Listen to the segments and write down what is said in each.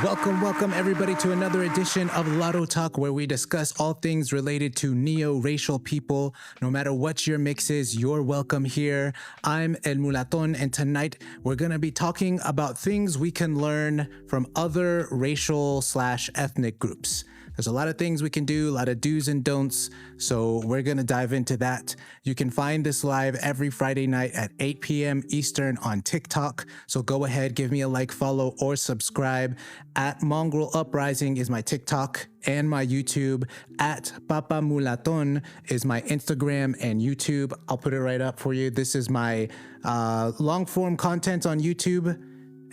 Welcome everybody to another edition of Latto Talk, where we discuss all things related to neo-racial people. No matter what your mix is, you're welcome here. I'm El Mulaton, and tonight we're going to be talking about things we can learn from other racial/ethnic groups. There's a lot of things we can do, a lot of do's and don'ts, so we're going to dive into that. You can find this live every Friday night at 8 p.m. Eastern on TikTok, so go ahead, give me a like, follow, or subscribe. At Mongrel Uprising is my TikTok and my YouTube. At Papa Mulaton is my Instagram and YouTube. I'll put it right up for you. This is my long-form content on YouTube,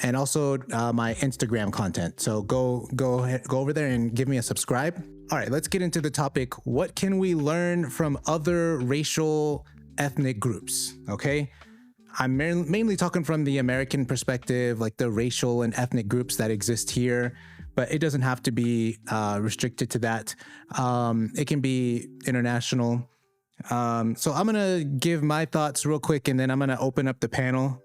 and also my Instagram content. So go ahead, go over there and give me a subscribe. All right, let's get into the topic. What can we learn from other racial ethnic groups? Okay, I'm mainly talking from the American perspective, like the racial and ethnic groups that exist here, but it doesn't have to be restricted to that. It can be international. So I'm gonna give my thoughts real quick, and then I'm gonna open up the panel,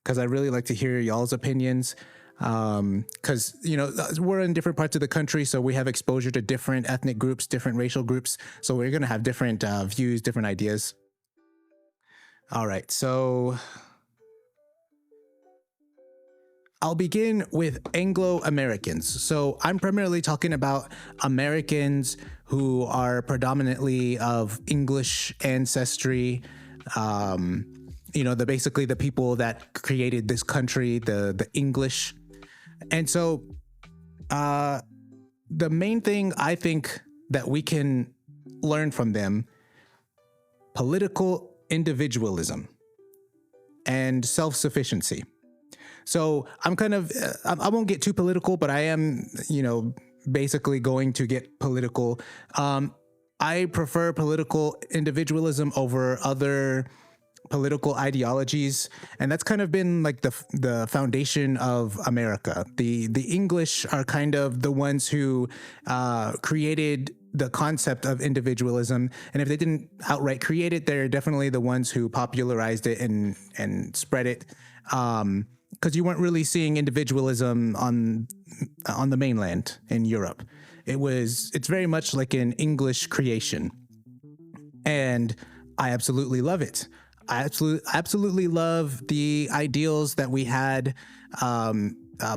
because I really like to hear y'all's opinions, because, we're in different parts of the country, so we have exposure to different ethnic groups, different racial groups, so we're going to have different views, different ideas. All right, so I'll begin with Anglo-Americans. So I'm primarily talking about Americans who are predominantly of English ancestry, basically the people that created this country, the English. And so the main thing I think that we can learn from them: political individualism and self-sufficiency. So I'm kind of, I won't get too political, but I am, basically going to get political. I prefer political individualism over other political ideologies, and that's kind of been like the foundation of America. The English are kind of the ones who created the concept of individualism, and if they didn't outright create it, they're definitely the ones who popularized it and spread it. Because you weren't really seeing individualism on the mainland in Europe. It's very much like an English creation, and I absolutely love it. I absolutely love the ideals that we had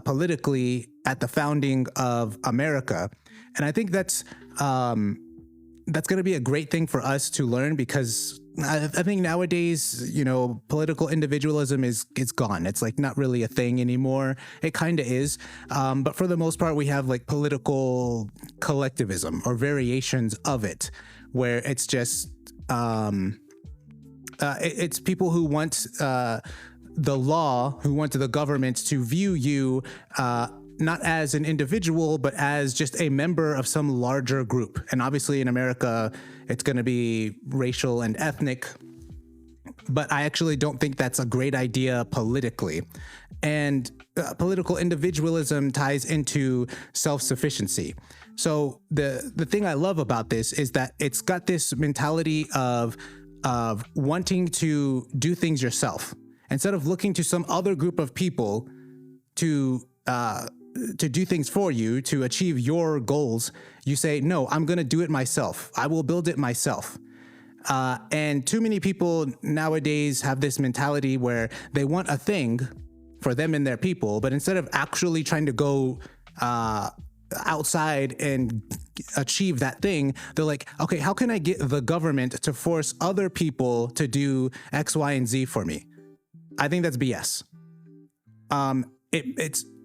politically at the founding of America, and I think that's going to be a great thing for us to learn, because I think nowadays, political individualism is gone. It's like not really a thing anymore. It kind of is, but for the most part, we have like political collectivism or variations of it, where it's just it's people who want the law, who want the government to view you not as an individual, but as just a member of some larger group. And obviously in America, it's going to be racial and ethnic, but I actually don't think that's a great idea politically. And political individualism ties into self-sufficiency. So the thing I love about this is that it's got this mentality of wanting to do things yourself. Instead of looking to some other group of people to do things for you, to achieve your goals, you say, no, I'm going to do it myself. I will build it myself. And too many people nowadays have this mentality where they want a thing for them and their people, but instead of actually trying to go outside and achieve that thing, they're like, okay, how can I get the government to force other people to do X, Y, and Z for me? I think that's BS.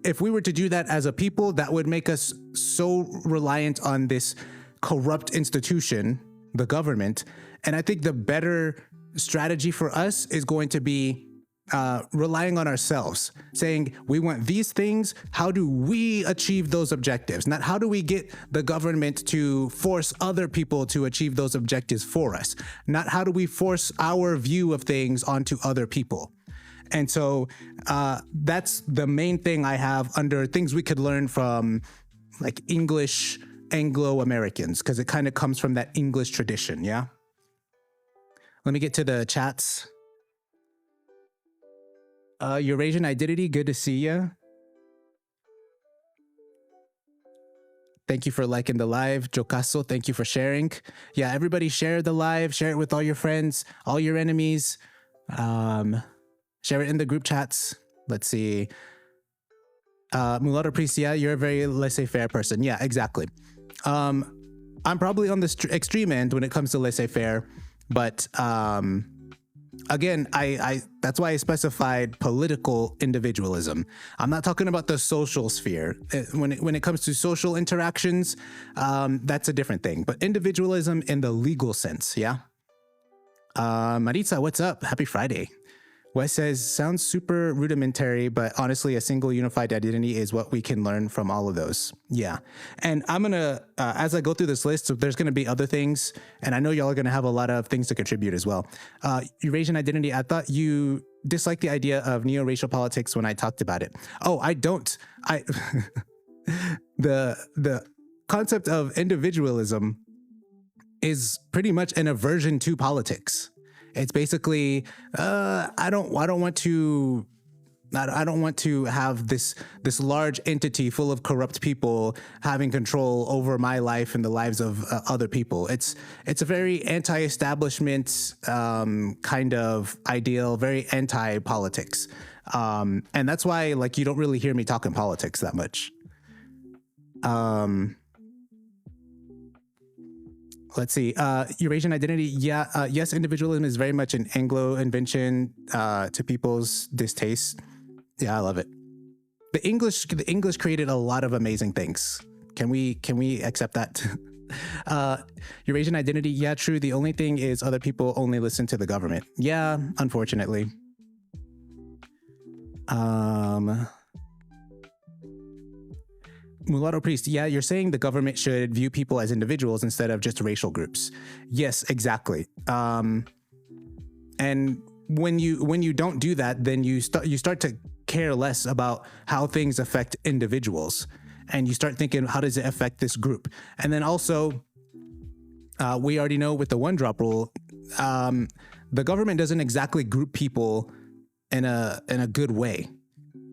If we were to do that as a people, that would make us so reliant on this corrupt institution, the government. And I think the better strategy for us is going to be relying on ourselves, saying, we want these things. How do we achieve those objectives? Not how do we get the government to force other people to achieve those objectives for us? Not how do we force our view of things onto other people? And so that's the main thing I have under things we could learn from like English Anglo-Americans, because it kind of comes from that English tradition. Yeah. Let me get to the chats. Eurasian Identity, good to see you. thank you for liking the live. Jokaso, thank you for sharing. Yeah, everybody share the live, share it with all your friends, all your enemies. Share it in the group chats. Let's see. Mulatto Priest, yeah, you're a very laissez-faire person. Yeah, exactly. I'm probably on the extreme end when it comes to laissez-faire, but again, I that's why I specified political individualism. I'm not talking about the social sphere. When it comes to social interactions, that's a different thing. But individualism in the legal sense, yeah. Maritza, what's up? Happy Friday. Wes says, sounds super rudimentary, but honestly, a single unified identity is what we can learn from all of those. Yeah. And I'm going to, as I go through this list, so there's going to be other things, and I know y'all are going to have a lot of things to contribute as well. Eurasian identity, I thought you disliked the idea of neo-racial politics when I talked about it. Oh, I don't. The concept of individualism is pretty much an aversion to politics. It's basically, I don't want to have this large entity full of corrupt people having control over my life and the lives of other people. It's a very anti-establishment kind of ideal, very anti-politics, and that's why like you don't really hear me talking politics that much. Let's see. Eurasian identity. Yeah. Yes, individualism is very much an Anglo invention to people's distaste. Yeah, I love it. The English created a lot of amazing things. Can we accept that? Eurasian identity. Yeah, true. The only thing is other people only listen to the government. Yeah, unfortunately. Mulatto Priest, yeah, you're saying the government should view people as individuals instead of just racial groups. Yes, exactly. And when you don't do that, then you start to care less about how things affect individuals, and you start thinking, how does it affect this group? And then also, we already know with the one drop rule, the government doesn't exactly group people in a good way.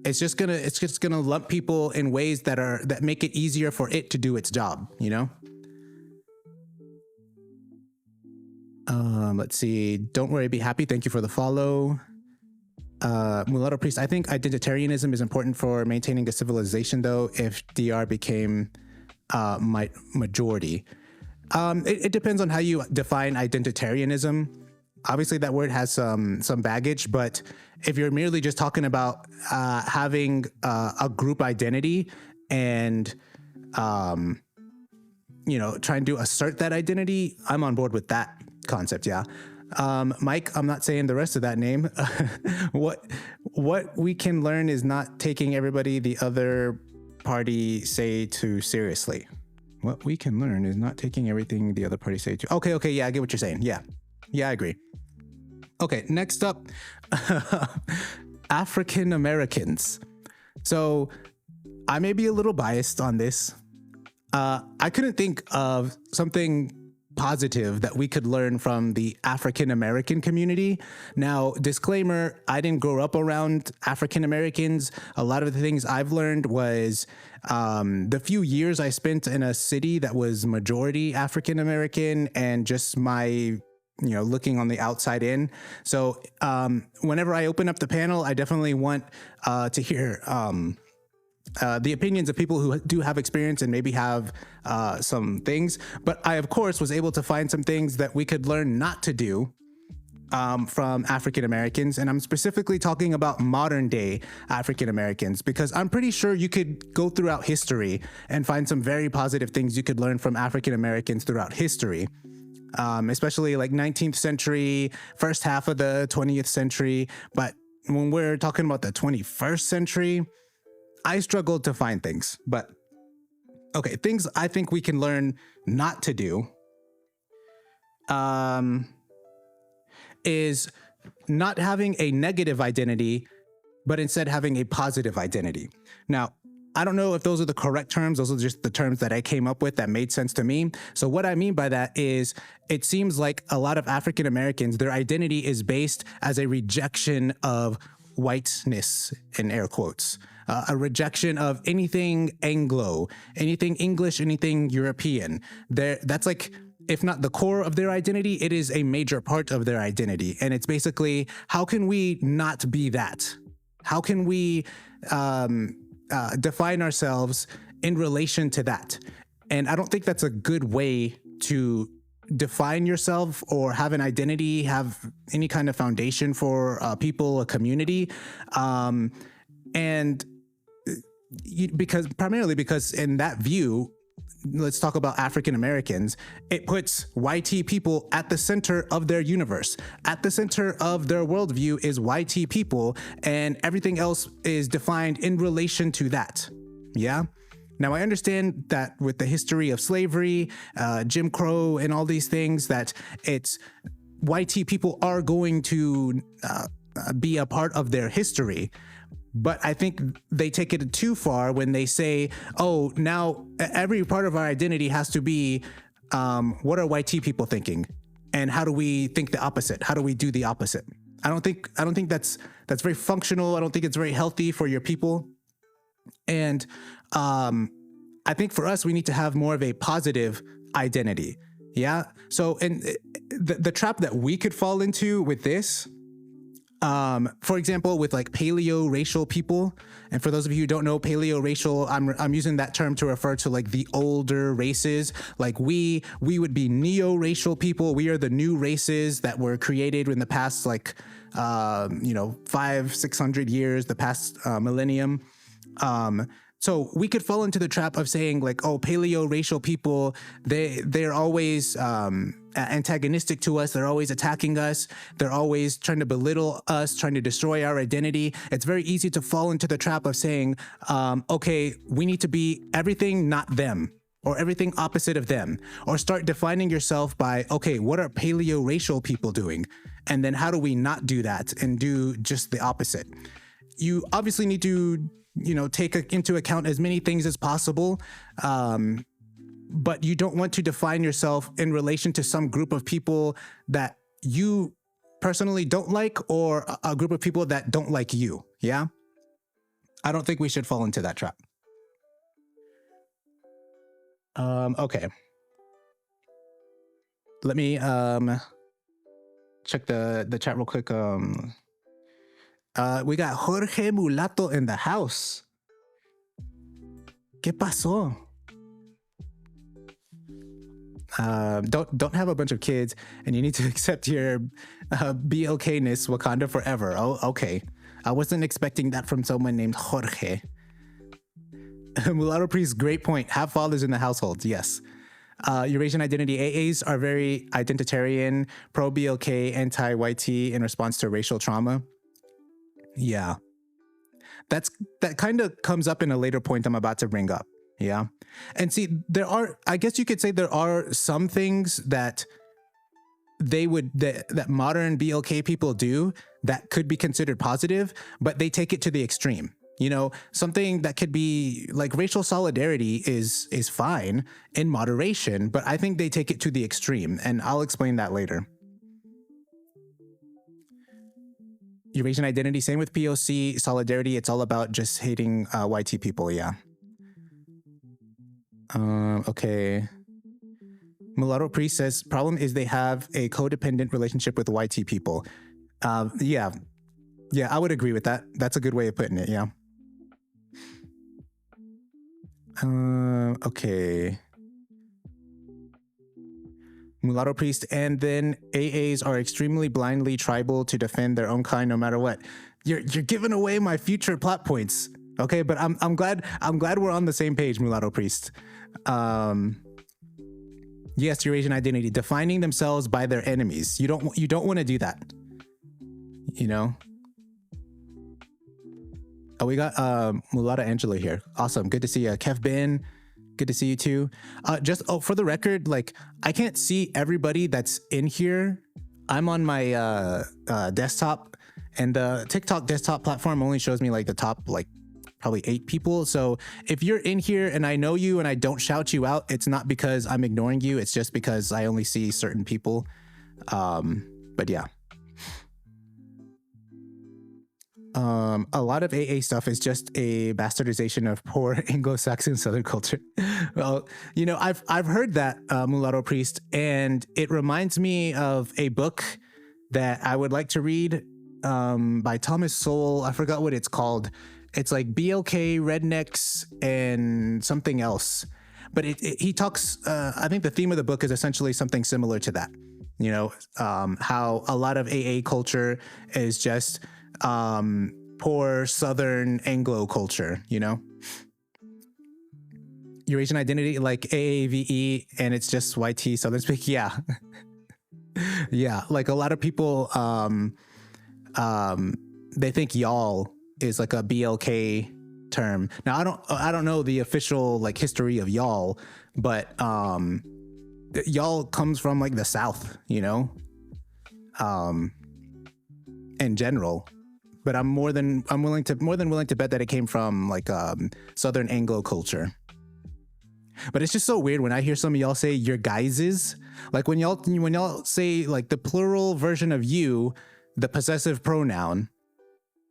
It's just gonna lump people in ways that make it easier for it to do its job, you know? Let's see. Don't worry, be happy. Thank you for the follow. Mulatto Priest, I think identitarianism is important for maintaining a civilization, though, if DR became majority. It depends on how you define identitarianism. Obviously, that word has some baggage, but if you're merely just talking about having a group identity and trying to assert that identity, I'm on board with that concept. Yeah, Mike, I'm not saying the rest of that name. What we can learn is not taking everybody the other party say too seriously. What we can learn is not taking everything the other party say too. Okay, yeah, I get what you're saying. Yeah, I agree. Okay, next up, African-Americans. So I may be a little biased on this. I couldn't think of something positive that we could learn from the African-American community. Now, disclaimer, I didn't grow up around African-Americans. A lot of the things I've learned was the few years I spent in a city that was majority African-American and just my looking on the outside in. So whenever I open up the panel, I definitely want to hear the opinions of people who do have experience and maybe have some things. But I, of course, was able to find some things that we could learn not to do from African Americans. And I'm specifically talking about modern day African Americans, because I'm pretty sure you could go throughout history and find some very positive things you could learn from African Americans throughout history. Especially like 19th century, first half of the 20th century. But when we're talking about the 21st century, I struggled to find things. But okay, things I think we can learn not to do is not having a negative identity, but instead having a positive identity. Now, I don't know if those are the correct terms. Those are just the terms that I came up with that made sense to me. So what I mean by that is it seems like a lot of African Americans, their identity is based as a rejection of whiteness, in air quotes. a rejection of anything Anglo, anything English, anything European. That's like, if not the core of their identity, it is a major part of their identity. And it's basically, how can we not be that? How can we define ourselves in relation to that? And I don't think that's a good way to define yourself or have an identity, have any kind of foundation for people, a community. Primarily because in that view, let's talk about African-Americans, it puts YT people at the center of their universe. At the center of their worldview is YT people, and everything else is defined in relation to that. Yeah? Now, I understand that with the history of slavery, Jim Crow, and all these things, that it's YT people are going to be a part of their history. But I think they take it too far when they say, oh, now every part of our identity has to be, what are YT people thinking? And how do we think the opposite? How do we do the opposite? I don't think that's very functional. I don't think it's very healthy for your people. And I think for us, we need to have more of a positive identity. Yeah. So, and the trap that we could fall into with this, for example, with like paleo-racial people, and for those of you who don't know, paleo-racial, I'm using that term to refer to like the older races. Like we would be neo-racial people. We are the new races that were created in the past, like 500-600 years, the past millennium. So we could fall into the trap of saying like, oh, paleo-racial people, they're always antagonistic to us. They're always attacking us. They're always trying to belittle us, trying to destroy our identity. It's very easy to fall into the trap of saying, okay, we need to be everything not them, or everything opposite of them, or start defining yourself by, okay, what are paleo-racial people doing? And then how do we not do that and do just the opposite? You obviously need to take into account as many things as possible, but you don't want to define yourself in relation to some group of people that you personally don't like, or a group of people that don't like you. Yeah, I don't think we should fall into that trap. Okay, let me check the chat real quick. We got Jorge Mulatto in the house. ¿Qué pasó? Don't have a bunch of kids, and you need to accept your BLK-ness, Wakanda forever. Oh, okay. I wasn't expecting that from someone named Jorge. Mulatto Priest, great point. Have fathers in the household. Yes. Eurasian identity AAs are very identitarian, pro-BLK, anti-YT in response to racial trauma. Yeah, that kind of comes up in a later point I'm about to bring up. Yeah, and see, I guess you could say there are some things that that modern BLK people do that could be considered positive, but they take it to the extreme. Something that could be like racial solidarity is fine in moderation, but I think they take it to the extreme, and I'll explain that later. Eurasian identity, same with POC, solidarity, it's all about just hating YT people, yeah. Okay. Mulatto Priest says, problem is they have a codependent relationship with YT people. Yeah, I would agree with that. That's a good way of putting it, yeah. Okay. Mulatto Priest, and then AAs are extremely blindly tribal to defend their own kind no matter what. You're giving away my future plot points. Okay, but I'm glad we're on the same page, Mulatto Priest. Yes, Eurasian identity, defining themselves by their enemies. You don't want to do that. Oh, we got Mulatto Angela here. Awesome. Good to see you. Kev Ben, good to see you too. Just for the record, like I can't see everybody that's in here. I'm on my desktop, and the TikTok desktop platform only shows me like the top probably 8 people. So if you're in here and I know you and I don't shout you out, it's not because I'm ignoring you. It's just because I only see certain people. But yeah. A lot of AA stuff is just a bastardization of poor Anglo-Saxon Southern culture. Well, I've heard that, Mulatto Priest, and it reminds me of a book that I would like to read, by Thomas Sowell. I forgot what it's called. It's like BLK, Rednecks, and something else. But he talks. I think the theme of the book is essentially something similar to that. How a lot of AA culture is just poor Southern Anglo culture, Eurasian identity, like AAVE, and it's just YT Southern speak. Yeah. Yeah. Like a lot of people, they think y'all is like a BLK term. Now, I don't know the official like history of y'all, but y'all comes from like the South, in general. But I'm more than willing to bet that it came from like Southern Anglo culture. But it's just so weird when I hear some of y'all say your guyses, like when y'all say like the plural version of you, the possessive pronoun.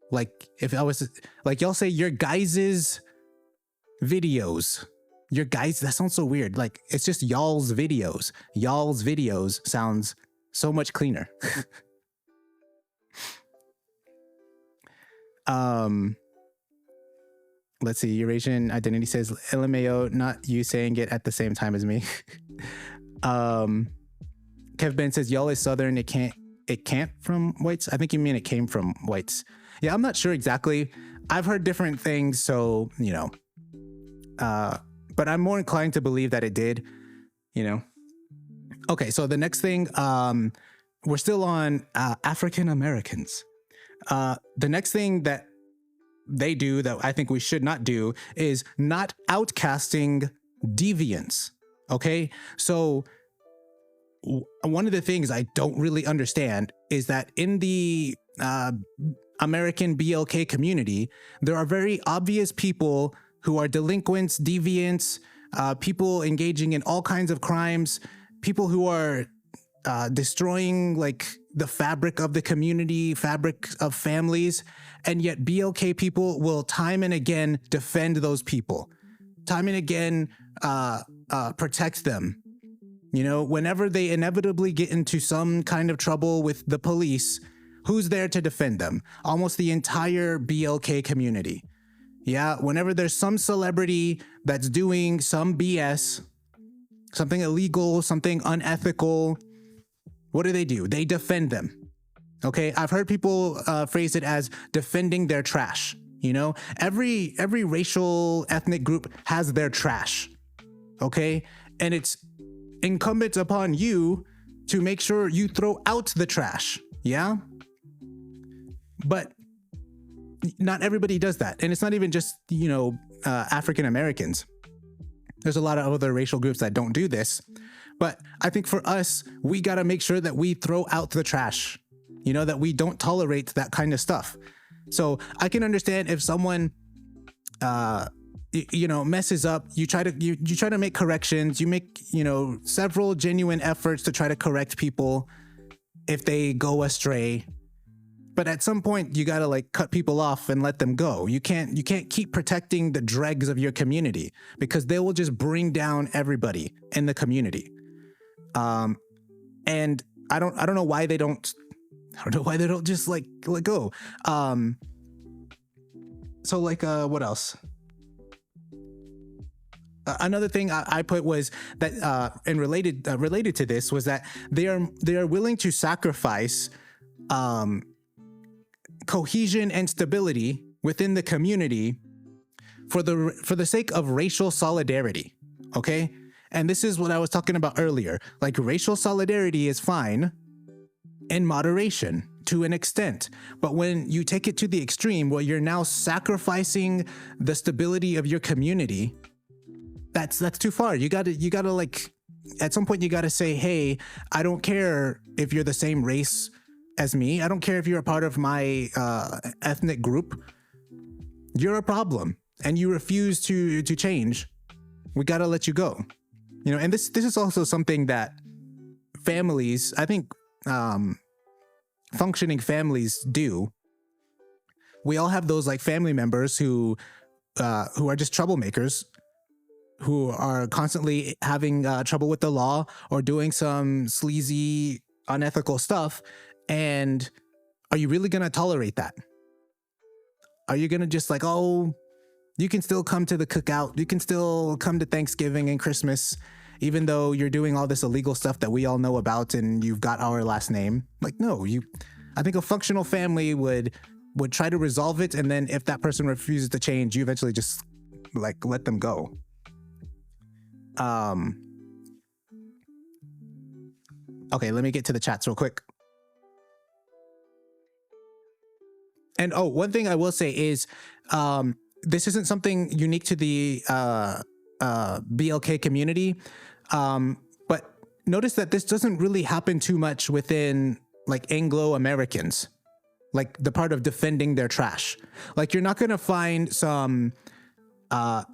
Like if I was like y'all say your guyses videos. Your guys, that sounds so weird. Like it's just y'all's videos. Y'all's videos sounds so much cleaner. Let's see. Eurasian identity says LMAO, not you saying it at the same time as me. Kev Ben says y'all is Southern. It can't from whites. I think you mean it came from whites. Yeah, I'm not sure exactly. I've heard different things, so but I'm more inclined to believe that it did. Okay, so the next thing, we're still on African-Americans. The next thing that they do that I think we should not do is not outcasting deviants. Okay, so one of the things I don't really understand is that in the American BLK community, there are very obvious people who are delinquents, deviants, people engaging in all kinds of crimes, people who are destroying like the fabric of the community, fabric of families, and yet BLK people will time and again defend those people, time and again protect them. Whenever they inevitably get into some kind of trouble with the police, who's there to defend them? Almost the entire BLK community. Yeah, whenever there's some celebrity that's doing some BS, something illegal, something unethical, what do? They defend them. Okay, I've heard people phrase it as defending their trash. Every racial ethnic group has their trash. Okay, and it's incumbent upon you to make sure you throw out the trash. Yeah, but not everybody does that, and it's not even just African Americans. There's a lot of other racial groups that don't do this, but I think for us, we got to make sure that we throw out the trash. That we don't tolerate that kind of stuff. So I can understand if someone messes up, you try to make corrections, you make several genuine efforts to try to correct people if they go astray. But at some point, you gotta like cut people off and let them go. You can't keep protecting the dregs of your community because they will just bring down everybody in the community. And I don't know why they don't. I don't know why they don't just like let go. So like what else? Another thing I put was that and related to this was that they are willing to sacrifice cohesion and stability within the community for the sake of racial solidarity. Okay, and this is what I was talking about earlier. Like racial solidarity is fine in moderation to an extent, but when you take it to the extreme where you're now sacrificing the stability of your community, that's too far. You gotta like at some point you gotta say, hey, I don't care if you're the same race as me. I don't care if you're a part of my ethnic group. You're a problem and you refuse to change. We gotta let you go. And this is also something that families, I think, functioning families do. we all have those like family members who are just troublemakers, who are constantly having trouble with the law or doing some sleazy, unethical stuff. And are you really going to tolerate that? Are you going to just like, oh, you can still come to the cookout, you can still come to Thanksgiving and Christmas, even though you're doing all this illegal stuff that we all know about and you've got our last name? Like, no, I think a functional family would try to resolve it. And then if that person refuses to change, you eventually just like let them go. Okay, let me get to the chats real quick. And one thing I will say is, this isn't something unique to the BLK community, but notice that this doesn't really happen too much within like Anglo-Americans, like the part of defending their trash. Like you're not gonna find some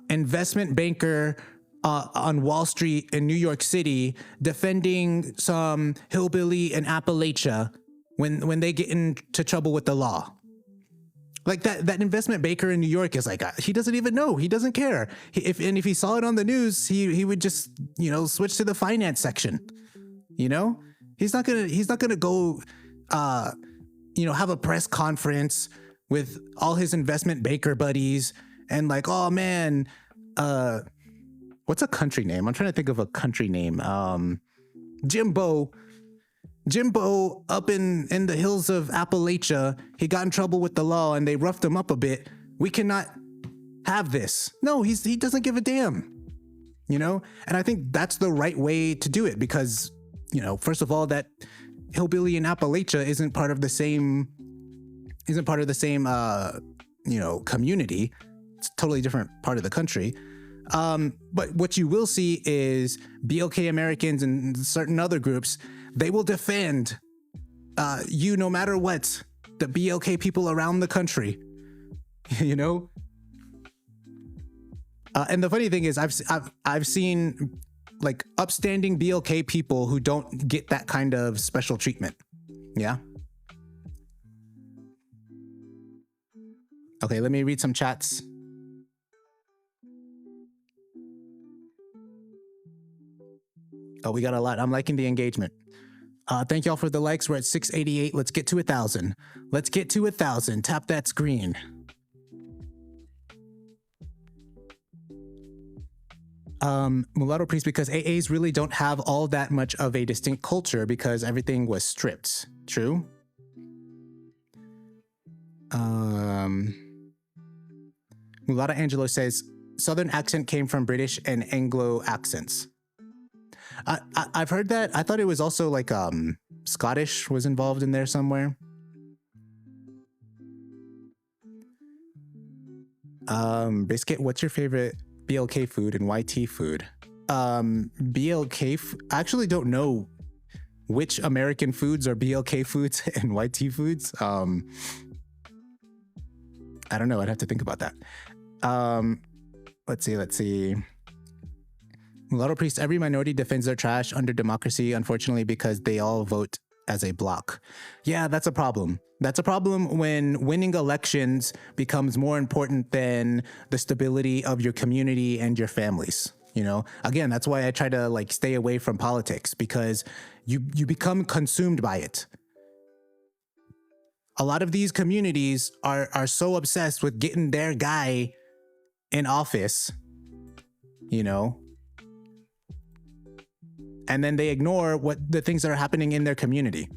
investment banker on Wall Street in New York City defending some hillbilly in Appalachia when they get into trouble with the law. Like that investment banker in New York is like, he doesn't even know. He doesn't care. If he saw it on the news, he would just, switch to the finance section. He's not gonna go, have a press conference with all his investment banker buddies and like, oh man, what's a country name? I'm trying to think of a country name. Jimbo up in the hills of Appalachia, he got in trouble with the law and they roughed him up a bit. We cannot have this. No, he doesn't give a damn, And I think that's the right way to do it because, first of all, that hillbilly in Appalachia isn't part of the same, community. It's a totally different part of the country. But what you will see is BLK Americans and certain other groups, they will defend you no matter what, the BLK people around the country, And the funny thing is I've seen like upstanding BLK people who don't get that kind of special treatment. Yeah. Okay, let me read some chats. Oh, we got a lot. I'm liking the engagement. Thank y'all for the likes. We're at 688. Let's get to 1,000. Let's get to 1,000. Tap that screen. Mulatto Priest, because AAs really don't have all that much of a distinct culture because everything was stripped. True. Mulatto Angelo says, Southern accent came from British and Anglo accents. I've heard that. I thought it was also like Scottish was involved in there somewhere. Biscuit, what's your favorite BLK food and YT food? BLK, I actually don't know which American foods are BLK foods and YT foods. I don't know. I'd have to think about that. Let's see. Mulatto Priest, every minority defends their trash under democracy, unfortunately, because they all vote as a block. Yeah, that's a problem. That's a problem when winning elections becomes more important than the stability of your community and your families. Again, that's why I try to like stay away from politics, because you become consumed by it. A lot of these communities are so obsessed with getting their guy in office, and then they ignore what the things that are happening in their community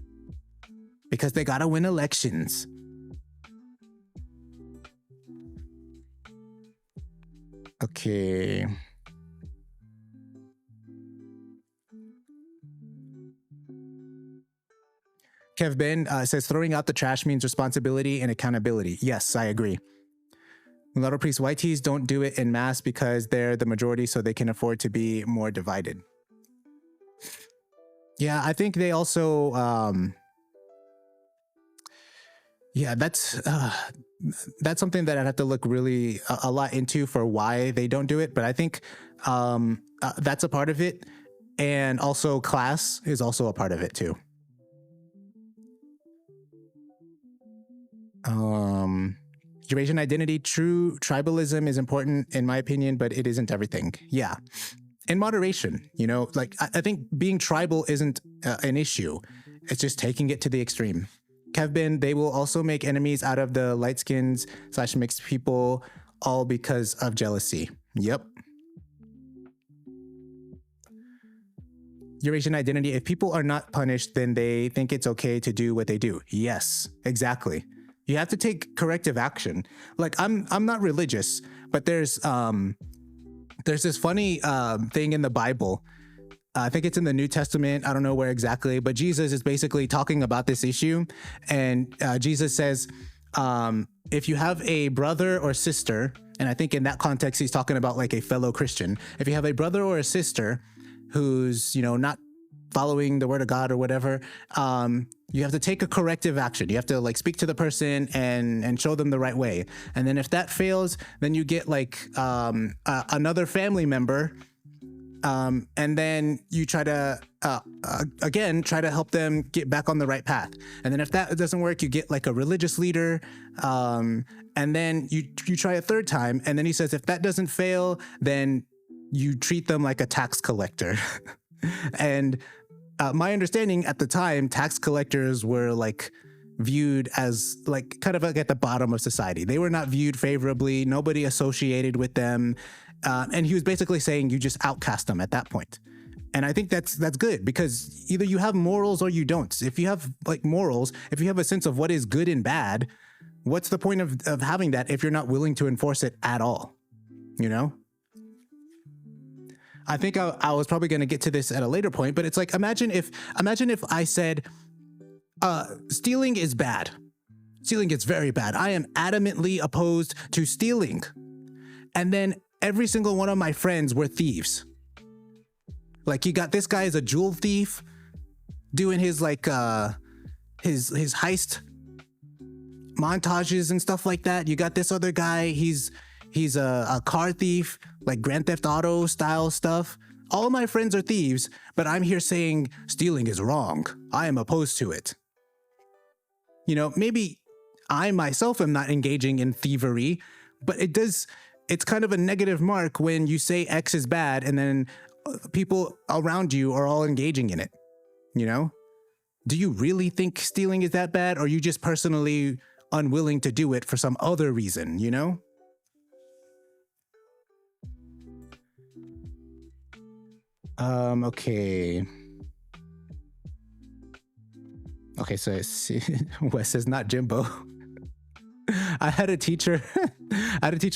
because they gotta win elections. Okay. Kev Ben says throwing out the trash means responsibility and accountability. Yes, I agree. Mulatto Priest, YTs don't do it en masse because they're the majority, so they can afford to be more divided. Yeah, I think they also, that's something that I'd have to look really a lot into for why they don't do it. But I think that's a part of it. And also class is also a part of it too. Eurasian identity, true tribalism is important in my opinion, but it isn't everything. Yeah. In moderation, like I think being tribal isn't an issue. It's just taking it to the extreme. Kevin, they will also make enemies out of the light skins / mixed people, all because of jealousy. Yep. Eurasian identity, if people are not punished, then they think it's okay to do what they do. Yes, exactly. You have to take corrective action. Like I'm not religious, but there's this funny thing in the Bible. I think it's in the New Testament. I don't know where exactly, but Jesus is basically talking about this issue. And Jesus says, if you have a brother or sister, and I think in that context, he's talking about like a fellow Christian. If you have a brother or a sister who's, not following the word of God or whatever, you have to take a corrective action. You have to like speak to the person and show them the right way. And then if that fails, then you get like another family member, and then you try to try to help them get back on the right path. And then if that doesn't work, you get like a religious leader, and then you try a third time. And then he says if that doesn't fail, then you treat them like a tax collector. And my understanding at the time, tax collectors were like viewed as like kind of like at the bottom of society. They were not viewed favorably. Nobody associated with them. And he was basically saying you just outcast them at that point. And I think that's good, because either you have morals or you don't. If you have like morals, if you have a sense of what is good and bad, what's the point of having that if you're not willing to enforce it at all? I think I was probably going to get to this at a later point, but it's like, imagine if I said, stealing is bad. Stealing is very bad. I am adamantly opposed to stealing. And then every single one of my friends were thieves. Like you got this guy is a jewel thief doing his like, his heist montages and stuff like that. You got this other guy. He's a car thief, like Grand Theft Auto style stuff. All of my friends are thieves, but I'm here saying stealing is wrong. I am opposed to it. Maybe I myself am not engaging in thievery, but it's kind of a negative mark when you say X is bad and then people around you are all engaging in it. Do you really think stealing is that bad, or are you just personally unwilling to do it for some other reason, Okay. Okay, so Wes says not Jimbo. I had a teacher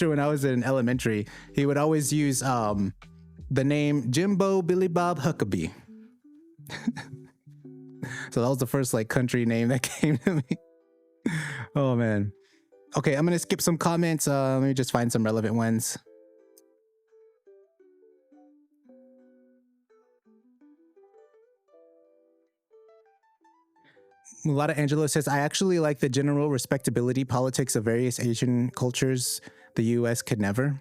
when I was in elementary. He would always use the name Jimbo Billy Bob Huckabee. So that was the first like country name that came to me. Oh man. Okay, I'm gonna skip some comments. Let me just find some relevant ones. Mulata Angelo says, I actually like the general respectability politics of various Asian cultures. The US could never.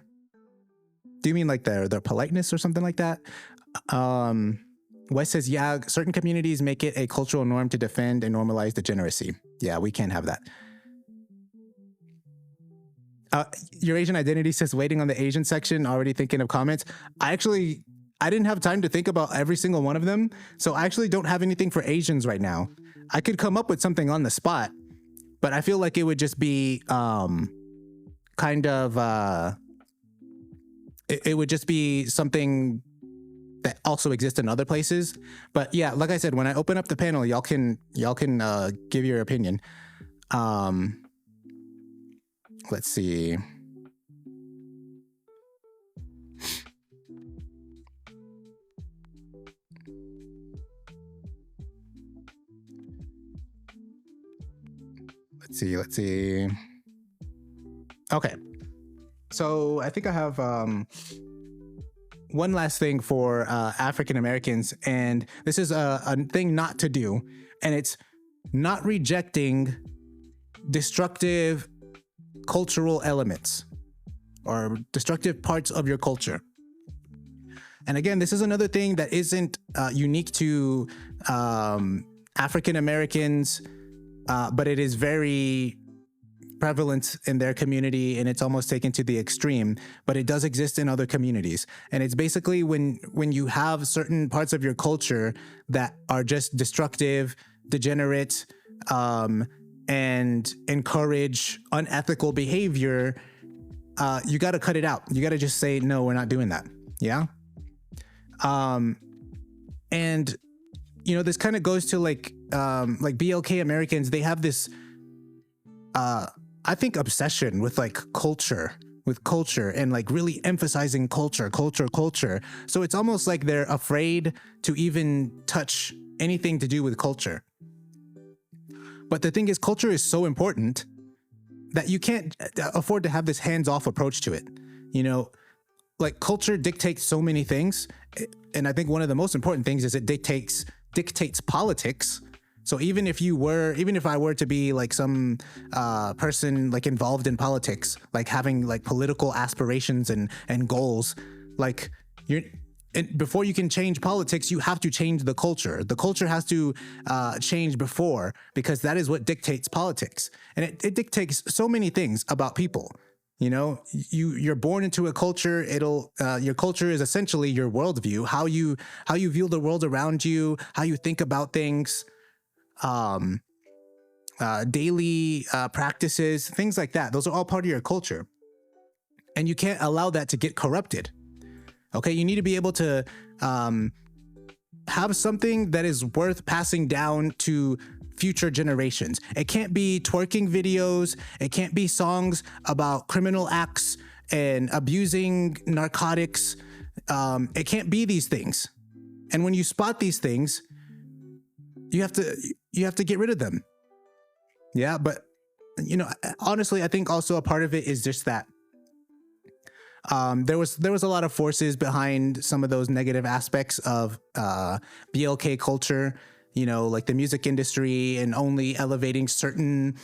Do you mean like their politeness or something like that? Wes says, yeah, certain communities make it a cultural norm to defend and normalize degeneracy. Yeah, we can't have that. Your Asian identity says, waiting on the Asian section, already thinking of comments. I didn't have time to think about every single one of them. So I actually don't have anything for Asians right now. I could come up with something on the spot, but I feel like it would just be kind of it would just be something that also exists in other places. But yeah, like I said, when I open up the panel, y'all can give your opinion. Let's see. Let's see. Okay. So I think I have one last thing for African Americans, and this is a thing not to do, and it's not rejecting destructive cultural elements or destructive parts of your culture. And again, this is another thing that isn't unique to African Americans, but it is very prevalent in their community and it's almost taken to the extreme, but it does exist in other communities. And it's basically when you have certain parts of your culture that are just destructive, degenerate, and encourage unethical behavior, you got to cut it out. You got to just say, no, we're not doing that. Yeah. And this kind of goes to like BLK Americans. They have this, I think, obsession with like culture and like really emphasizing culture. So it's almost like they're afraid to even touch anything to do with culture. But the thing is, culture is so important that you can't afford to have this hands-off approach to it. Like culture dictates so many things. And I think one of the most important things is it dictates politics. So even if I were to be like some person like involved in politics, like having like political aspirations and goals, like before you can change politics, you have to change the culture. The culture has to change before, because that is what dictates politics. And it dictates so many things about people. You're born into a culture. Your culture is essentially your worldview, how you view the world around you, how you think about things, daily practices, things like that. Those are all part of your culture. And you can't allow that to get corrupted. Okay, you need to be able to have something that is worth passing down to future generations. It can't be twerking videos. It can't be songs about criminal acts and abusing narcotics. It can't be these things. And when you spot these things, you have to get rid of them. Yeah, but honestly, I think also a part of it is just that there was a lot of forces behind some of those negative aspects of BLK culture, like the music industry and only elevating certain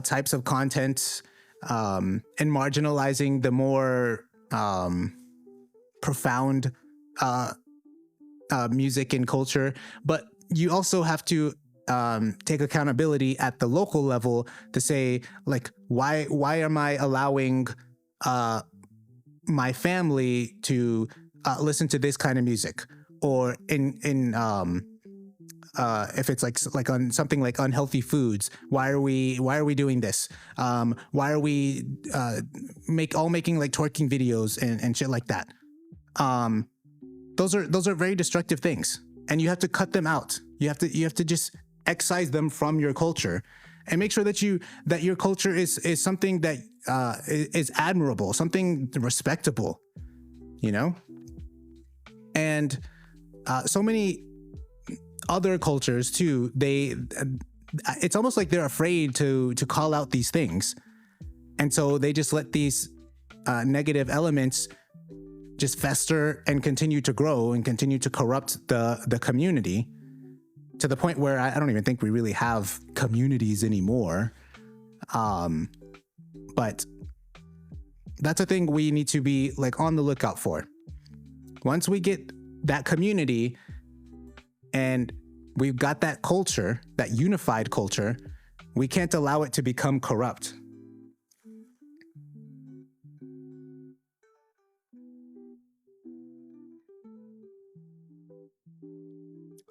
types of content, and marginalizing the more profound music and culture. But you also have to take accountability at the local level to say, like, why am I allowing my family to listen to this kind of music? Or if it's like on something like unhealthy foods, why are we doing this? Why are we making like twerking videos and shit like that? Those are very destructive things, and you have to cut them out. You have to just excise them from your culture, and make sure that your culture is something that is admirable, something respectable, and so many other cultures too. It's almost like they're afraid to call out these things, and so they just let these negative elements just fester and continue to grow and continue to corrupt the community, to the point where I don't even think we really have communities anymore. But that's a thing we need to be like on the lookout for. Once we get that community and we've got that culture, that unified culture, we can't allow it to become corrupt.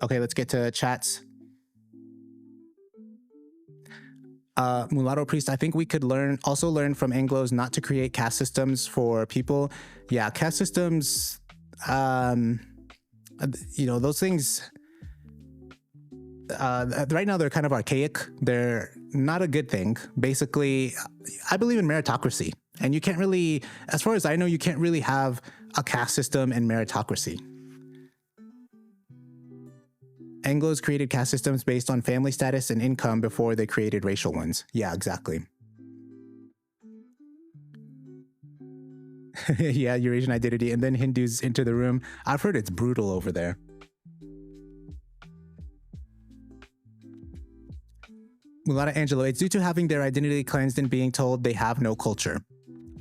Okay, let's get to chats. Mulatto Priest, I think we could also learn from Anglos not to create caste systems for people. Yeah, caste systems, those things, right now they're kind of archaic. They're not a good thing. Basically, I believe in meritocracy, and you can't really, as far as I know, you can't really have a caste system and meritocracy. Anglos created caste systems based on family status and income before they created racial ones. Yeah, exactly. Yeah, Eurasian identity, and then Hindus into the room. I've heard it's brutal over there. Mulata Angelo, it's due to having their identity cleansed and being told they have no culture.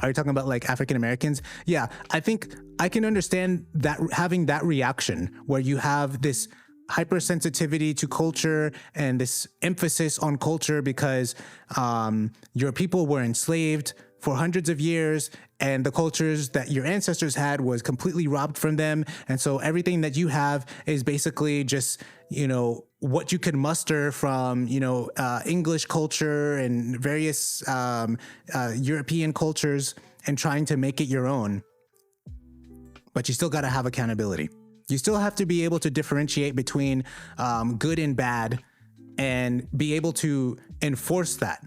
Are you talking about like African Americans? Yeah, I think I can understand that, having that reaction where you have this hypersensitivity to culture and this emphasis on culture because your people were enslaved for hundreds of years, and the cultures that your ancestors had was completely robbed from them. And so everything that you have is basically just, what you can muster from, English culture and various European cultures and trying to make it your own. But you still got to have accountability. You still have to be able to differentiate between good and bad and be able to enforce that,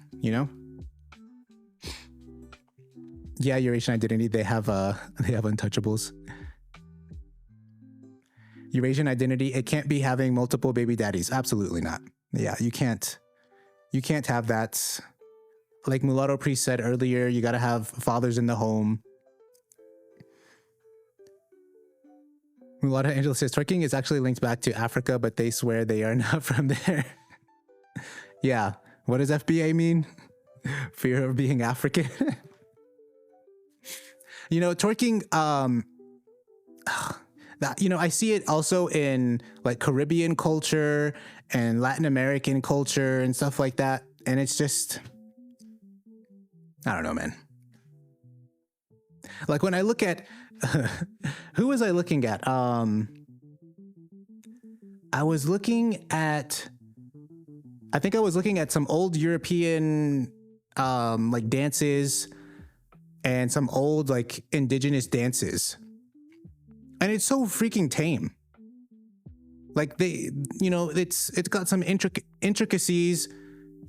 Yeah, Eurasian identity, they have untouchables. Eurasian identity, it can't be having multiple baby daddies. Absolutely not. Yeah, you can't have that. Like Mulatto Priest said earlier, you got to have fathers in the home. Mulatto Angela says, twerking is actually linked back to Africa, but they swear they are not from there. Yeah. What does FBA mean? Fear of being African. Twerking, I see it also in like Caribbean culture and Latin American culture and stuff like that. And it's just, I don't know, man. Like when I look at, who was I looking at? I think I was looking at some old European, like dances and some old like indigenous dances. And it's so freaking tame. Like it's got some intricacies,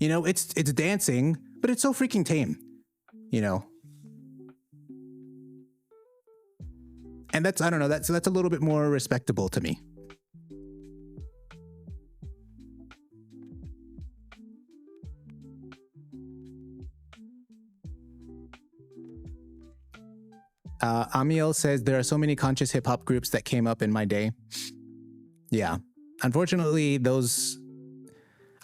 it's dancing, but it's so freaking tame, And that's, I don't know, that's a little bit more respectable to me. Amiel says, there are so many conscious hip hop groups that came up in my day. Yeah. Unfortunately,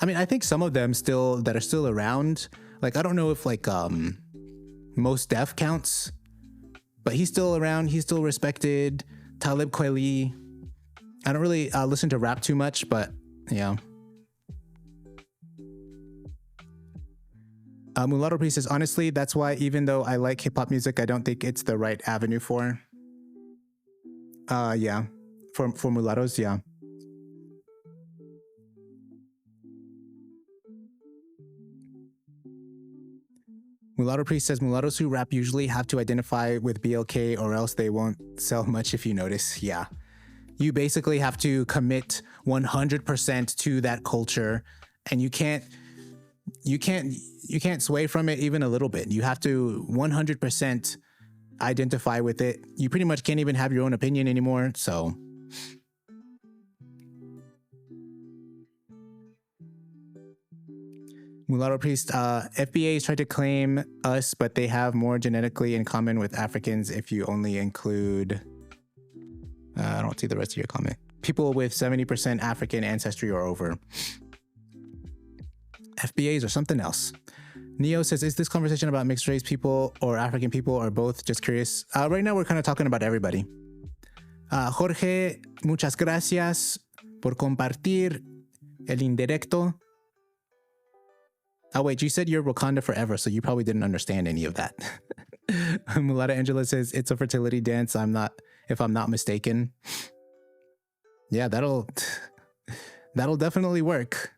I think some of them that are still around, like, I don't know if like, Mos Def counts, but he's still around. He's still respected. Talib Kweli. I don't really listen to rap too much, but yeah. Mulatto Priest says, honestly, that's why even though I like hip hop music, I don't think it's the right avenue for. Yeah. For mulattoes, yeah. Mulatto Priest says, mulattoes who rap usually have to identify with BLK or else they won't sell much if you notice. Yeah. You basically have to commit 100% to that culture, and you can't sway from it even a little bit. You have to 100% identify with it. You pretty much can't even have your own opinion anymore, so. Mulatto Priest, FBA's tried to claim us, but they have more genetically in common with Africans if you only include, I don't see the rest of your comment. People with 70% African ancestry or over. FBAs or something else. Neo says, is this conversation about mixed race people or African people or both? Just curious. Right now we're kind of talking about everybody. Jorge, muchas gracias por compartir el indirecto. Oh, wait, you said you're Wakanda forever, so you probably didn't understand any of that. Mulata Angela says, it's a fertility dance. If I'm not mistaken. Yeah, that'll definitely work.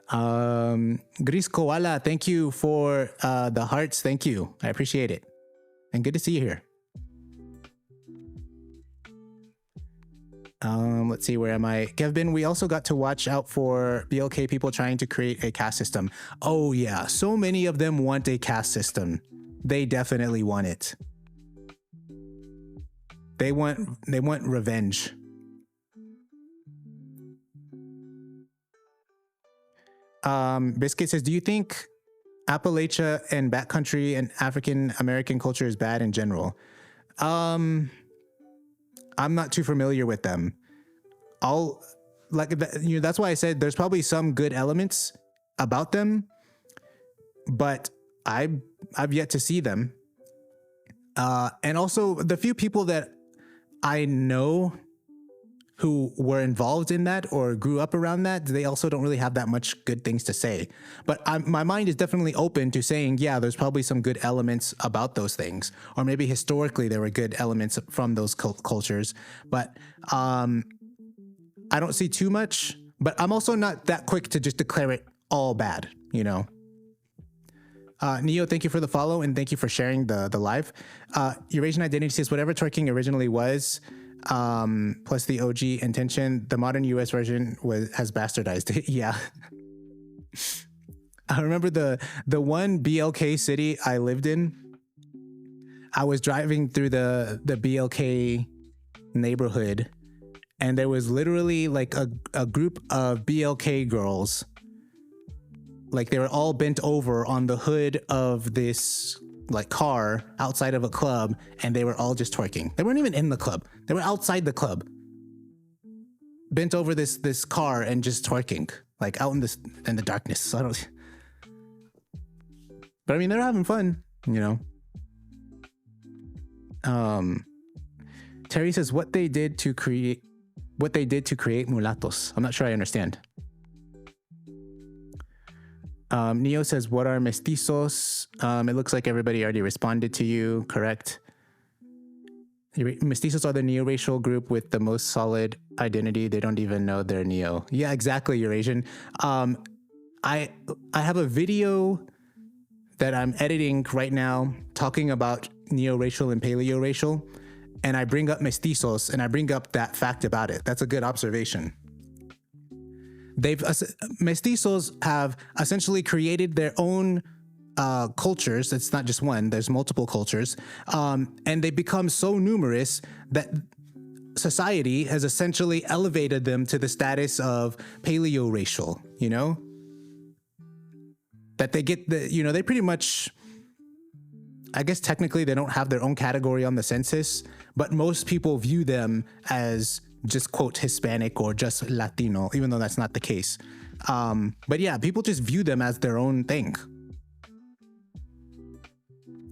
Gris Koala, thank you for the hearts. Thank you. I appreciate it. And good to see you here. Let's see, where am I? Kevin, we also got to watch out for BLK people trying to create a caste system. Oh yeah, so many of them want a caste system. They definitely want it. They want revenge. Biscuit says, do you think Appalachia and backcountry and African American culture is bad in general? I'm not too familiar with them. That's why I said there's probably some good elements about them, but I've yet to see them. And also the few people that I know who were involved in that or grew up around that, they also don't really have that much good things to say. But my mind is definitely open to saying, yeah, there's probably some good elements about those things, or maybe historically there were good elements from those cultures. But I don't see too much. But I'm also not that quick to just declare it all bad, you know. Neo, thank you for the follow and thank you for sharing the live. Eurasian Identity says whatever twerking originally was, plus the OG intention, the modern US version has bastardized it. Yeah. I remember the one BLK city I lived in. I was driving through the BLK neighborhood, and there was literally like a group of BLK girls. Like they were all bent over on the hood of this like car outside of a club, and they were all just twerking. They weren't even in the club. They were outside the club, bent over this car and just twerking, like out in the darkness. So I don't. But I mean, they're having fun, you know. Terry says what they did to create mulattos. I'm not sure I understand. Neo says, what are mestizos? It looks like everybody already responded to you, correct? Mestizos are the neo-racial group with the most solid identity. They don't even know they're neo. Yeah, exactly, Eurasian. I have a video that I'm editing right now talking about neo-racial and paleo-racial, and I bring up mestizos, and I bring up that fact about it. That's a good observation. Mestizos have essentially created their own cultures. It's not just one, there's multiple cultures. And they become so numerous that society has essentially elevated them to the status of paleo-racial, you know? That they get they pretty much, I guess technically they don't have their own category on the census, but most people view them as just quote Hispanic or just Latino, even though that's not the case. But yeah, people just view them as their own thing.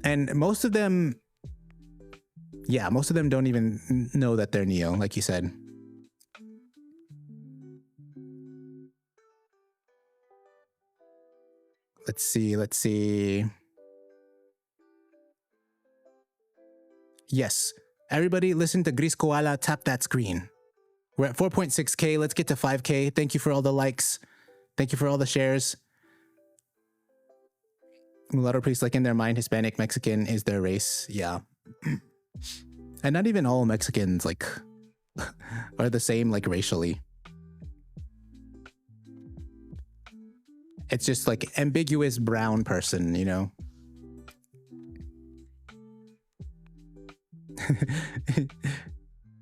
And most of them don't even know that they're neo, like you said. Let's see. Yes. Everybody listen to Gris Koala, tap that screen. We're at 4.6K. Let's get to 5K. Thank you for all the likes. Thank you for all the shares. Mulatto priests, like in their mind, Hispanic, Mexican is their race. Yeah. And not even all Mexicans like are the same like racially. It's just like ambiguous brown person, you know?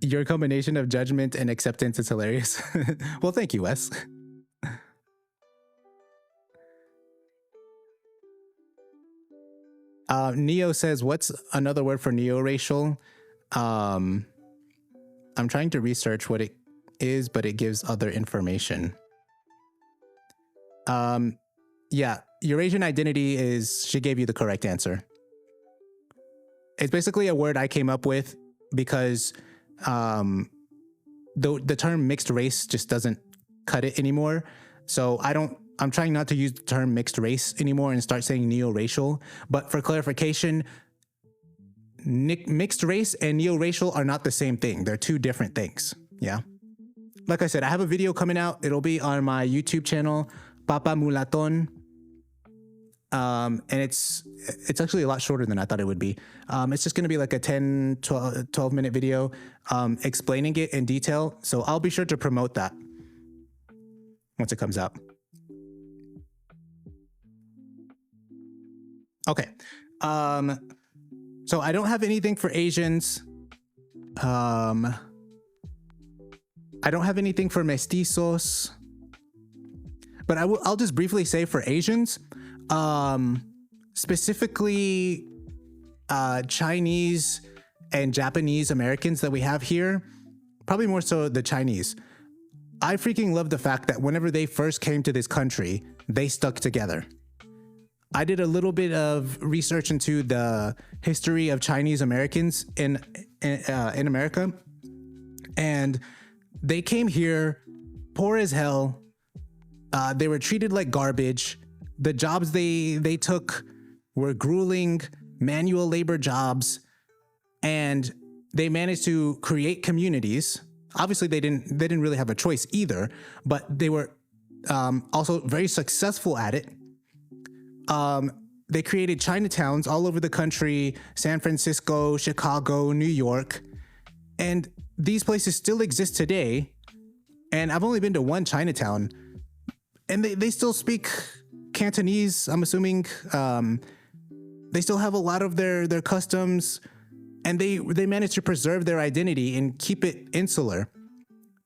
Your combination of judgment and acceptance is hilarious. Well, thank you, Wes. Neo says, what's another word for neo-racial? I'm trying to research what it is, but it gives other information. Yeah, Eurasian identity is, she gave you the correct answer. It's basically a word I came up with because the term mixed race just doesn't cut it anymore. So I'm trying not to use the term mixed race anymore and start saying neo-racial. But for clarification, mixed race and neo-racial are not the same thing. They're two different things. Yeah. Like I said, I have a video coming out. It'll be on my YouTube channel, Papa Mulaton. And it's actually a lot shorter than I thought it would be. It's just going to be like a 10, 12 minute video explaining it in detail. So I'll be sure to promote that once it comes out. Okay. So I don't have anything for Asians. I don't have anything for mestizos. But I'll just briefly say for Asians, specifically Chinese and Japanese Americans that we have here, probably more so the Chinese. I freaking love the fact that whenever they first came to this country, they stuck together. I did a little bit of research into the history of Chinese Americans in America, and They came here poor as hell. They were treated like garbage. The jobs they took were grueling manual labor jobs, and they managed to create communities. Obviously, they didn't really have a choice either, but they were also very successful at it. They created Chinatowns all over the country: San Francisco, Chicago, New York, and these places still exist today. And I've only been to one Chinatown, and they still speak Cantonese, I'm assuming. They still have a lot of their customs, and they manage to preserve their identity and keep it insular.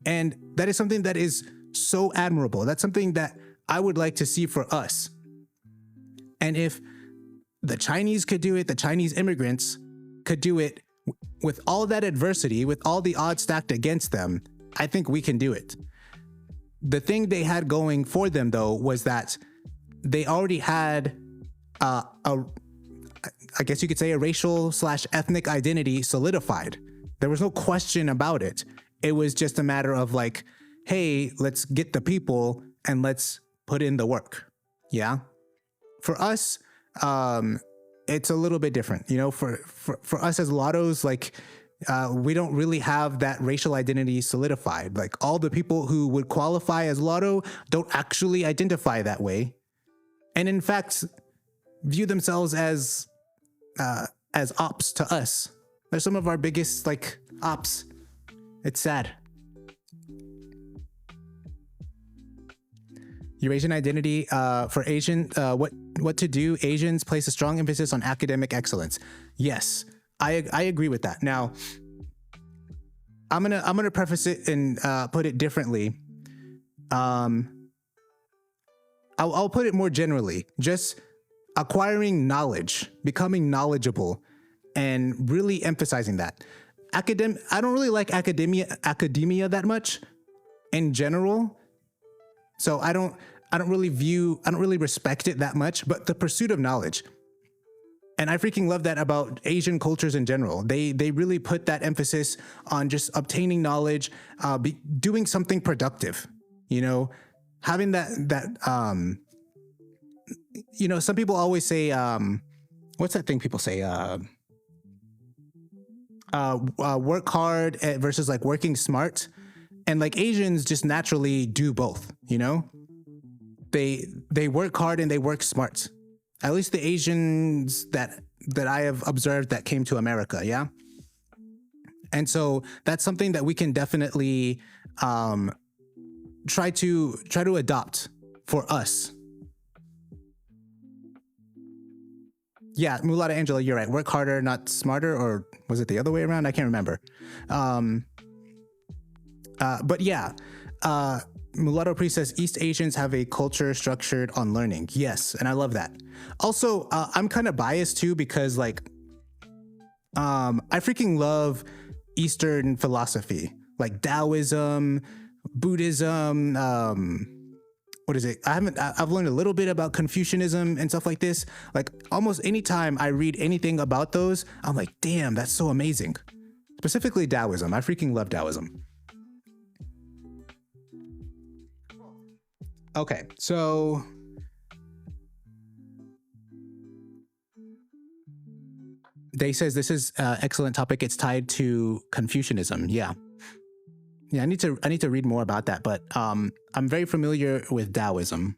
And that is something that is so admirable. That's something that I would like to see for us. And if the Chinese could do it, the Chinese immigrants could do it with all that adversity, with all the odds stacked against them, I think we can do it. The thing they had going for them, though, was that they already had I guess you could say, a racial / ethnic identity solidified. There was no question about it. It was just a matter of like, hey, let's get the people and let's put in the work. Yeah. For us, it's a little bit different. You know, for us as Lattos, like, we don't really have that racial identity solidified. Like, all the people who would qualify as Latto don't actually identify that way, and in fact view themselves as ops to us. They're some of our biggest like ops. It's sad. Eurasian identity, for Asian, what to do? Asians place a strong emphasis on academic excellence. Yes, I agree with that. Now, I'm gonna preface it and put it differently. I'll put it more generally. Just acquiring knowledge, becoming knowledgeable, and really emphasizing that. I don't really like academia that much in general. So I don't really respect it that much, but the pursuit of knowledge. And I freaking love that about Asian cultures in general. They really put that emphasis on just obtaining knowledge, doing something productive, you know, having that you know, some people always say, what's that thing people say? Work hard versus like working smart. And like Asians just naturally do both, you know? They work hard and they work smart. At least the Asians that I have observed that came to America, yeah? And so that's something that we can definitely try to adopt for us. Yeah, Mulata Angela, you're right. Work harder, not smarter, or was it the other way around? I can't remember. But yeah, Mulatto Priest says East Asians have a culture structured on learning. Yes, and I love that. Also, I'm kind of biased too because like, I freaking love Eastern philosophy, like Taoism, Buddhism. What is it? I've learned a little bit about Confucianism and stuff like this. Like almost anytime I read anything about those, I'm like, damn, that's so amazing. Specifically Taoism. I freaking love Taoism. Okay, so Day says this is an excellent topic. It's tied to Confucianism. Yeah. Yeah, I need to read more about that, but I'm very familiar with Taoism.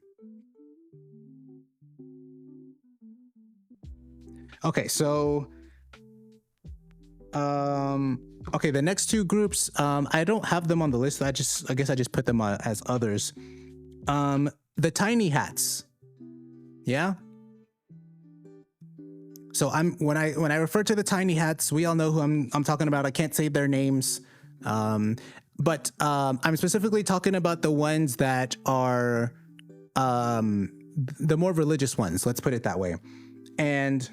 Okay, so okay, the next two groups, I don't have them on the list. I guess I just put them as others. The tiny hats. Yeah. So when I refer to the tiny hats, we all know who I'm talking about. I can't say their names. But I'm specifically talking about the ones that are the more religious ones, let's put it that way. And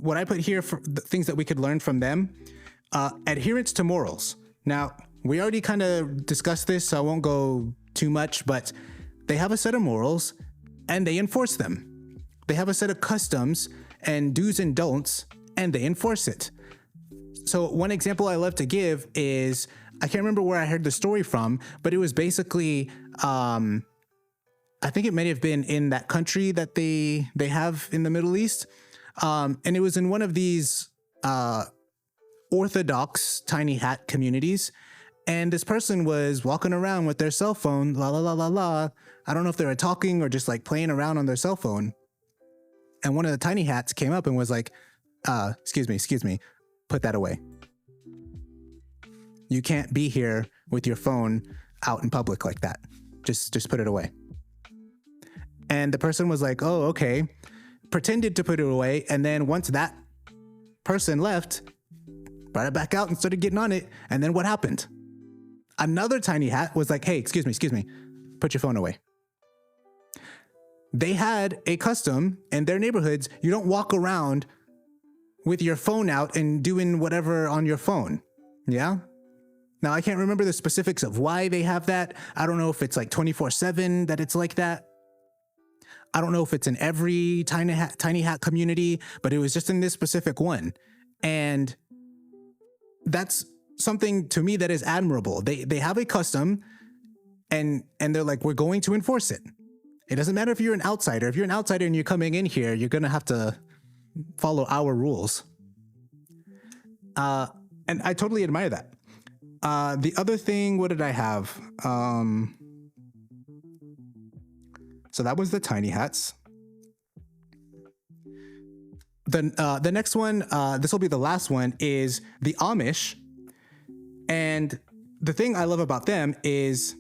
what I put here for the things that we could learn from them, adherence to morals. Now, we already kind of discussed this, so I won't go too much, but they have a set of morals and they enforce them. They have a set of customs and do's and don'ts, and they enforce it. So one example I love to give is I can't remember where I heard the story from, but it was basically, I think it may have been in that country that they have in the Middle East. And it was in one of these Orthodox tiny hat communities. And this person was walking around with their cell phone, la la la la la. I don't know if they were talking or just like playing around on their cell phone. And one of the tiny hats came up and was like, excuse me, put that away. You can't be here with your phone out in public like that. Just put it away. And the person was like, oh, okay. Pretended to put it away. And then once that person left, brought it back out and started getting on it. And then what happened? Another tiny hat was like, hey, excuse me, put your phone away. They had a custom in their neighborhoods. You don't walk around with your phone out and doing whatever on your phone. Yeah. Now, I can't remember the specifics of why they have that. I don't know if it's like 24/7 that it's like that. I don't know if it's in every tiny hat community, but it was just in this specific one. And that's something to me that is admirable. They have a custom and they're like, we're going to enforce it. It doesn't matter if you're an outsider. If you're an outsider and you're coming in here, you're going to have to follow our rules. And I totally admire that. The other thing, what did I have? So that was the tiny hats. The next one, this will be the last one, is the Amish. And the thing I love about them is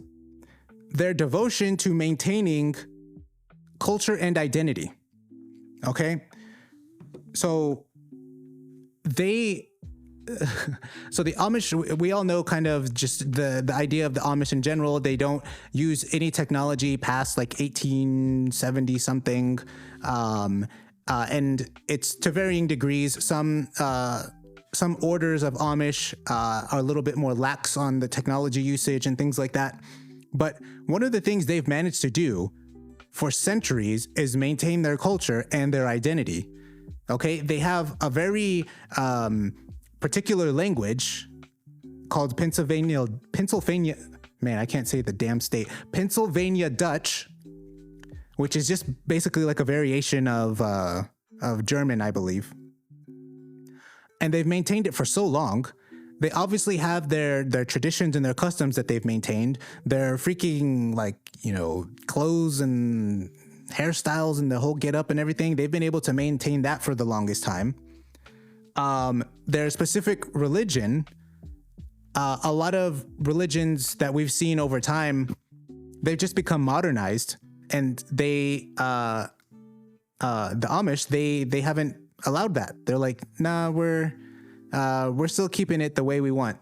their devotion to maintaining culture and identity. Okay? So the Amish, we all know kind of just the idea of the Amish in general. They don't use any technology past like 1870 something. And it's to varying degrees. Some orders of Amish are a little bit more lax on the technology usage and things like that. But one of the things they've managed to do for centuries is maintain their culture and their identity. Okay, they have a very particular language called Pennsylvania, man, I can't say the damn state, Pennsylvania Dutch, which is just basically like a variation of German, I believe. And they've maintained it for so long. They obviously have their traditions and their customs that they've maintained. Their freaking clothes and hairstyles and the whole get up and everything. They've been able to maintain that for the longest time. Their specific religion, a lot of religions that we've seen over time, they've just become modernized, and the Amish, they haven't allowed that. They're like, nah, we're still keeping it the way we want,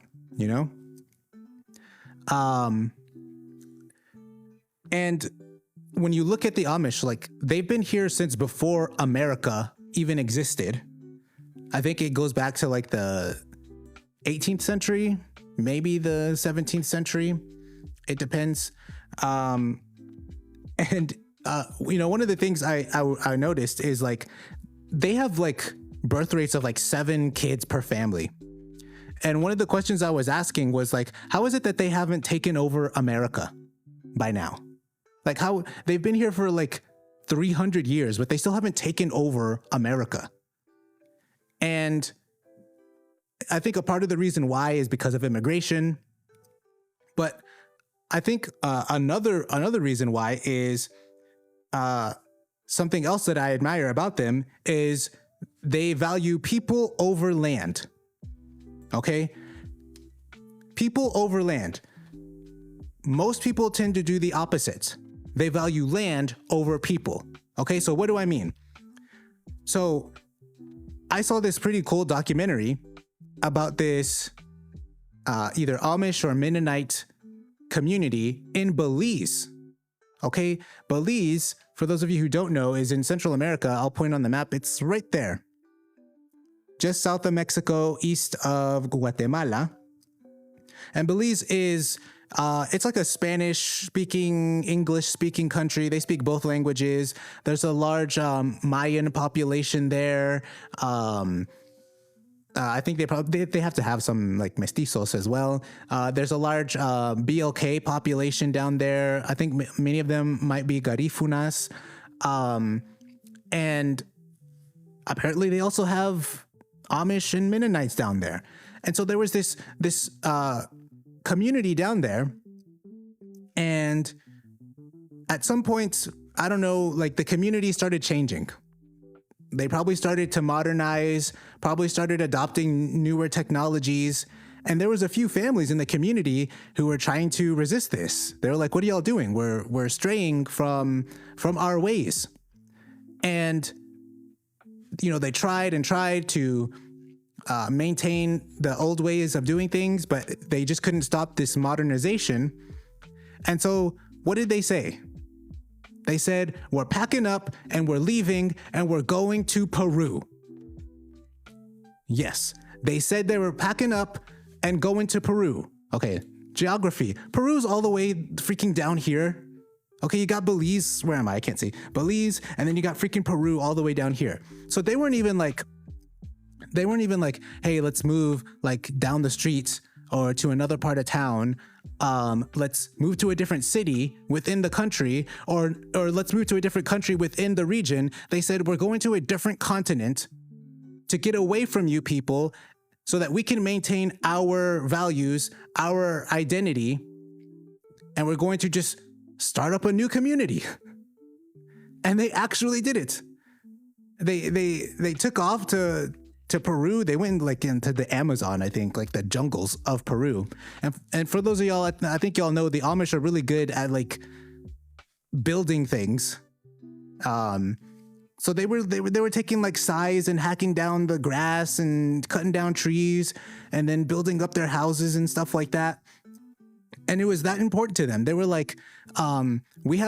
and when you look at the Amish, like, they've been here since before America even existed. I think it goes back to like the 18th century, maybe the 17th century. It depends. And one of the things I noticed is like they have like birth rates of like 7 kids per family. And one of the questions I was asking was like, how is it that they haven't taken over America by now? Like, how they've been here for like 300 years, but they still haven't taken over America. And I think a part of the reason why is because of immigration. But I think another reason why is something else that I admire about them is they value people over land. Okay? People over land. Most people tend to do the opposite. They value land over people. Okay, so what do I mean? So I saw this pretty cool documentary about this either Amish or Mennonite community in Belize. Okay, Belize, for those of you who don't know, is in Central America. I'll point on the map. It's right there. Just south of Mexico, east of Guatemala. And Belize is, it's like a Spanish-speaking, English-speaking country. They speak both languages. There's a large Mayan population there. I think they have to have some like mestizos as well. There's a large BLK population down there. I think many of them might be Garifunas. And apparently they also have Amish and Mennonites down there. And so there was this community down there. And at some point, I don't know, like the community started changing. They probably started to modernize, probably started adopting newer technologies. And there was a few families in the community who were trying to resist this. They were like, what are y'all doing? We're straying from our ways. And, you know, they tried and tried to maintain the old ways of doing things, but they just couldn't stop this modernization. And so what did they say? They said, we're packing up and we're leaving and we're going to Peru. Yes, they said they were packing up and going to Peru. Okay, geography. Peru's all the way freaking down here. Okay, you got Belize. Where am I? I can't see. Belize, and then you got freaking Peru all the way down here. So they weren't even like, hey, let's move like down the street or to another part of town. Let's move to a different city within the country, or let's move to a different country within the region. They said, we're going to a different continent to get away from you people so that we can maintain our values, our identity, and we're going to just start up a new community. And they actually did it. They took off to Peru. They went like into the Amazon, I think, like the jungles of Peru. And for those of y'all, I think y'all know the Amish are really good at like building things. So they were taking like scythes and hacking down the grass and cutting down trees and then building up their houses and stuff like that. And it was that important to them. They were like, we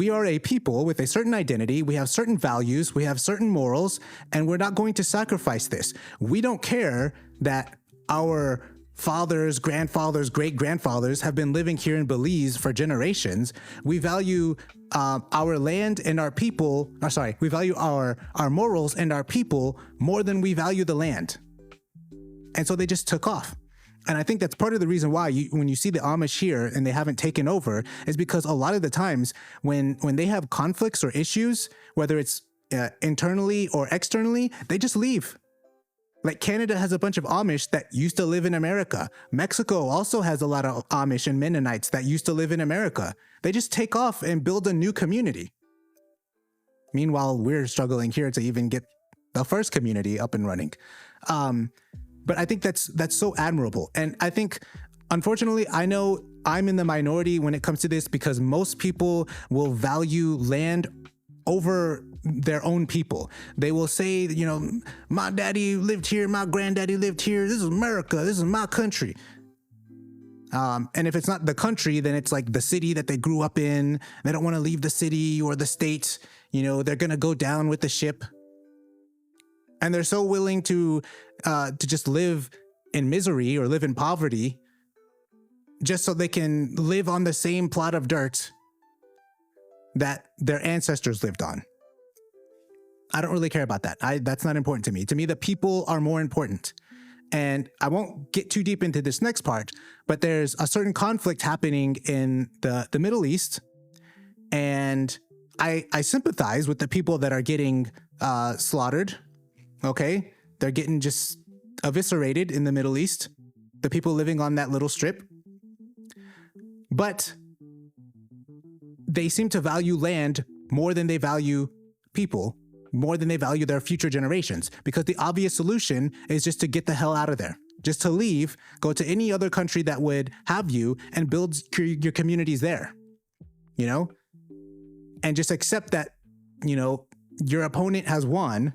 are a people with a certain identity. We have certain values. We have certain morals, and we're not going to sacrifice this. We don't care that our fathers, grandfathers, great-grandfathers have been living here in Belize for generations. We value our land and our people. We value our morals and our people more than we value the land. And so they just took off. And I think that's part of the reason why when you see the Amish here and they haven't taken over is because a lot of the times when they have conflicts or issues, whether it's internally or externally, they just leave. Like Canada has a bunch of Amish that used to live in America. Mexico also has a lot of Amish and Mennonites that used to live in America. They just take off and build a new community. Meanwhile, we're struggling here to even get the first community up and running. But I think that's so admirable. And I think, unfortunately, I know I'm in the minority when it comes to this because most people will value land over their own people. They will say, you know, my daddy lived here, my granddaddy lived here. This is America. This is my country. And if it's not the country, then it's like the city that they grew up in. They don't want to leave the city or the state. You know, they're going to go down with the ship. And they're so willing to just live in misery or live in poverty just so they can live on the same plot of dirt that their ancestors lived on. I don't really care about that. That's not important to me. To me, the people are more important. And I won't get too deep into this next part, but there's a certain conflict happening in the Middle East. And I sympathize with the people that are getting slaughtered. Okay, they're getting just eviscerated in the Middle East, the people living on that little strip. But they seem to value land more than they value people, more than they value their future generations, because the obvious solution is just to get the hell out of there, just to leave, go to any other country that would have you and build your communities there, you know, and just accept that, you know, your opponent has won.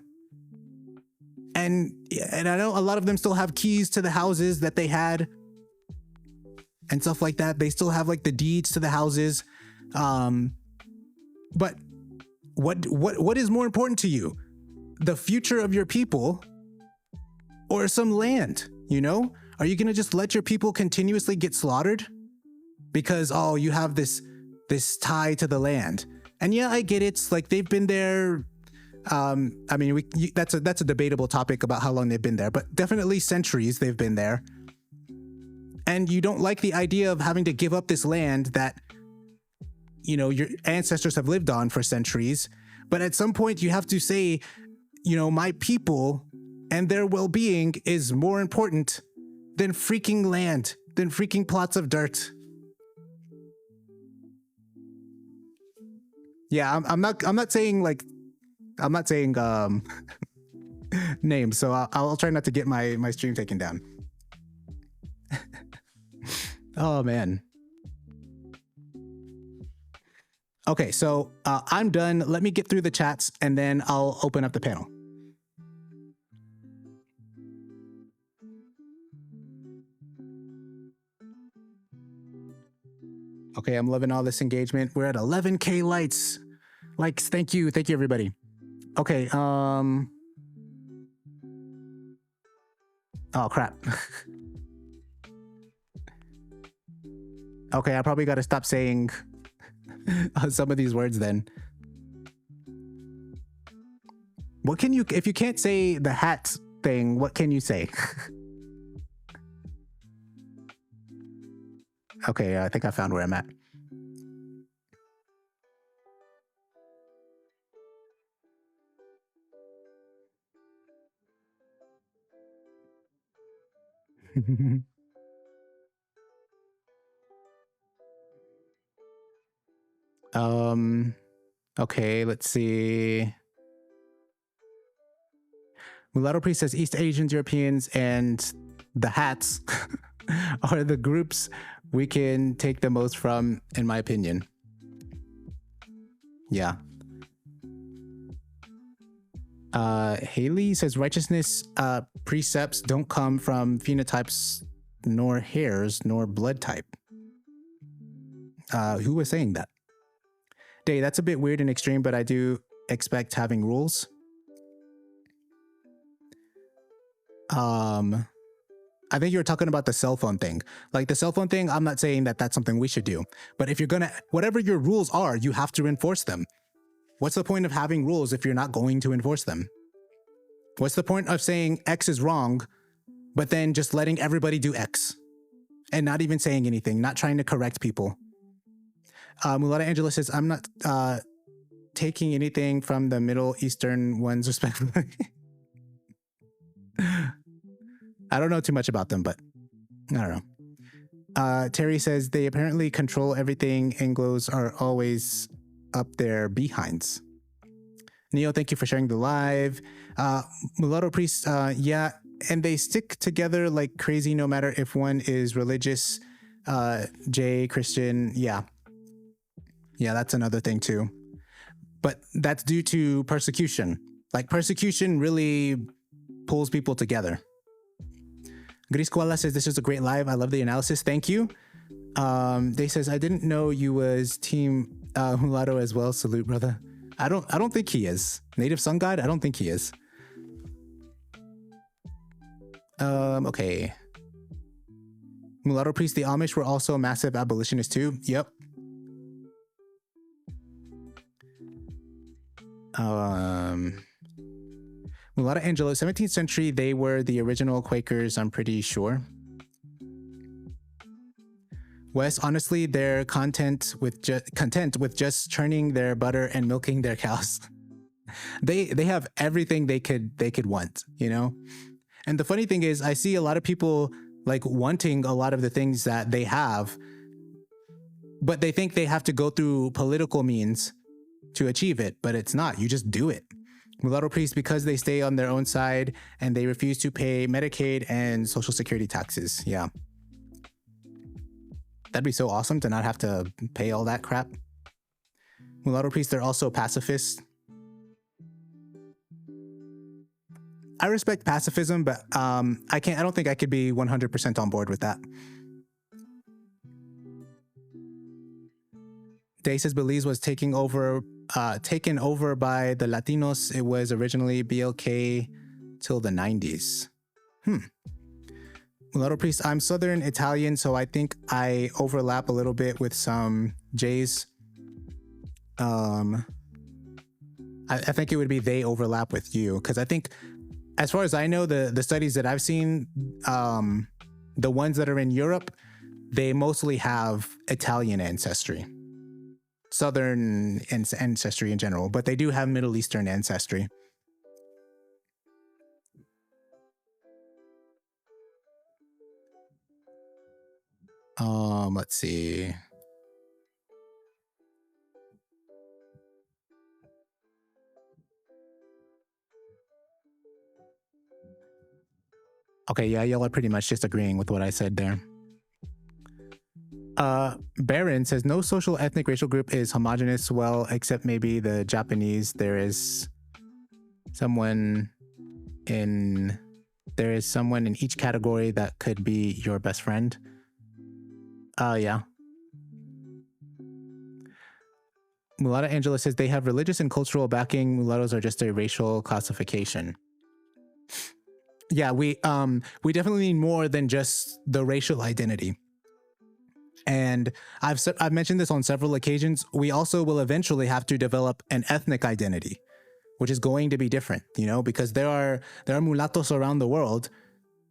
And I know a lot of them still have keys to the houses that they had and stuff like that. They still have like the deeds to the houses. But what is more important to you? The future of your people or some land, you know? Are you going to just let your people continuously get slaughtered because, oh, you have this tie to the land? And yeah, I get it. It's like they've been there I mean, that's a debatable topic about how long they've been there, but definitely centuries they've been there. And you don't like the idea of having to give up this land that, you know, your ancestors have lived on for centuries. But at some point you have to say, you know, my people and their well-being is more important than freaking land, than freaking plots of dirt. Yeah, I'm not saying names, so I'll try not to get my stream taken down. Oh man. Okay, so I'm done. Let me get through the chats and then I'll open up the panel. Okay, I'm loving all this engagement. We're at 11K likes. Thank you everybody. Okay, oh crap. Okay, I probably got to stop saying some of these words then. What can you, if you can't say the hat thing, what can you say? Okay, I think I found where I'm at. Okay, let's see. Mulatto Priest says East Asians, Europeans, and the hats are the groups we can take the most from, in my opinion. Yeah. Haley says righteousness precepts don't come from phenotypes, nor hairs, nor blood type. Who was saying that? Day, that's a bit weird and extreme, but I do expect having rules. I think you were talking about the cell phone thing. Like the cell phone thing, I'm not saying that that's something we should do. But if you're gonna, whatever your rules are, you have to enforce them. What's the point of having rules if you're not going to enforce them? What's the point of saying X is wrong, but then just letting everybody do X and not even saying anything, not trying to correct people? Mulata Angela says, I'm not taking anything from the Middle Eastern ones respectfully. I don't know too much about them, but I don't know. Terry says they apparently control everything. Anglos are always up their behinds. Neo, thank you for sharing the live. Mulatto Priest, yeah, and they stick together like crazy no matter if one is religious, Jay, Christian, yeah. Yeah, that's another thing too. But that's due to persecution. Like persecution really pulls people together. Grisquala says, this is a great live. I love the analysis. Thank you. They says, I didn't know you was team Mulatto as well. Salute, brother. I don't think he is. Native Sun God? I don't think he is. Okay. Mulatto Priest, the Amish were also massive abolitionists too. Yep. Mulatto Angelo, 17th century, they were the original Quakers, I'm pretty sure. Wes, honestly, they're content with just churning their butter and milking their cows. They have everything they could want, you know? And the funny thing is, I see a lot of people like wanting a lot of the things that they have, but they think they have to go through political means to achieve it, but it's not. You just do it. Mulatto priests, because they stay on their own side and they refuse to pay Medicaid and Social Security taxes. Yeah. That'd be so awesome to not have to pay all that crap. Mulatto priests, they're also pacifists. I respect pacifism, but I don't think I could be 100% on board with that. Day says Belize was taken over by the Latinos. It was originally BLK till the 90s. Mulatto priest, I'm Southern Italian, so I think I overlap a little bit with some Jays. I I think it would be they overlap with you, because I think, as far as I know, the studies that I've seen, the ones that are in Europe, they mostly have Italian ancestry, Southern ancestry in general, but they do have Middle Eastern ancestry. Let's see. Okay, yeah, y'all are pretty much just agreeing with what I said there. Baron says no social, ethnic, racial group is homogenous. Well, except maybe the Japanese. There is someone in each category that could be your best friend. Yeah. Mulatta Angela says they have religious and cultural backing. Mulattoes are just a racial classification. Yeah, we definitely need more than just the racial identity. And I've mentioned this on several occasions. We also will eventually have to develop an ethnic identity, which is going to be different, because there are mulattoes around the world,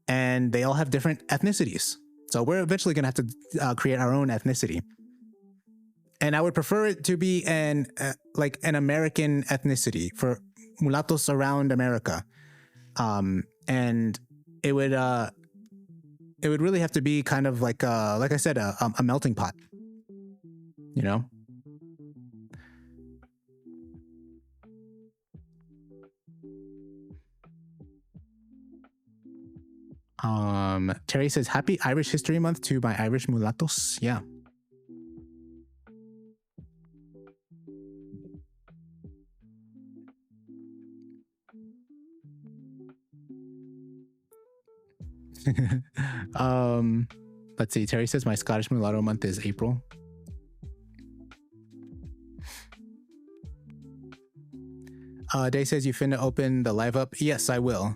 and they all have different ethnicities. So we're eventually going to have to create our own ethnicity. And I would prefer it to be an American ethnicity for mulattoes around America. And it would really have to be kind of like I said, a melting pot, Terry says, happy Irish History Month to my Irish mulattoes. Yeah. Let's see. Terry says my Scottish mulatto month is April. Day says you finna open the live up. Yes, I will.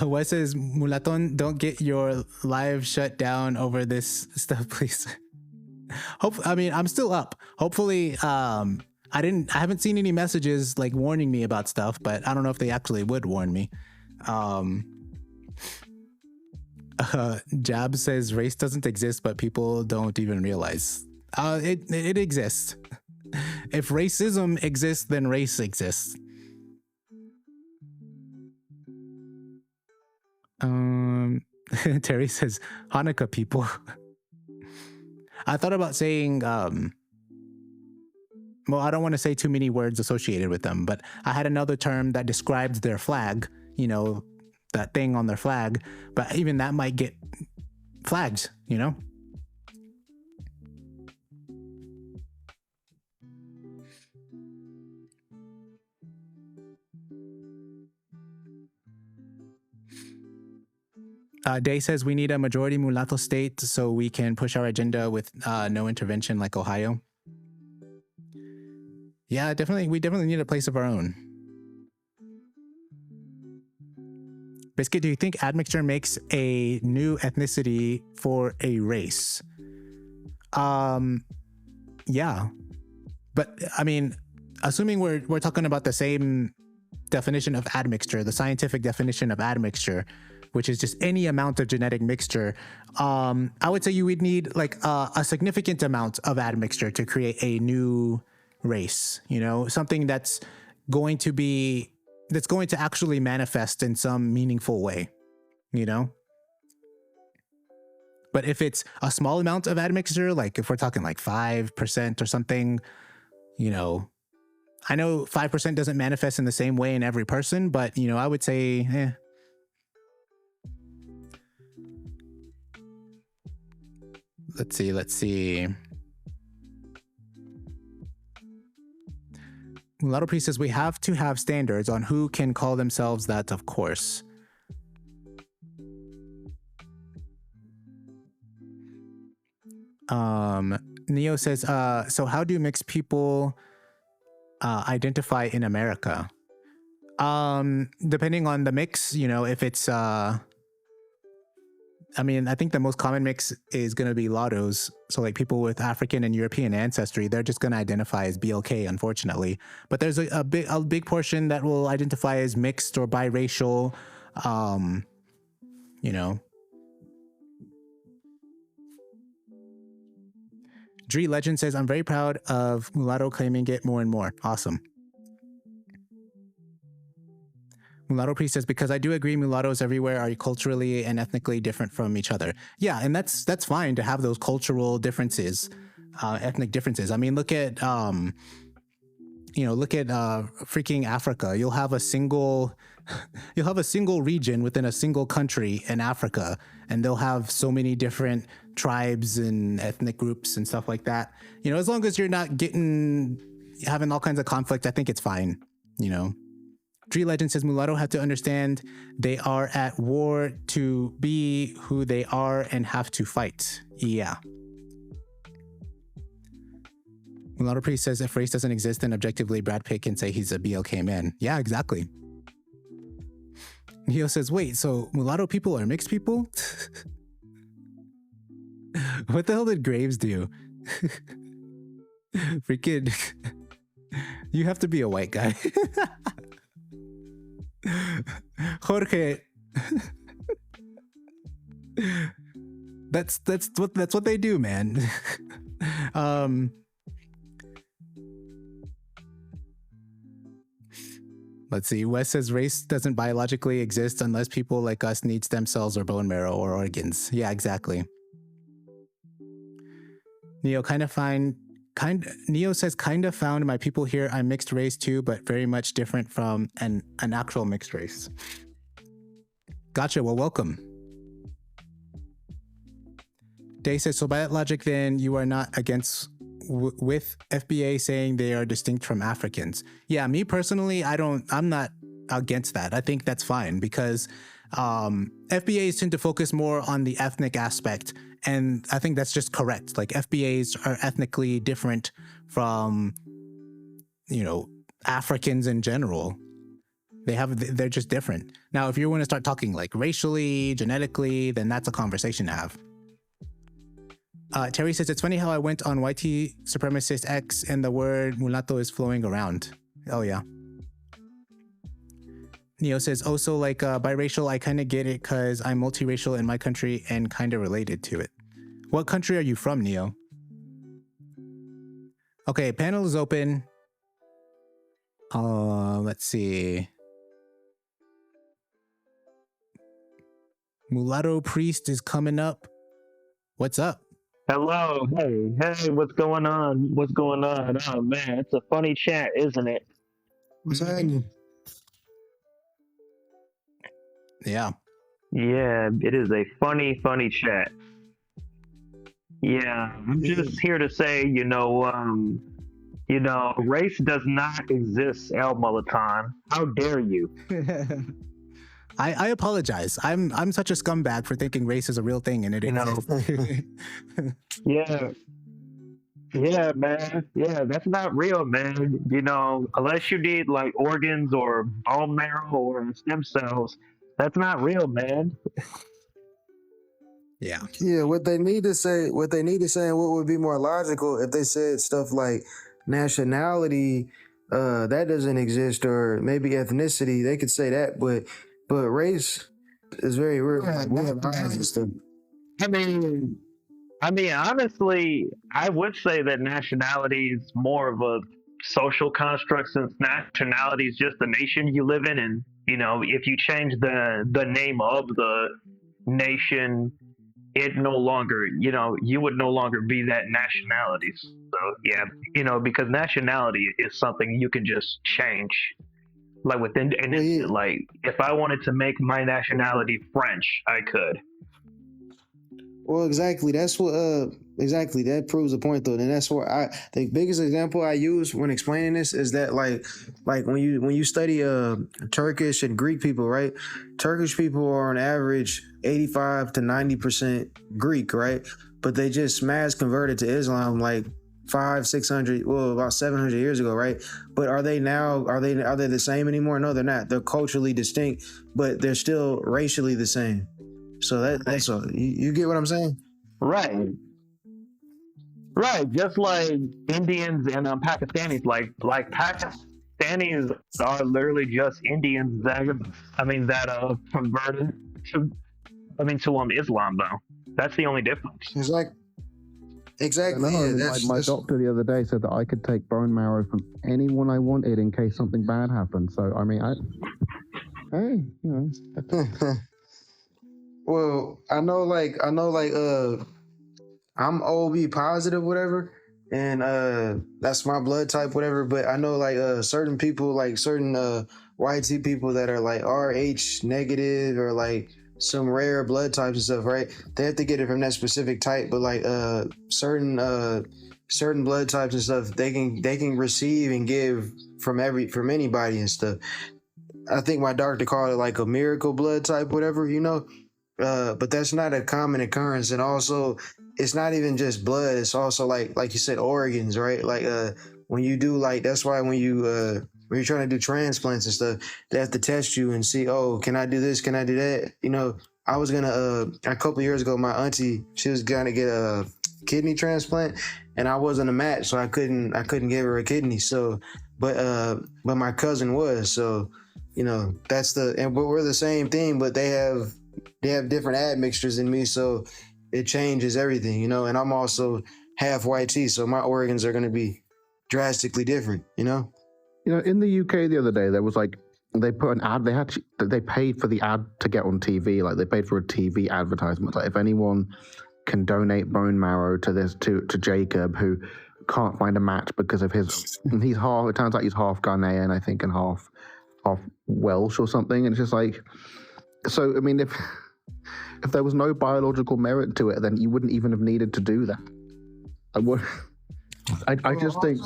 Wes says, Mulaton, don't get your live shut down over this stuff, please. I'm still up. Hopefully, I haven't seen any messages like warning me about stuff, but I don't know if they actually would warn me. Jab says race doesn't exist, but people don't even realize. It exists. If racism exists, then race exists. Terry says Hanukkah people. I thought about saying, well, I don't want to say too many words associated with them, but I had another term that described their flag, that thing on their flag, but even that might get flagged, Day says we need a majority mulatto state so we can push our agenda with no intervention like Ohio. Yeah, definitely. We definitely need a place of our own. Biscuit, do you think admixture makes a new ethnicity for a race? Yeah. But I mean, assuming we're talking about the same definition of admixture, the scientific definition of admixture, which is just any amount of genetic mixture, I would say you would need like a significant amount of admixture to create a new race, something that's going to actually manifest in some meaningful way, But if it's a small amount of admixture, like if we're talking like 5% or something, I know 5% doesn't manifest in the same way in every person, but, I would say, Let's see. Mulatto Priest says we have to have standards on who can call themselves that, of course. Neo says, so how do mixed people identify in America? Depending on the mix, if it's I mean, I think the most common mix is going to be Lattos. So like people with African and European ancestry, they're just going to identify as BLK, unfortunately. But there's a big portion that will identify as mixed or biracial. You know. Dree Legend says, I'm very proud of Mulatto claiming it more and more. Awesome. Mulatto Priest says, because I do agree mulattoes everywhere are culturally and ethnically different from each other. Yeah, and that's fine to have those cultural differences, ethnic differences. I mean, look at freaking Africa. You'll have a single region within a single country in Africa, and they'll have so many different tribes and ethnic groups and stuff like that. You know, as long as you're not having all kinds of conflict, I think it's fine, you know. Dree Legend says mulatto have to understand they are at war to be who they are and have to fight. Yeah. Mulatto Priest says if race doesn't exist, then objectively Brad Pitt can say he's a BLK man. Yeah, exactly. Neo says, wait, so mulatto people are mixed people? What the hell did Graves do? Freaking, you have to be a white guy. Jorge. That's what they do, man. Let's see. Wes says race doesn't biologically exist unless people like us need stem cells or bone marrow or organs. Yeah, exactly. Neo says kind of found my people here. I'm mixed race too, but very much different from an actual mixed race. Gotcha. Well, welcome. Day says, so by that logic, then you are not against with FBA saying they are distinct from Africans. Yeah, me personally, I'm not against that. I think that's fine because FBAs tend to focus more on the ethnic aspect. And I think that's just correct. Like FBAs are ethnically different from, you know, Africans in general. They're just different. Now, if you want to start talking like racially, genetically, then that's a conversation to have. Terry says, it's funny how I went on YT Supremacist X and the word mulatto is flowing around. Oh, yeah. Neo says, also like biracial, I kind of get it because I'm multiracial in my country and kind of related to it. What country are you from, Neo? Okay, panel is open. Let's see. Mulatto Priest is coming up. What's up? Hello, hey, what's going on? Oh man, it's a funny chat, isn't it? What's happening? Yeah. Yeah, it is a funny chat. Yeah, I'm just here to say, race does not exist, El Mulatan. How dare you? I apologize. I'm such a scumbag for thinking race is a real thing and it exists. Yeah, man. Yeah, that's not real, man. You know, unless you need like organs or bone marrow or stem cells, that's not real, man. Yeah. Yeah, what they need to say, and what would be more logical if they said stuff like nationality, that doesn't exist, or maybe ethnicity, they could say that, but race is very real. Like, we have eyes and stuff. I mean, honestly, I would say that nationality is more of a social construct since nationality is just the nation you live in. And, you know, if you change the name of the nation, it no longer, you would no longer be that nationality. So, yeah, because nationality is something you can just change. Like within, and like if I wanted to make my nationality French, I could. Well, exactly. That's what. Exactly. That proves the point, though. And that's what the biggest example I use when explaining this is that, like when you study Turkish and Greek people, right? Turkish people are on average 85 to 90% Greek, right? But they just mass converted to Islam like 500-600, about 700 years ago, right? But are they the same anymore? No, they're not. They're culturally distinct, but they're still racially the same. So that's all. You get what I'm saying? Right. Right, just like Indians and Pakistanis, like Pakistanis are literally just Indians that converted to to Islam though. That's the only difference. It's like I exactly. know. I Yeah, mean, my doctor the other day said that I could take bone marrow from anyone I wanted in case something bad happened. So I mean, hey, you know. well, I'm OB positive, whatever, and that's my blood type, whatever. But I know like certain people, like certain YT people that are like RH negative or like some rare blood types and stuff, right? They have to get it from that specific type. But like certain blood types and stuff, they can receive and give from anybody and stuff. I think my doctor called it like a miracle blood type, whatever, but that's not a common occurrence. And also, it's not even just blood. It's also like you said, organs, right? Like when you do like that's why when you're trying to do transplants and stuff, they have to test you and see, oh, can I do this? Can I do that? I was gonna a couple years ago, my auntie, she was gonna get a kidney transplant, and I wasn't a match, so I couldn't give her a kidney. So, but my cousin was. So, but we're the same thing, but they have different admixtures in me, so it changes everything, and I'm also half YT, so my organs are going to be drastically different. In the UK the other day, there was like they put an ad. They paid for the ad to get on TV. Like they paid for a TV advertisement. Like if anyone can donate bone marrow to Jacob, who can't find a match because of he's half. It turns out he's half Ghanaian, I think, and half Welsh or something. And it's just like, so I mean, if there was no biological merit to it, then you wouldn't even have needed to do that. I just think.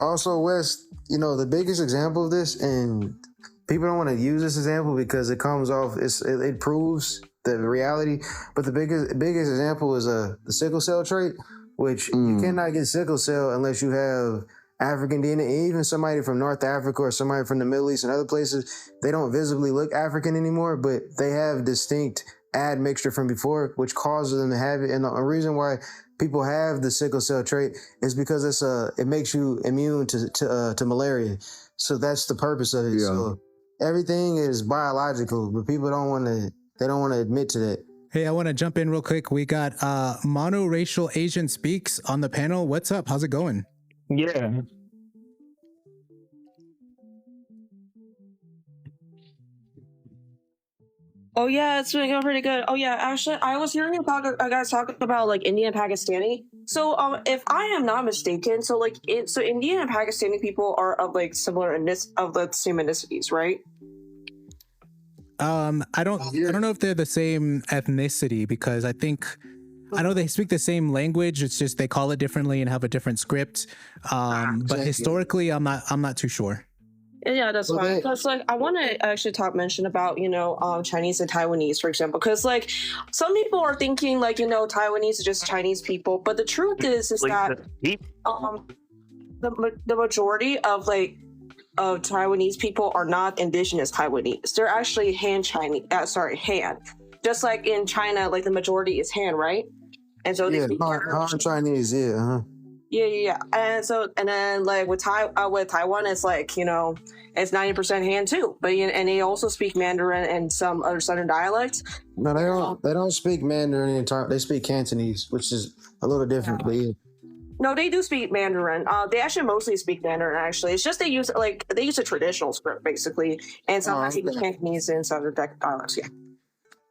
Also, Wes, the biggest example of this, and people don't want to use this example because it comes off, it proves the reality. But the biggest example is the sickle cell trait, which you cannot get sickle cell unless you have African DNA. Even somebody from North Africa or somebody from the Middle East and other places, they don't visibly look African anymore, but they have distinct admixture from before, which causes them to have it. And the reason why people have the sickle cell trait is because it makes you immune to malaria. So that's the purpose of it. Yeah. So everything is biological, but people don't want to admit to that. Hey, I want to jump in real quick. We got Monoracial Asian Speaks on the panel. What's up? How's it going? Yeah. Oh yeah, it's been going pretty good. Oh yeah, actually, I was hearing you guys talking about like Indian and Pakistani. So if I am not mistaken, so Indian and Pakistani people are of like similar of the same ethnicities, right? I don't know if they're the same ethnicity, because I know they speak the same language. It's just they call it differently and have a different script. But historically, I'm not too sure. Yeah, that's fine. Because I want to actually mention about Chinese and Taiwanese, for example, because like some people are thinking like Taiwanese are just Chinese people, but the truth is that the majority of Taiwanese people are not indigenous Taiwanese. They're actually Han. Just like in China, like the majority is Han, right? And so Han Chinese, yeah. Uh-huh. Yeah. And then like with Taiwan, it's like it's 90% Han too. But and they also speak Mandarin and some other Southern dialects. No, they don't. They don't speak Mandarin. They speak Cantonese, which is a little different. But yeah. No, they do speak Mandarin. They actually mostly speak Mandarin. Actually, it's just they use a traditional script basically, and sometimes speak Cantonese and Southern dialects. Yeah.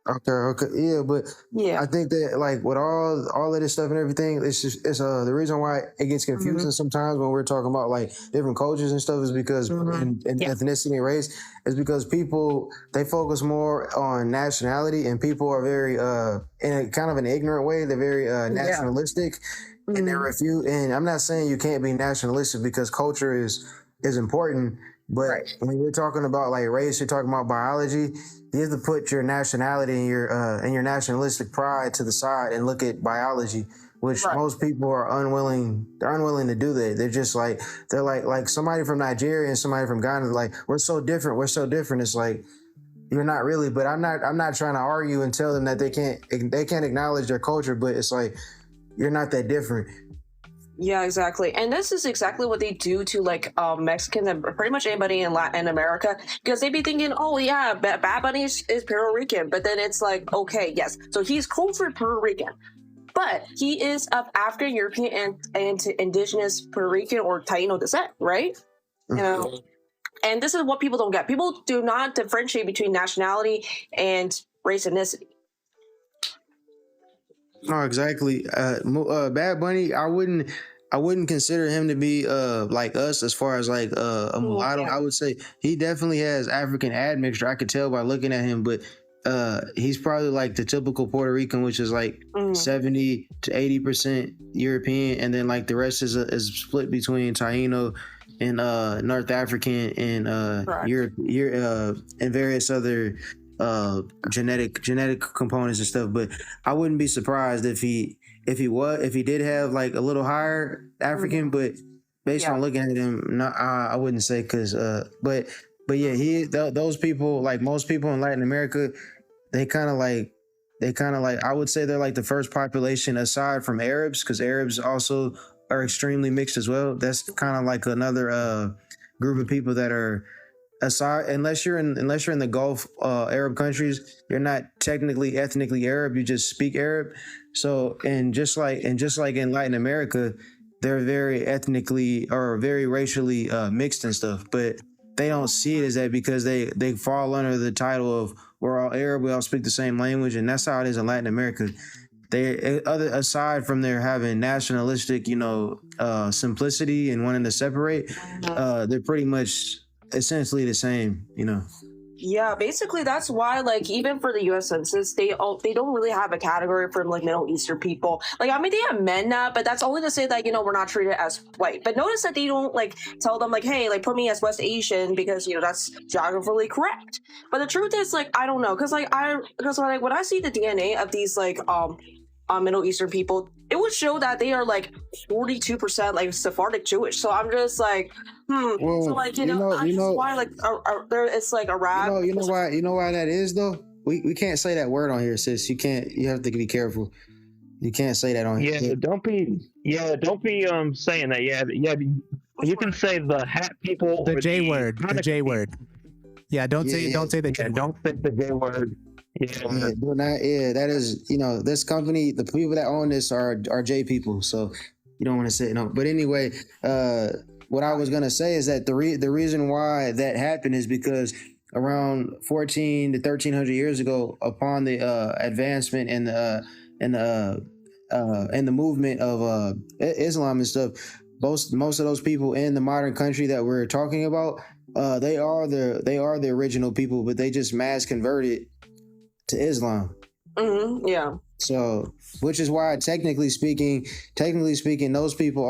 Okay, yeah, but yeah, I think that like with all of this stuff and everything, it's the reason why it gets confusing sometimes when we're talking about like different cultures and stuff is because and ethnicity and race is because people, they focus more on nationality, and people are very in a kind of an ignorant way, they're very nationalistic, and they refuse. And I'm not saying you can't be nationalistic because culture is important. But when you're talking about like race, you're talking about biology. You have to put your nationality and your nationalistic pride to the side and look at biology, which most people are unwilling. They're unwilling to do that. They're just like like somebody from Nigeria and somebody from Ghana. Like we're so different. We're so different. It's like you're not really. But I'm not trying to argue and tell them that they can't acknowledge their culture. But it's like you're not that different. Yeah, exactly. And this is exactly what they do to like Mexicans and pretty much anybody in Latin America, because they be thinking, oh yeah, Bad Bunny is Puerto Rican, but then it's like, okay, yes, so he's cultured Puerto Rican, but he is of African, European, and indigenous Puerto Rican or Taino descent, right? You know, and this is what people don't get. People do not differentiate between nationality and race and ethnicity. No, exactly. Bad Bunny, I wouldn't consider him to be like us as far as like a mulatto. Yeah. I would say he definitely has African admixture. I could tell by looking at him, but he's probably like the typical Puerto Rican, which is like 70 to 80% European, and then like the rest is split between Taino and North African and Europe, and various other genetic components and stuff. But I wouldn't be surprised if he did have like a little higher African, but based on looking at him, no, I wouldn't say, because but yeah, those people, like most people in Latin America, they kind of like I would say they're like the first population aside from Arabs, because Arabs also are extremely mixed as well. That's kind of like another group of people that are aside, unless you're in the Gulf Arab countries, you're not technically ethnically Arab, you just speak Arab. So and just like in Latin America, they're very ethnically or very racially mixed and stuff, but they don't see it as that because they fall under the title of we're all Arab, we all speak the same language, and that's how it is in Latin America. Aside from their having nationalistic, simplicity and wanting to separate, they're pretty much essentially the same, Yeah, basically that's why, like, even for the U.S. Census, they don't really have a category for like Middle Eastern people. Like, I mean, they have MENA, but that's only to say that we're not treated as white. But notice that they don't like tell them like, hey, like put me as West Asian because that's geographically correct. But the truth is, like, I don't know, because when I see the DNA of these like Middle Eastern people, it would show that they are like 42% like Sephardic Jewish. So I'm just like, Well, so like why like there it's like Arab. You know why that is though. We can't say that word on here, sis. You can't. You have to be careful. You can't say that on here. Yeah, don't be saying that. Yeah. You can say the hat people. The J word. The J word. Yeah, don't say the J word. Don't say the J word. That is, this company, the people that own this are J people, so you don't want to say it. No, but anyway, what I was gonna say is that the reason why that happened is because around 14 to 1300 years ago, upon the advancement and the movement of Islam and stuff, most of those people in the modern country that we're talking about, they are the original people, but they just mass converted to Islam. Yeah. So, which is why technically speaking, those people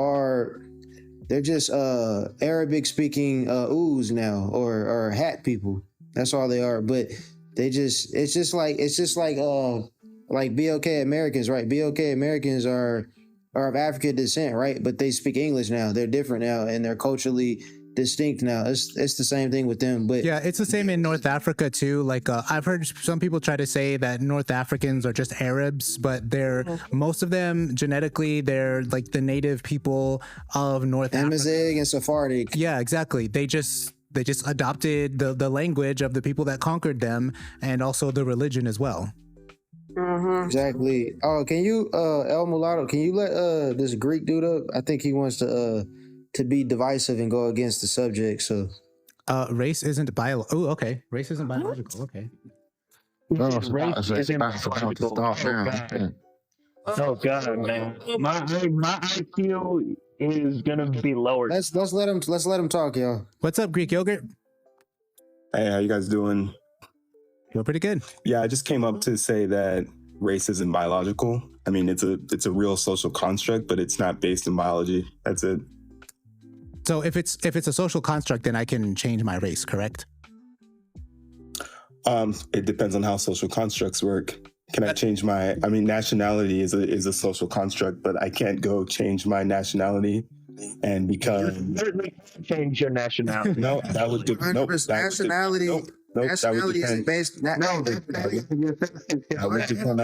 they're just Arabic speaking ooze now, or hat people. That's all they are. But it's just like BLK Americans, right? BLK Americans are of African descent, right? But they speak English now. They're different now, and they're culturally distinct now. It's the same thing with them. But yeah, it's the same in North Africa too. Like I've heard some people try to say that North Africans are just Arabs, but most of them genetically they're like the native people of North Africa. Amazigh and Sephardic. Yeah, exactly. They just adopted the language of the people that conquered them, and also the religion as well. Exactly. Oh, can you El Mulatto, can you let this Greek dude up? I think he wants to be divisive and go against the subject. So race isn't biological. Oh, okay. Race isn't biological. Okay. Oh God, man. My IQ is gonna be lowered. Let's let him talk, y'all. What's up, Greek yogurt? Hey, how you guys doing? Feel pretty good. Yeah, I just came up to say that race isn't biological. I mean, it's a real social construct, but it's not based in biology. That's it. So if it's a social construct, then I can change my race, correct? It depends on how social constructs work. Can I change nationality is a social construct, but I can't go change my nationality and become. You certainly can't change your nationality. No, that would nationality. Nope, that would Nationality isn't depend. based. I would depend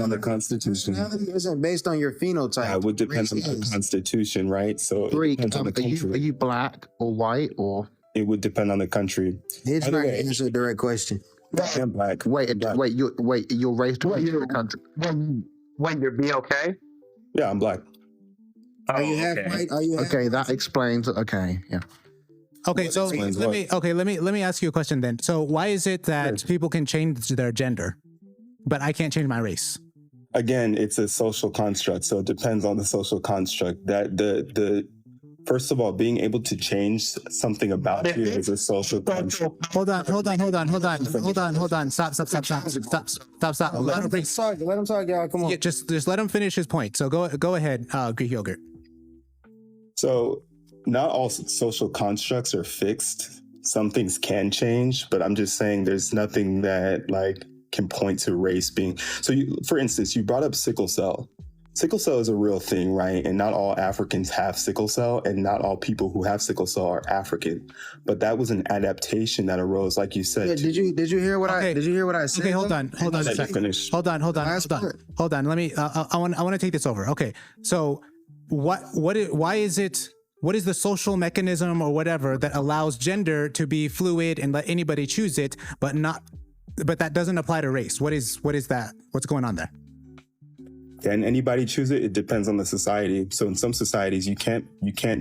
on the Constitution. Nationality isn't based on your phenotype. That would depend on Race the is. Constitution, right? So it Greek, depends on the are country. you black or white or? It would depend on the country. It's By the not way- answer a direct question. I'm black. Wait, Black. you're raised in a country. When you're BLK? Yeah, I'm black. Are you half white? Are you half Okay, that explains. Okay, yeah. Okay, so explains let what? me ask you a question then. So why is it that people can change their gender, but I can't change my race? Again, it's a social construct, so it depends on the social construct. That the first of all, being able to change something about you is a social construct. Hold on. Stop. Let him Let him talk, y'all. Come on. Yeah, just let him finish his point. So go ahead, Greek yogurt. So not all social constructs are fixed. Some things can change, but I'm just saying there's nothing that like can point to race being. So you, for instance, you brought up sickle cell. Sickle cell is a real thing, right? And not all Africans have sickle cell, and not all people who have sickle cell are African. But that was an adaptation that arose, like you said. Yeah, did you hear what Okay. I said? Okay, hold on a Let me second. finish. Hold on. Last part. Let me. I want to take this over. Okay, so what is the social mechanism or whatever that allows gender to be fluid and let anybody choose it, but that doesn't apply to race? What is that? What's going on there? Can anybody choose it? It depends on the society. So in some societies, you can't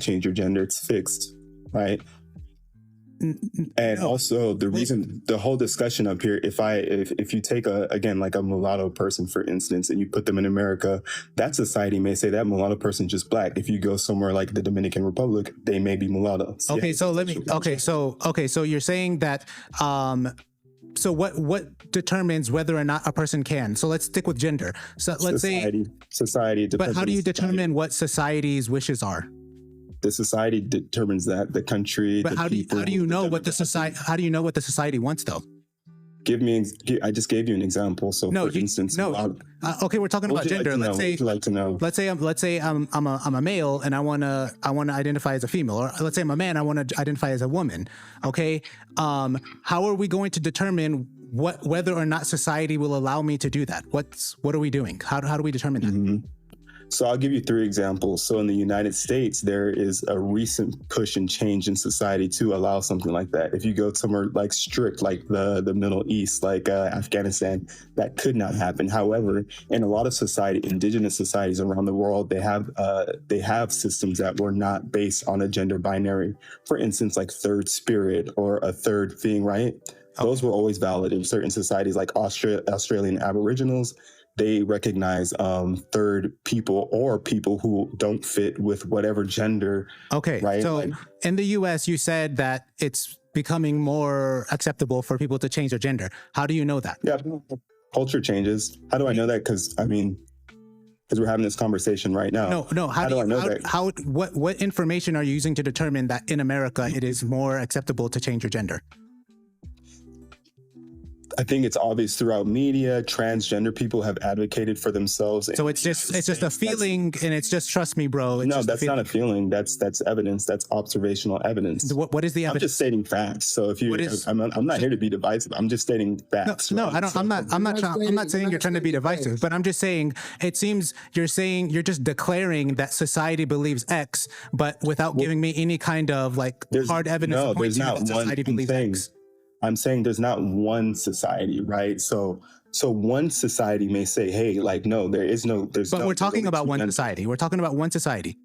change your gender; it's fixed, right? And also the whole discussion up here, if you take like a mulatto person, for instance, and you put them in America, that society may say that mulatto person is just black. If you go somewhere like the Dominican Republic, they may be mulatto. So Okay, yeah. so you're saying that so what determines whether or not a person can? So let's stick with gender. So let's say society. but how do you determine what society's wishes are? The society determines that. The country. But the how do you know what the society wants though? I just gave you an example. So No, for instance, okay, we're talking about gender. Let's say I'm a male and I wanna identify as a female, or let's say I'm a man, I want to identify as a woman. Okay, how are we going to determine whether or not society will allow me to do that? What are we doing? How do we determine that? Mm-hmm. So I'll give you 3 examples. So in the United States, there is a recent push and change in society to allow something like that. If you go somewhere like strict, like the Middle East, like Afghanistan, that could not happen. However, in a lot of indigenous societies around the world, they have systems that were not based on a gender binary. For instance, like third spirit or a third thing, right? Those were always valid in certain societies like Australian Aboriginals. They recognize third people or people who don't fit with whatever gender. Okay, right? So in the U.S., you said that it's becoming more acceptable for people to change their gender. How do you know that? Yeah, culture changes. How do I know that? Because we're having this conversation right now. No. How do I know that? What information are you using to determine that in America it is more acceptable to change your gender? I think it's obvious throughout media. Transgender people have advocated for themselves. So it's just a feeling, and it's just trust me, bro. No, that's not a feeling. That's evidence. That's observational evidence. What is the evidence? I'm just stating facts. So if you, I'm not here to be divisive. I'm just stating facts. No, right? I don't. I'm not saying you're trying to be divisive, but I'm just saying it seems you're you're just declaring that society believes X, but without giving me any kind of like hard evidence. No, to point there's not that society believes X. I'm saying there's not one society, right? So one society may say, hey, like, no, there's But we're talking about one society. We're talking about one society.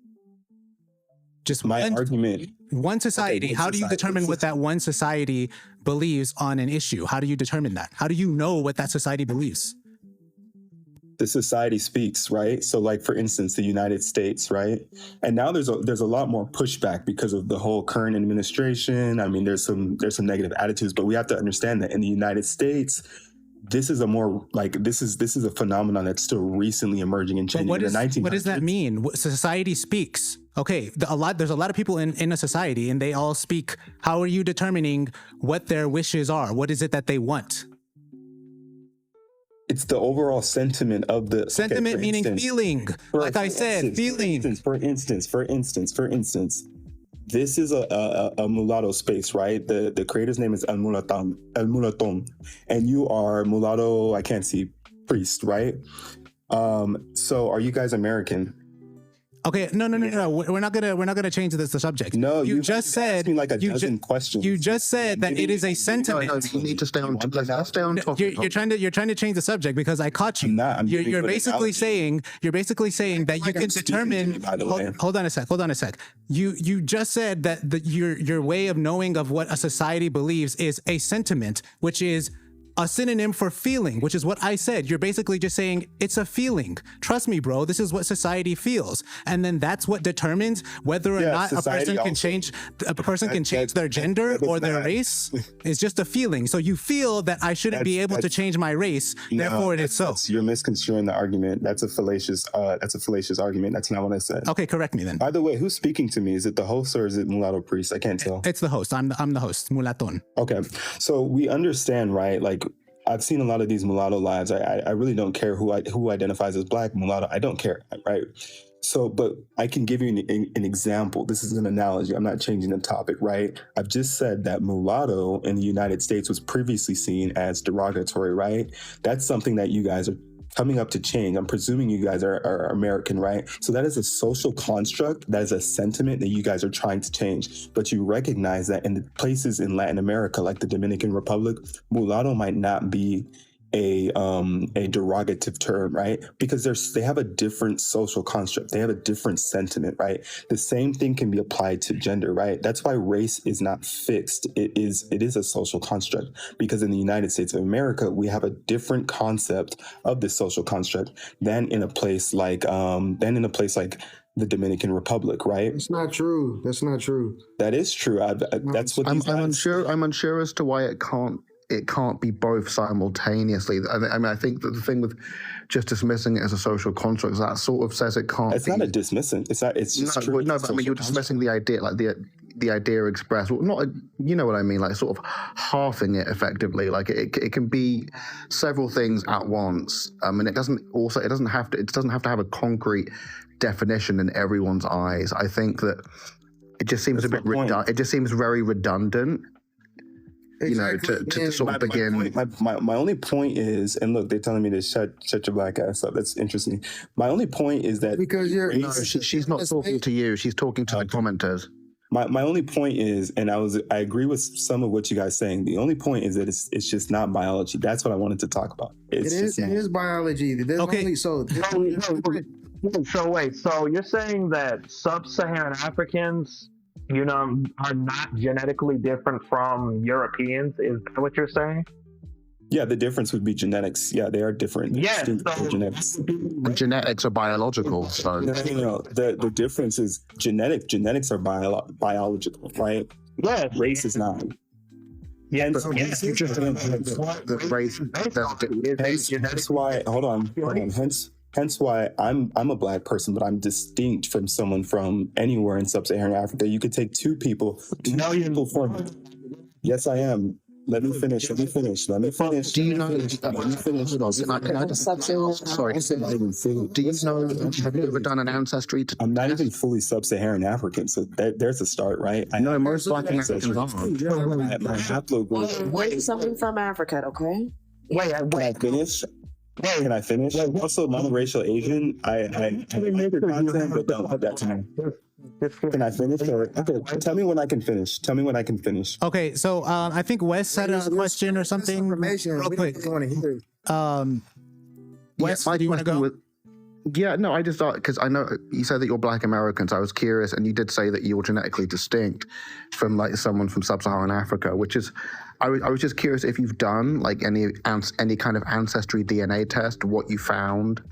Just my argument. One society. Okay, how do you determine what that one society believes on an issue? How do you determine that? How do you know what that society believes? The society speaks, right? So like, for instance, the United States, right? And now there's a lot more pushback because of the whole current administration. I mean, there's some negative attitudes, but we have to understand that in the United States, this is a phenomenon that's still recently emerging and changing. What does that mean? Society speaks. Okay, there's a lot of people in a society and they all speak. How are you determining what their wishes are? What is it that they want? It's the overall sentiment of the sentiment, meaning feeling. Like I said, feeling. For instance, This is a mulatto space, right? The creator's name is El Mulaton, and you are mulatto. I can't see priest, right? So are you guys American? Okay, no. We're not gonna change the subject. No, you just said me like a you dozen questions. You just said that it is a sentiment. No, you need to stay on. Let's stay on topic. You're trying to change the subject because I caught you. I'm not. You're basically saying that you can determine. By the way. Hold on a sec. You just said that your way of knowing of what a society believes is a sentiment, which is a synonym for feeling, which is what I said. You're basically just saying it's a feeling. Trust me, bro. This is what society feels, and then that's what determines whether or not a person can change. A person can change their gender or their race. It's just a feeling. So you feel that I shouldn't be able to change my race. Therefore, it is so. You're misconstruing the argument. That's a fallacious argument. That's not what I said. Okay, correct me then. By the way, who's speaking to me? Is it the host or is it mulatto priest? I can't tell. It's the host. I'm the host, Mulaton. Okay, so we understand, right? Like, I've seen a lot of these mulatto lives. I really don't care who identifies as black, mulatto. I don't care, right? So, but I can give you an example. This is an analogy. I'm not changing the topic, right? I've just said that mulatto in the United States was previously seen as derogatory, right? That's something that you guys are coming up to change. I'm presuming you guys are American, right? So that is a social construct. That is a sentiment that you guys are trying to change. But you recognize that in the places in Latin America, like the Dominican Republic, mulatto might not be a derogative term, right? Because they have a different social construct. They have a different sentiment, right? The same thing can be applied to gender, right? That's why race is not fixed. It is a social construct, because in the United States of America, we have a different concept of this social construct than in a place like the Dominican Republic, right? That's not true. That's not true. That is true. That's what I'm unsure. I'm unsure as to why it can't be both simultaneously. I mean, I think that the thing with just dismissing it as a social construct is that sort of says it can't. It's not a dismissing. It's not. It's just true. No, but I mean, you're dismissing the idea, like the idea expressed. Well, not. You know what I mean? Like sort of halving it effectively. Like it can be several things at once. And it doesn't have to have a concrete definition in everyone's eyes. I think that it just seems it just seems very redundant. Exactly. To sort of begin. My only point is, and look, they're telling me to shut your black ass up. That's interesting. My only point is that because she's not talking to you. She's talking to the commenters. My only point is, and I agree with some of what you guys saying. The only point is that it's just not biology. That's what I wanted to talk about. It is biology. There's okay. So wait. So you're saying that sub-Saharan Africans, are not genetically different from Europeans? Is that what you're saying? Yeah, the difference would be genetics. Yeah, they are different. Yes, genetics. And genetics are biological. So no. The difference is genetic. Genetics are biological, right? Yes. Race is not. Yeah, you just the race. That's why. Hold on. Hence why I'm a black person, but I'm distinct from someone from anywhere in sub-Saharan Africa. You could take two people. Yes, I am. Let me finish. Do you know? Can I just sorry. Do you know? Have you ever done an ancestry? I'm not even fully sub-Saharan African, so there's a start, right? No, most black Americans aren't. My haplogroup. Wait, something from Africa, okay? Wait. Can I finish? Also, monoracial Asian. I make your content, but don't put that to me. Can I finish? Okay, tell me when I can finish. Okay, so I think Wes had a question or something. Real quick. Wes, do you want to go? Yeah, no, I just thought, because I know you said that you're black Americans. I was curious, and you did say that you're genetically distinct from like someone from sub-Saharan Africa, which is, I was just curious if you've done like any kind of ancestry DNA test, what you found.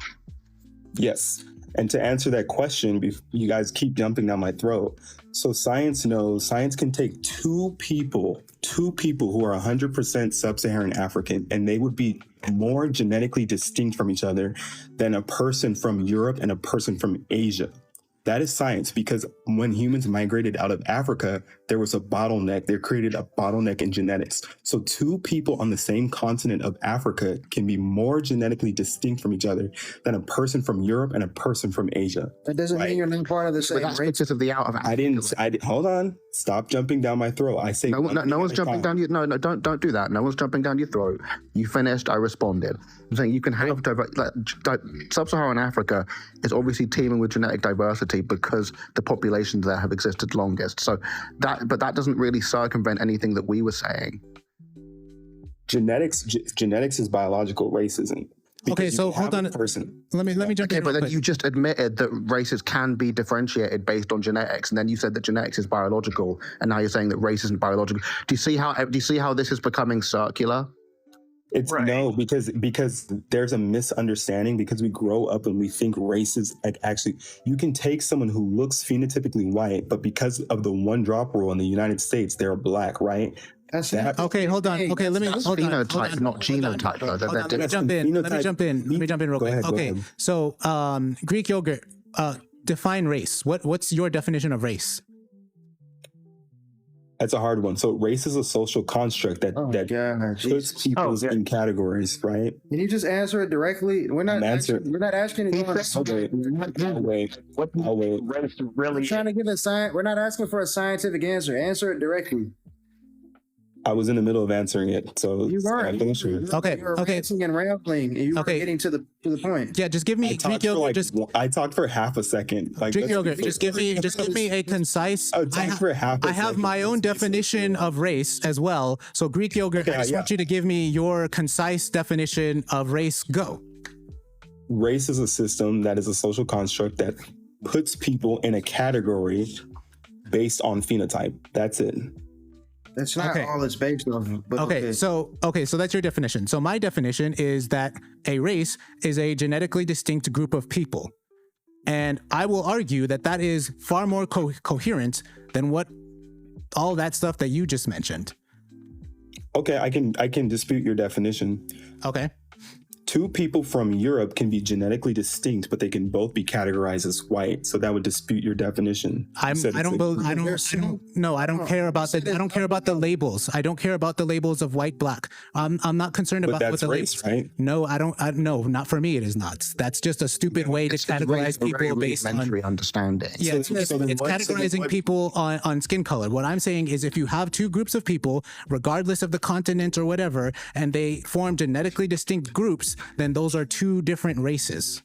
Yes. And to answer that question, you guys keep jumping down my throat. So science can take two people who are 100% sub-Saharan African, and they would be more genetically distinct from each other than a person from Europe and a person from Asia. That is science, because when humans migrated out of Africa, there was a bottleneck. They created a bottleneck in genetics. So two people on the same continent of Africa can be more genetically distinct from each other than a person from Europe and a person from Asia. That doesn't mean you're not part of the But same that's race. because of the out of Africa. Hold on. Stop jumping down my throat. I say No one's jumping down your. No, don't do that. No one's jumping down your throat. You finished. I responded. I'm saying you can have sub-Saharan Africa is obviously teeming with genetic diversity because the populations there have existed longest. So that doesn't really circumvent anything that we were saying. Genetics is biological racism. Okay, so hold on. Person. Let me jump Okay, in. but real then quick. you just admitted that races can be differentiated based on genetics, and then you said that genetics is biological, and now you're saying that race isn't biological. Do you see how this is becoming circular? It's Right. no, because there's a misunderstanding, because we grow up and we think race is like, actually, you can take someone who looks phenotypically white, but because of the one drop rule in the United States, they're black, right? Okay, hold on. Okay, let me That's hold on. phenotype, not genotype, though. They're Let me different. jump in. Let me Phenotype- jump in. Let me jump in real Go quick. ahead, go Okay, ahead. so Greek yogurt. Define race. What's your definition of race? That's a hard one. So race is a social construct that gosh. puts people in categories, right? Can you just answer it directly? We're not Answer. we're not asking you. I'll wait. I'll wait. Race We're really trying to give a science. We're not asking for a scientific answer. Answer it directly. I was in the middle of answering it, so You I'm weren't. finished with it. Okay, You were okay. ranting and rambling, and you were Okay. getting to the point. Yeah, just give me I Greek talked for yogurt. I talked for half a second. Like, Greek let's yogurt. be Just give me a concise. I talked for half a I have second. my own Let's be definition of race as well. So Greek yogurt. I Yeah, just want you to give me your concise definition of race. Go. Race is a system that is a social construct that puts people in a category based on phenotype. That's it. That's not Okay. all it's based on. But Okay, so that's your definition. So my definition is that a race is a genetically distinct group of people, and I will argue that that is far more coherent than what all that stuff that you just mentioned. Okay, I can dispute your definition. Okay. Two people from Europe can be genetically distinct, but they can both be categorized as white. So that would dispute your definition. I don't care about the labels. I don't care about the labels of white, black. I'm not concerned But about that's what the race, labels. right? No, no, not for me. It is not. That's just a stupid way to categorize people based on understanding. Yeah, it's categorizing people on skin color. What I'm saying is if you have two groups of people, regardless of the continent or whatever, and they form genetically distinct groups, then those are two different races.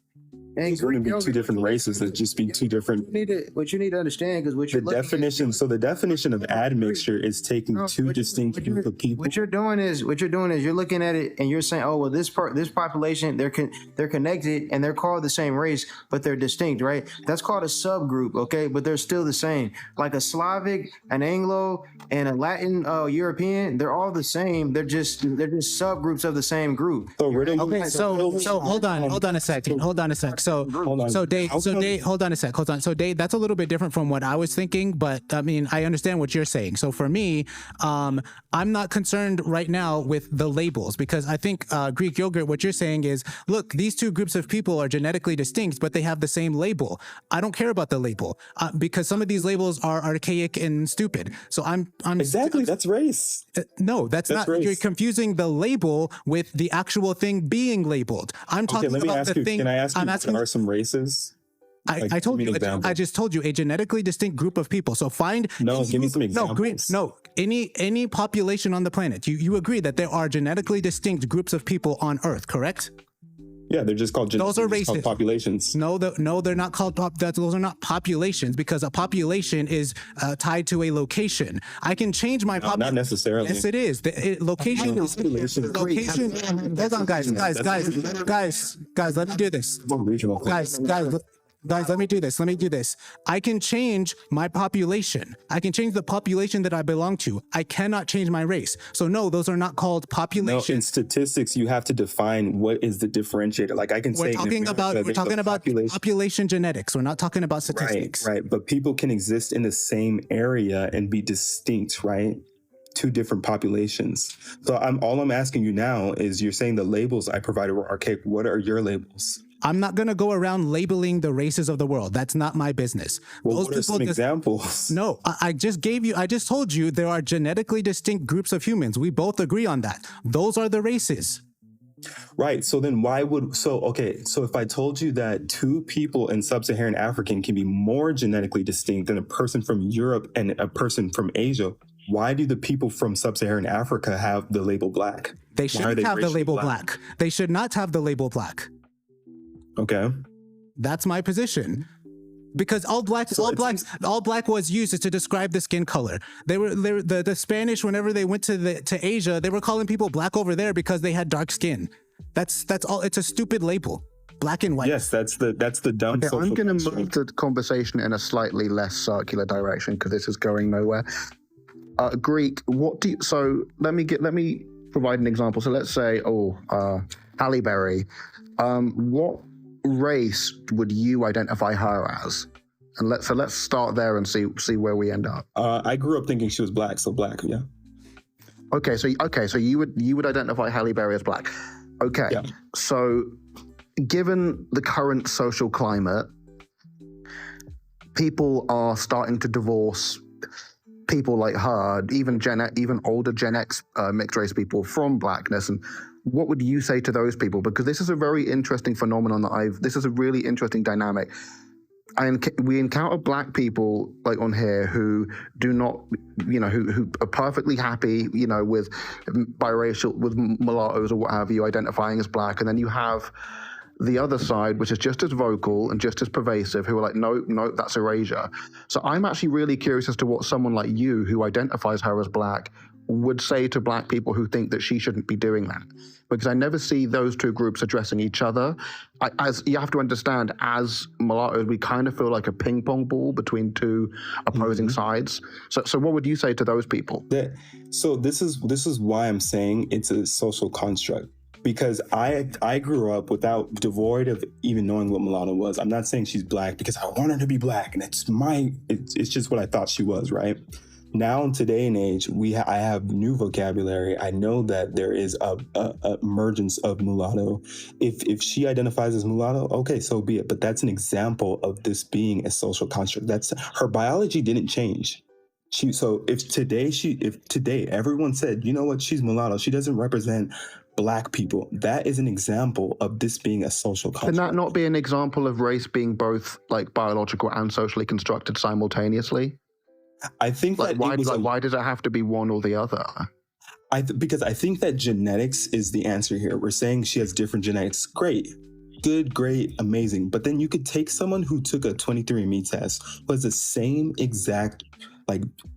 And It wouldn't be two different races. It'd just be two different. What you need to understand, because what The you're looking definition. So the definition of admixture is taking two distinct groups of people. What you're doing is you're looking at it and you're saying, oh well, this population they're connected and they're called the same race, but they're distinct, right? That's called a subgroup, okay? But they're still the same. Like a Slavic, an Anglo, and a Latin European, they're all the same. They're just subgroups of the same group. So riddle. Okay, so hold on a sec. So Dave, hold on a sec. So Dave, that's a little bit different from what I was thinking, but I mean, I understand what you're saying. So for me, I'm not concerned right now with the labels, because I think Greek yogurt, what you're saying is, look, these two groups of people are genetically distinct, but they have the same label. I don't care about the label because some of these labels are archaic and stupid. So I'm Exactly. That's race. No, that's not. race. You're confusing the label with the actual thing being labeled. I'm Okay, talking let me about ask the you. thing. Can I ask you? I'm asking. What are some races? I told give me you. an example. I just told you a genetically distinct group of people. So find. No, any give me group- some examples. No. Any population on the planet. You agree that there are genetically distinct groups of people on Earth, correct? Yeah, they're just called. Those are they're just called racist. populations. No, they're not called those are not populations, because a population is tied to a location. I can change my population. Not necessarily. Yes, it is. The location is location. Hold on, guys. Let me do this. More regional. Guys, let me do this. I can change my population. I can change the population that I belong to. I cannot change my race. So no, those are not called No, populations. in statistics, you have to define what is the differentiator. Like I can say, We're in talking America, about there's a population genetics. We're not talking about statistics. Right. But people can exist in the same area and be distinct, right? Two different populations. So all I'm asking you now is, you're saying the labels I provided were archaic. What are your labels? I'm not going to go around labeling the races of the world. That's not my business. Well, what are some examples? No, I just told you there are genetically distinct groups of humans. We both agree on that. Those are the races. Right. So then so if I told you that two people in sub-Saharan African can be more genetically distinct than a person from Europe and a person from Asia, why do the people from sub-Saharan Africa have the label black? They shouldn't have the label black. They should not have the label black. Okay. That's my position. Because all black was used to describe the skin color. The Spanish, whenever they went to Asia, they were calling people black over there because they had dark skin. That's all. It's a stupid label. Black and white. Yes, that's the dumb. Okay, social I'm going to construct. move the conversation in a slightly less circular direction because this is going nowhere. Greek, so let me provide an example. So let's say, Halle Berry. What race would you identify her as? And let's start there and see where we end up. I grew up thinking she was black, so black, yeah. Okay, so you would identify Halle Berry as black. Okay, yeah. So given the current social climate, people are starting to divorce people like her, even older Gen X mixed race people from blackness. And what would you say to those people? Because this is a very interesting phenomenon this is a really interesting dynamic. We encounter black people like on here who do not, who are perfectly happy, with biracial, with mulattoes or what have you, identifying as black. And then you have the other side, which is just as vocal and just as pervasive, who are like, no, that's erasure. So I'm actually really curious as to what someone like you, who identifies her as black, would say to black people who think that she shouldn't be doing that. Because I never see those two groups addressing each other. As you have to understand, as mulattoes, we kind of feel like a ping pong ball between two opposing sides. So what would you say to those people? So this is why I'm saying it's a social construct. Because I grew up devoid of even knowing what mulatto was. I'm not saying she's black because I want her to be black, and it's just what I thought she was, right? Now in today and age, I have new vocabulary. I know that there is a emergence of mulatto. If she identifies as mulatto, okay, so be it. But that's an example of this being a social construct. Her biology didn't change. If today everyone said, you know what, she's mulatto, she doesn't represent black people, that is an example of this being a social construct. Can that not be an example of race being both like biological and socially constructed simultaneously? I think why does it have to be one or the other? Because I think that genetics is the answer here. We're saying she has different genetics. Great. Good, great, amazing. But then you could take someone who took a 23andMe test, who has the same exact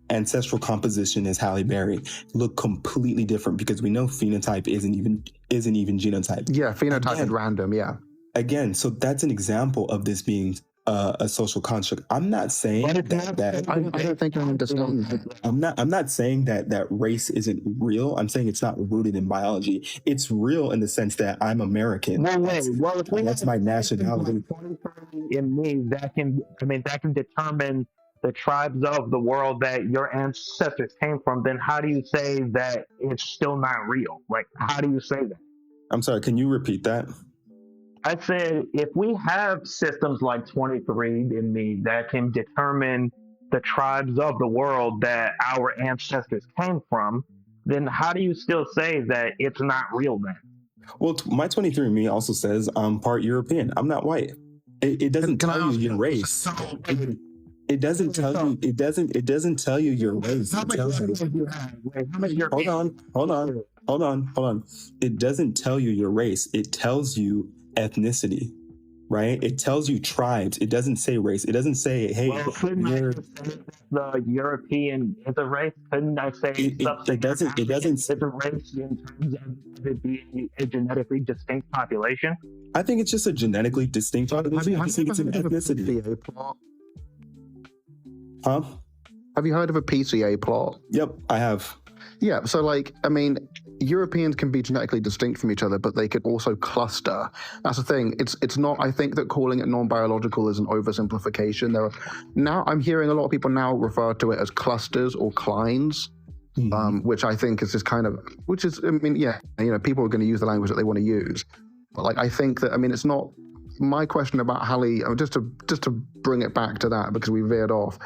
ancestral composition as Halle Berry, look completely different because we know phenotype isn't even genotype. Yeah, phenotype is random. Yeah. Again, so that's an example of this being a social construct. I'm not saying that I don't think I understand. I'm not saying that race isn't real. I'm saying it's not rooted in biology. It's real in the sense that I'm American. No way. Well, if that's my nationality. In me, that can determine the tribes of the world that your ancestors came from. Then how do you say that it's still not real? Like, how do you say that? I'm sorry. Can you repeat that? I said, if we have systems like 23andMe that can determine the tribes of the world that our ancestors came from, then how do you still say that it's not real then? Well, my 23andMe also says I'm part European. I'm not white. It doesn't tell you your race. It doesn't tell you. It doesn't tell you your race. It tells you. Hold on. It doesn't tell you your race. It tells you ethnicity, right? It tells you tribes. It doesn't say race. It doesn't say, hey, couldn't I say the European is a race? Couldn't I say it doesn't is a race in terms of it being a genetically distinct population? I think it's just a genetically distinct population. I think it's an ethnicity. Huh? Have you heard of a PCA plot? Yep, I have. Yeah, so Europeans can be genetically distinct from each other, but they could also cluster. That's the thing. It's not. I think that calling it non-biological is an oversimplification. I'm hearing a lot of people now refer to it as clusters or clines, which I think is this kind of. People are going to use the language that they want to use, but I think that it's not. my question about Hallie, just to bring it back to that, because we veered off.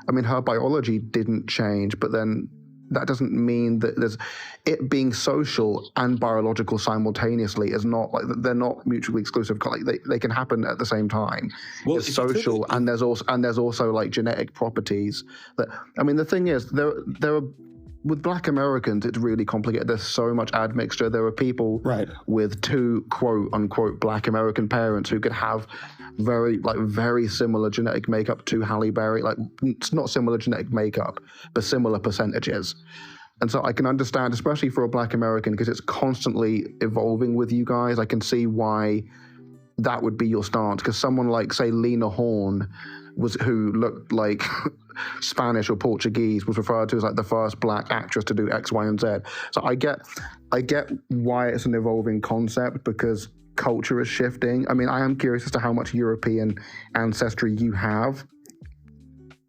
I mean, her biology didn't change, but then that doesn't mean that there's it being social and biological simultaneously is not like they're not mutually exclusive. Like they can happen at the same time. Well, it's social, and there's also like genetic properties that. I mean, the thing is, there are. With Black Americans, it's really complicated. There's so much admixture. There are people with two quote unquote Black American parents who could have very similar genetic makeup to Halle Berry. Like, it's not similar genetic makeup, but similar percentages. And so I can understand, especially for a Black American, because it's constantly evolving with you guys. I can see why that would be your stance. Because someone like, say, Lena Horne, who looked like Spanish or Portuguese, was referred to as like the first Black actress to do X, Y, and Z. So I get why it's an evolving concept, because culture is shifting. I mean, I am curious as to how much European ancestry you have.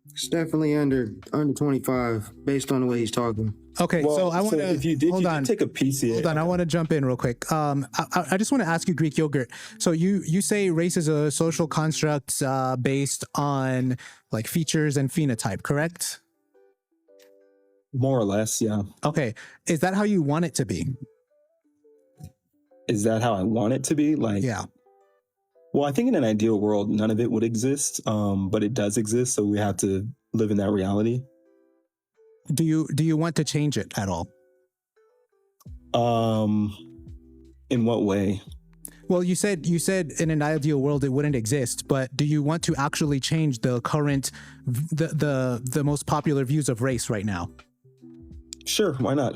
It's definitely under 25 based on the way he's talking. Okay, Well, so I want to if you did, take a PCA. Hold on, I want to jump in real quick. I just want to ask you, Greek yogurt. So you say race is a social construct based on like features and phenotype, correct? More or less, yeah. Okay, is that how you want it to be? Is that how I want it to be? Like, Yeah. Well, I think in an ideal world, none of it would exist, but it does exist, so we have to live in that reality. Do you want to change it at all? In what way? Well, you said in an ideal world it wouldn't exist, but do you want to actually change the current the most popular views of race right now? Sure, why not?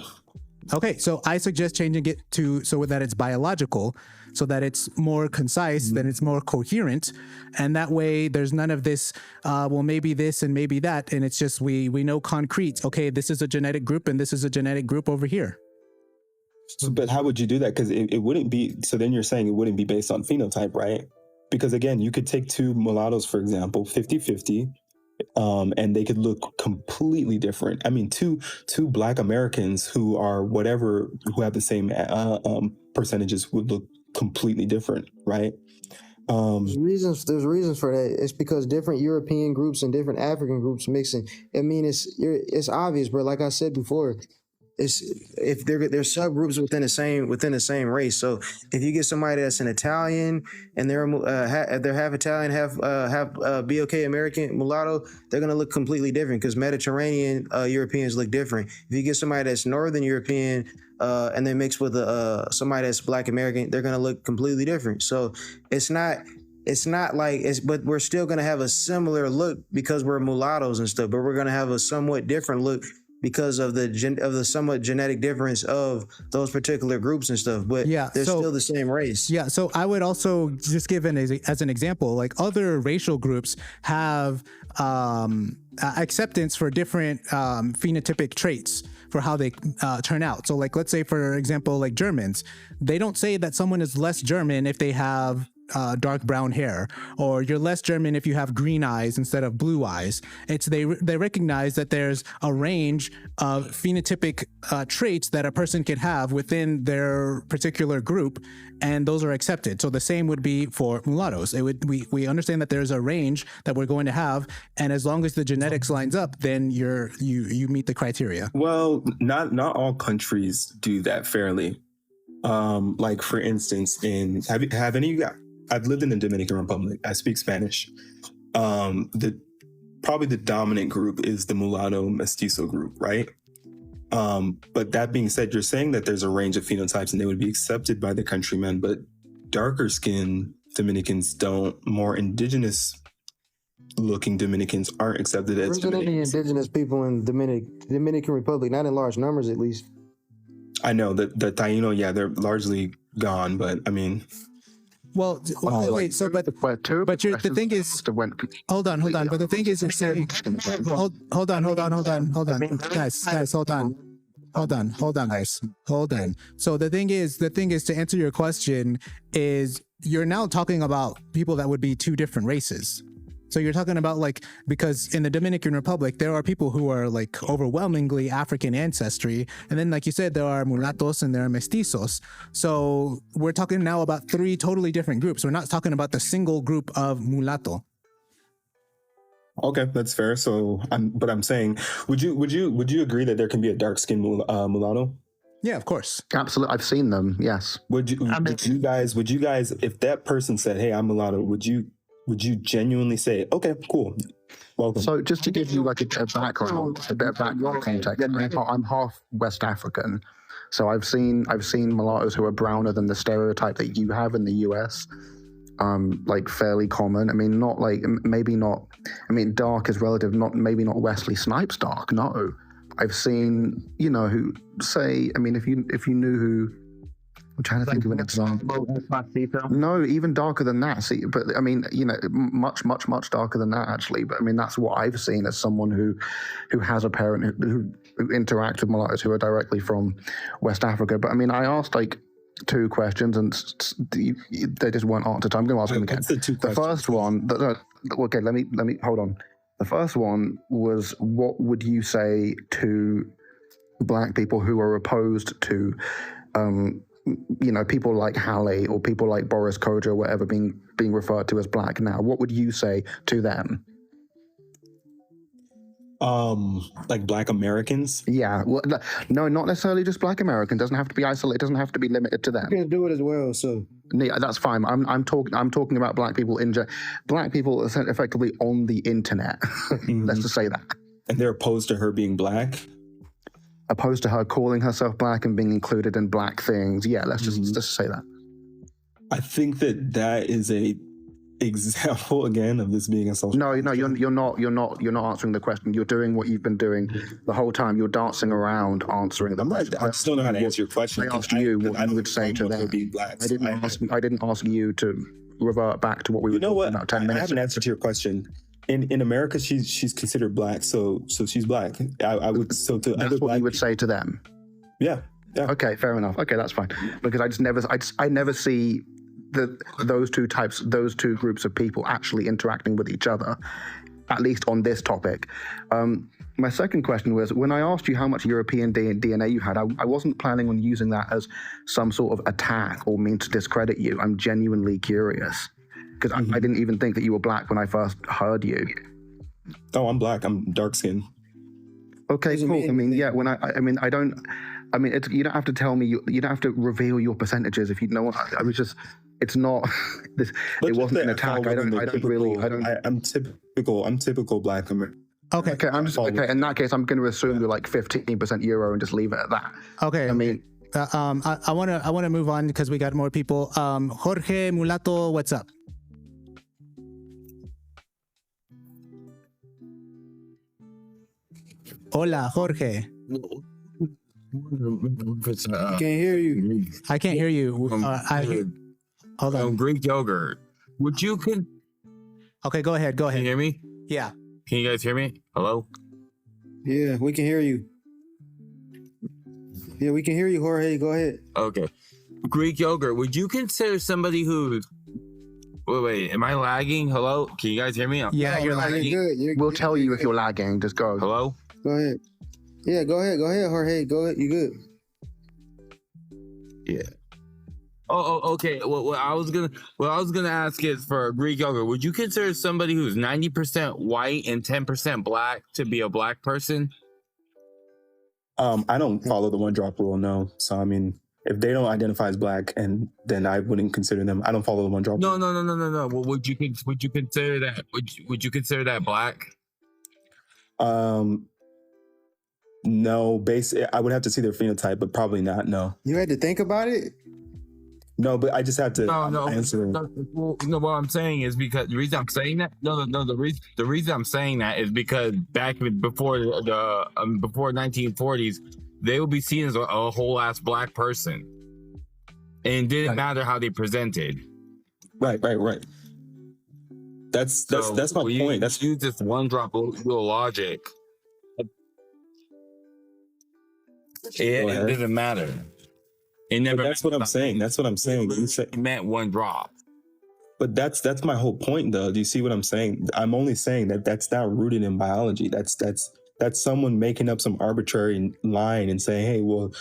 Okay, so I suggest changing it to so that it's biological, so that it's more concise, then it's more coherent, and that way there's none of this, well, maybe this and maybe that, and it's just we know concrete, okay, this is a genetic group and this is a genetic group over here. So, but how would you do that? Because it wouldn't be, so then you're saying it wouldn't be based on phenotype, right? Because again, you could take two mulattoes, for example, 50-50, and they could look completely different. I mean, two Black Americans who are whatever, who have the same percentages would look completely different, right? There's reasons for that. It's because different European groups and different African groups mixing. I mean, it's obvious, but like I said before, it's if there's subgroups within the same race. So if you get somebody that's an Italian and they're half Italian, half BLK American mulatto, they're gonna look completely different because Mediterranean Europeans look different. If you get somebody that's Northern European and they mix with somebody that's Black American, they're gonna look completely different. So it's not like but we're still gonna have a similar look because we're mulattoes and stuff, but we're gonna have a somewhat different look because of the somewhat genetic difference of those particular groups and stuff, but they're still the same race. Yeah, so I would also just give as an example, like other racial groups have acceptance for different phenotypic traits for how they turn out. So like, let's say for example, like Germans, they don't say that someone is less German if they have dark brown hair, or you're less German if you have green eyes instead of blue eyes. It's they recognize that there's a range of phenotypic traits that a person can have within their particular group, and those are accepted. So the same would be for mulattoes. We understand that there's a range that we're going to have, and as long as the genetics lines up, then you meet the criteria. Well, not all countries do that fairly. Like for instance, have any of you got? I've lived in the Dominican Republic. I speak Spanish. Probably the dominant group is the mulatto mestizo group, right? But that being said, you're saying that there's a range of phenotypes and they would be accepted by the countrymen, but darker skinned Dominicans don't. More indigenous looking Dominicans aren't accepted as Dominicans. Indigenous people in Dominican Republic, not in large numbers at least. I know that the Taino, yeah, they're largely gone, but I mean. Well, wait. So, the thing is, hold on. But the thing is, hold on, guys, hold on. So the thing is, to answer your question, is you're now talking about people that would be two different races. So you're talking about like, because in the Dominican Republic, there are people who are like overwhelmingly African ancestry. And then, like you said, there are mulattos and there are mestizos. So we're talking now about three totally different groups. We're not talking about the single group of mulatto. Okay, that's fair. So, I'm saying, would you agree that there can be a dark skinned mulatto? Yeah, of course. Absolutely, I've seen them. Yes. Would you guys, if that person said, "Hey, I'm mulatto," would you genuinely say, "Okay, cool, welcome"? So just to give you like a bit of background context, I'm half West African, so I've seen mulattoes who are browner than the stereotype that you have in the US. Like fairly common. I mean, not like maybe not. I mean, dark is relative. Maybe not Wesley Snipes dark. No, I've seen who say. I mean, if you knew who. I'm trying to think of an example. No, even darker than that. See, but I mean, much darker than that actually. But I mean, that's what I've seen as someone who has a parent who interact with mulattoes who are directly from West Africa. But I mean, I asked like 2 questions and they just weren't answered. I'm going to ask them again. The first one, okay, let me hold on. The first one was, what would you say to black people who are opposed to, people like Halle or people like Boris Kodjoe or whatever being referred to as black now? What would you say to them? Like Black Americans? Yeah, well, no, not necessarily just Black Americans. Doesn't have to be isolated. Doesn't have to be limited to them. You can do it as well. So yeah, that's fine. I'm talking about black people black people effectively on the internet. Let's just say that. And they're opposed to her being black. Opposed to her calling herself black and being included in black things. Yeah, let's just say that. I think that is a example again of this being a social. No, you're not answering the question. You're doing what you've been doing the whole time. You're dancing around answering the question. I still know how to answer your question. I asked you what you would say to them. I didn't ask you to revert back to what we were talking about 10 minutes. I have an answer to your question. In America, she's considered black, so she's black. I would that's what you would say to them. Yeah. Okay, fair enough. Okay, that's fine. Because I never see those two groups of people actually interacting with each other, at least on this topic. My second question was, when I asked you how much European DNA you had, I wasn't planning on using that as some sort of attack or mean to discredit you. I'm genuinely curious, because I didn't even think that you were black when I first heard you. Oh, I'm black. I'm dark skinned. Okay, cool. I mean, yeah. You don't have to tell me. You don't have to reveal your percentages if you know what. I was just. It's not. It wasn't an attack. I'm typical black American. Okay. Okay. In that case, I'm going to assume you're like 15% Euro and just leave it at that. Okay. I mean, I want to move on because we got more people. Jorge Mulatto, what's up? Hola, Jorge. Can't hear you. I can't hear you. Hold on. Greek yogurt. Would you Okay, go ahead. Can you hear me? Yeah. Can you guys hear me? Hello? Yeah, we can hear you. Yeah, we can hear you, Jorge. Go ahead. Okay. Greek yogurt. Would you consider somebody who's... Wait, am I lagging? Hello? Can you guys hear me? Yeah, you're lagging. You're good. We'll tell you if you're lagging. Just go. Hello? Go ahead. Yeah, go ahead, Jorge. Go ahead. You good? Yeah. Oh, okay. What I was gonna ask is, for Greek yogurt, would you consider somebody who's 90% white and 10% black to be a black person? I don't follow the one drop rule, no. So I mean, if they don't identify as black, and then I wouldn't consider them. I don't follow the one drop rule. No. Well, would you consider that? Would you consider that black? No, I would have to see their phenotype, but probably not. No. You had to think about it. No, but I just had to answer. No, what I'm saying is because the reason I'm saying that. The reason I'm saying that is because back before the before 1940s, they would be seen as a whole ass black person, and it didn't matter how they presented. Right. That's my point. That's use this one drop logic. It doesn't matter. It never. That's what I'm saying. That's what I'm saying. It meant one drop. But that's my whole point, though. Do you see what I'm saying? I'm only saying that that's not rooted in biology. That's someone making up some arbitrary line and saying, hey, well,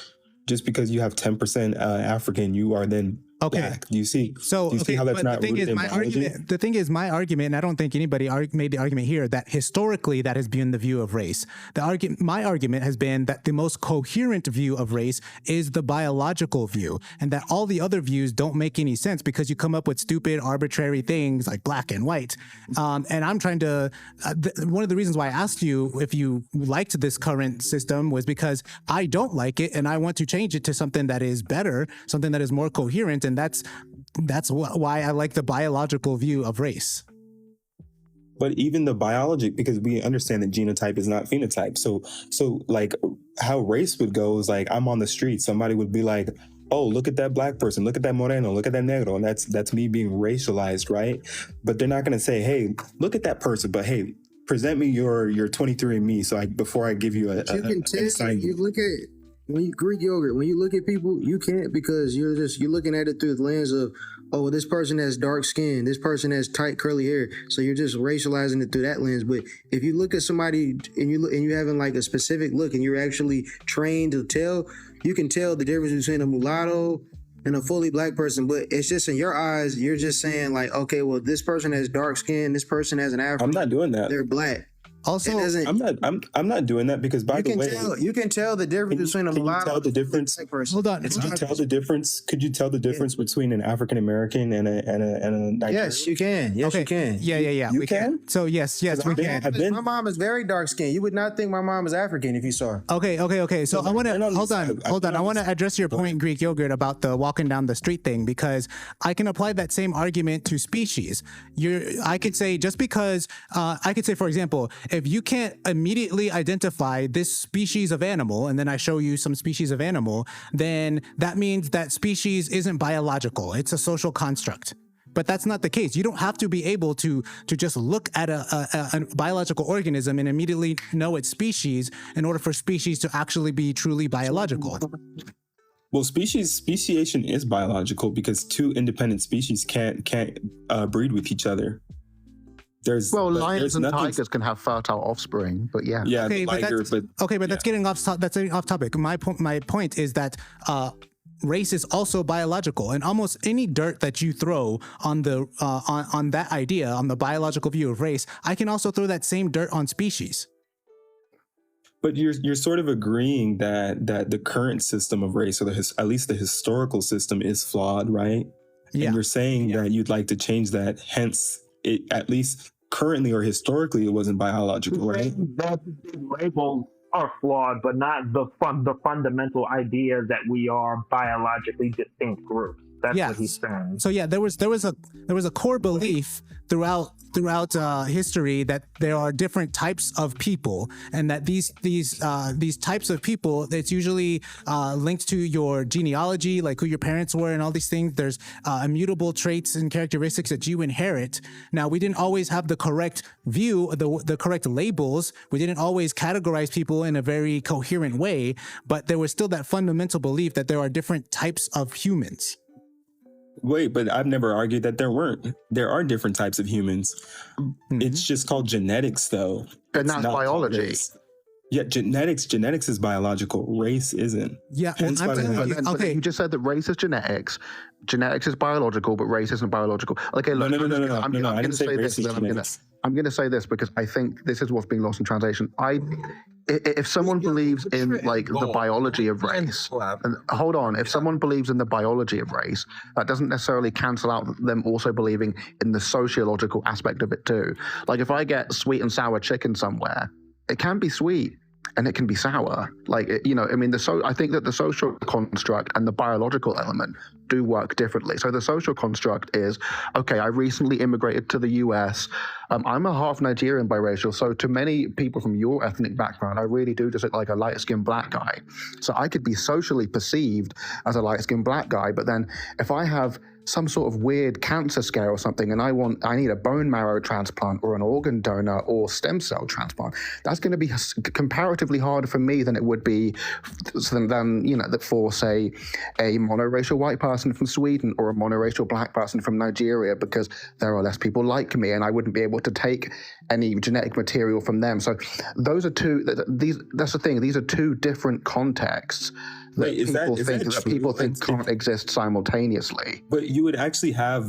just because you have 10% African, you are then black. Do you see? So, do you see how that's not rooted in biology? The thing is, my argument, and I don't think anybody made the argument here, that historically that has been the view of race. My argument has been that the most coherent view of race is the biological view, and that all the other views don't make any sense because you come up with stupid, arbitrary things like black and white. And I'm trying to, one of the reasons why I asked you if you liked this current system was because I don't like it, and I want to change it to something that is better, something that is more coherent, and that's why I like the biological view of race. But even the biology, because we understand that genotype is not phenotype. So like how race would go is like, I'm on the street, somebody would be like, oh, look at that black person, look at that moreno, look at that negro, and that's me being racialized, right? But they're not going to say, hey, look at that person, but hey, present me your 23andMe, so before I give you a you can tell. You look at Greek yogurt. When you look at people, you can't, because you're looking at it through the lens of, oh, this person has dark skin, this person has tight curly hair, so you're just racializing it through that lens. But if you look at somebody and you having like a specific look, and you're actually trained to tell, you can tell the difference between a mulatto and a fully black person. But it's just in your eyes, you're just saying like, okay, well, this person has dark skin, this person has an afro. I'm not doing that. They're black. Also, I'm not doing that, because by the way, you can tell the difference between a mulatto. Tell the difference. Hold on. Could you tell the difference? Could you tell the difference between an African American and a Nigerian? Yes, you can. Yes, you can. Yeah. You can? So yes, we can. My mom is very dark skinned. You would not think my mom is African if you saw her. Okay. So I want to hold on. I want to address your point, Greek yogurt, about the walking down the street thing, because I can apply that same argument to species. I could say, just because for example, if you can't immediately identify this species of animal, and then I show you some species of animal, then that means that species isn't biological. It's a social construct. But that's not the case. You don't have to be able to just look at a biological organism and immediately know its species in order for species to actually be truly biological. Well, speciation is biological, because two independent species can't breed with each other. Lions and tigers can have fertile offspring, but yeah. Okay, but that's getting off topic. My point is that race is also biological, and almost any dirt that you throw on the on that idea, on the biological view of race, I can also throw that same dirt on species. But you're sort of agreeing that the current system of race, or at least the historical system, is flawed, right? Yeah. And you're saying that you'd like to change that. Hence, it, at least currently or historically, it wasn't biological, right? That labels are flawed, but not the fundamental idea that we are biologically distinct groups. That's what he's saying. So yeah, there was a core belief throughout history that there are different types of people, and that these types of people, it's usually linked to your genealogy, like who your parents were and all these things. There's immutable traits and characteristics that you inherit. Now, we didn't always have the correct view, the correct labels. We didn't always categorize people in a very coherent way, but there was still that fundamental belief that there are different types of humans. Wait, but I've never argued that there weren't. There are different types of humans. Mm-hmm. It's just called genetics, though. And that's biology. Yeah, genetics is biological. Race isn't. Yeah, but you just said that race is genetics. Genetics is biological, but race isn't biological. Okay, look, no. I'm going to say race is genetics. I'm going to say this because I think this is what's being lost in translation. If someone believes in like the biology of race, and hold on, if someone believes in the biology of race, that doesn't necessarily cancel out them also believing in the sociological aspect of it too. Like if I get sweet and sour chicken somewhere, it can be sweet and it can be sour. Like, I think that the social construct and the biological element do work differently. So the social construct is, okay, I recently immigrated to the US. I'm a half Nigerian biracial. So to many people from your ethnic background, I really do just look like a light-skinned black guy. So I could be socially perceived as a light-skinned black guy. But then if I have some sort of weird cancer scare or something, and I need a bone marrow transplant or an organ donor or stem cell transplant, that's going to be comparatively harder for me than it would be for say a monoracial white person from Sweden or a monoracial black person from Nigeria, because there are less people like me and I wouldn't be able to take any genetic material from them. So that's the thing. These are two different contexts that people think can't exist simultaneously. But you would actually have.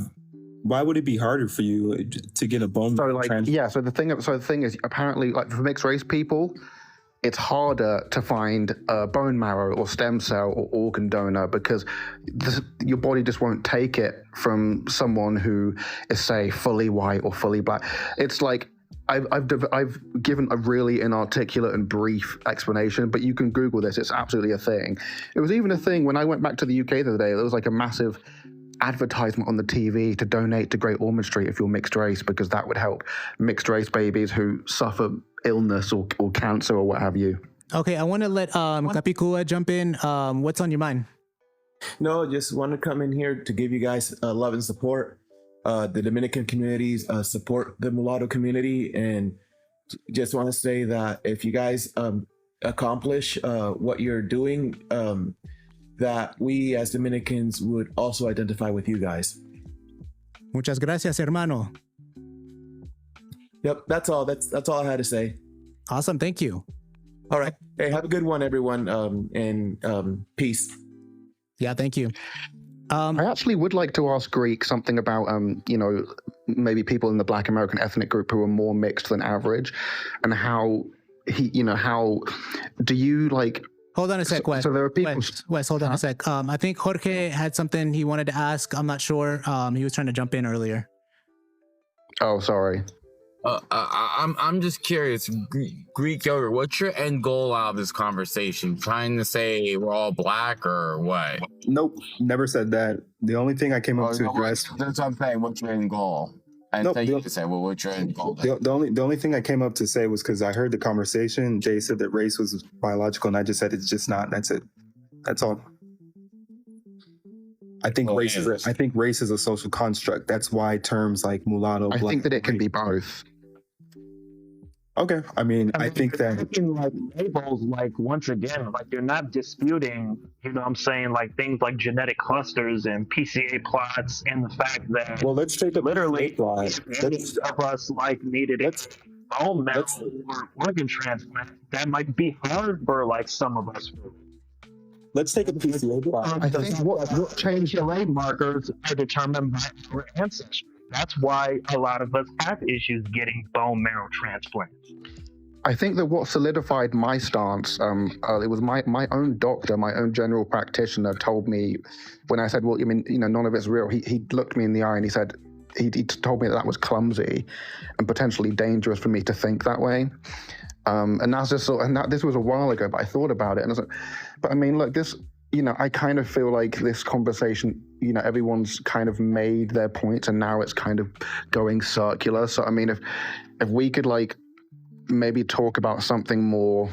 Why would it be harder for you to get a bone? So the thing is, apparently, like for mixed race people, it's harder to find a bone marrow or stem cell or organ donor because your body just won't take it from someone who is, say, fully white or fully black. It's like I've given a really inarticulate and brief explanation, but you can Google this. It's absolutely a thing. It was even a thing when I went back to the UK the other day. There was like a massive advertisement on the TV to donate to Great Ormond Street if you're mixed race, because that would help mixed race babies who suffer illness or cancer or what have you. Okay, I want to let Kapikua jump in. What's on your mind? No, just want to come in here to give you guys love and support. The Dominican communities support the mulatto community, and just want to say that if you guys accomplish what you're doing, that we as Dominicans would also identify with you guys. Muchas gracias, hermano. Yep, that's all. That's all I had to say. Awesome, thank you. All right. Hey, have a good one, everyone, and peace. Yeah, thank you. I actually would like to ask Greek something about, maybe people in the Black American ethnic group who are more mixed than average, and how how do you like? Hold on a sec, Wes. So there are people. Wes, hold on a sec. I think Jorge had something he wanted to ask. I'm not sure. He was trying to jump in earlier. Oh, sorry. I'm just curious, Greek yogurt. What's your end goal out of this conversation? Trying to say we're all black or what? Nope, never said that. The only thing I came up to address. That's what I'm saying. What's your end goal? And nope, you to say, well, what's your end goal? The only thing I came up to say was because I heard the conversation. Jay said that race was biological, and I just said it's just not. That's it. That's all. I think race is a social construct. That's why terms like mulatto. I think that it can be both. Okay, I mean, I think that like labels, like once again, like you're not disputing, what I'm saying, like things like genetic clusters and PCA plots, and the fact that let's take literally plot. Most of us like needed bone marrow or organ transplant. That might be hard for like some of us. Let's take a PCA plot. I think what changed the markers are determined by our ancestry. That's why a lot of us have issues getting bone marrow transplants. I think that what solidified my stance, it was my own doctor, my own general practitioner told me when I said, well, none of it's real. He looked me in the eye and he said, he told me that was clumsy and potentially dangerous for me to think that way. And that's just this was a while ago, but I thought about it and I was like, but I mean, look, this, I kind of feel like this conversation, everyone's kind of made their points and now it's kind of going circular. So, I mean, if we could like maybe talk about something more,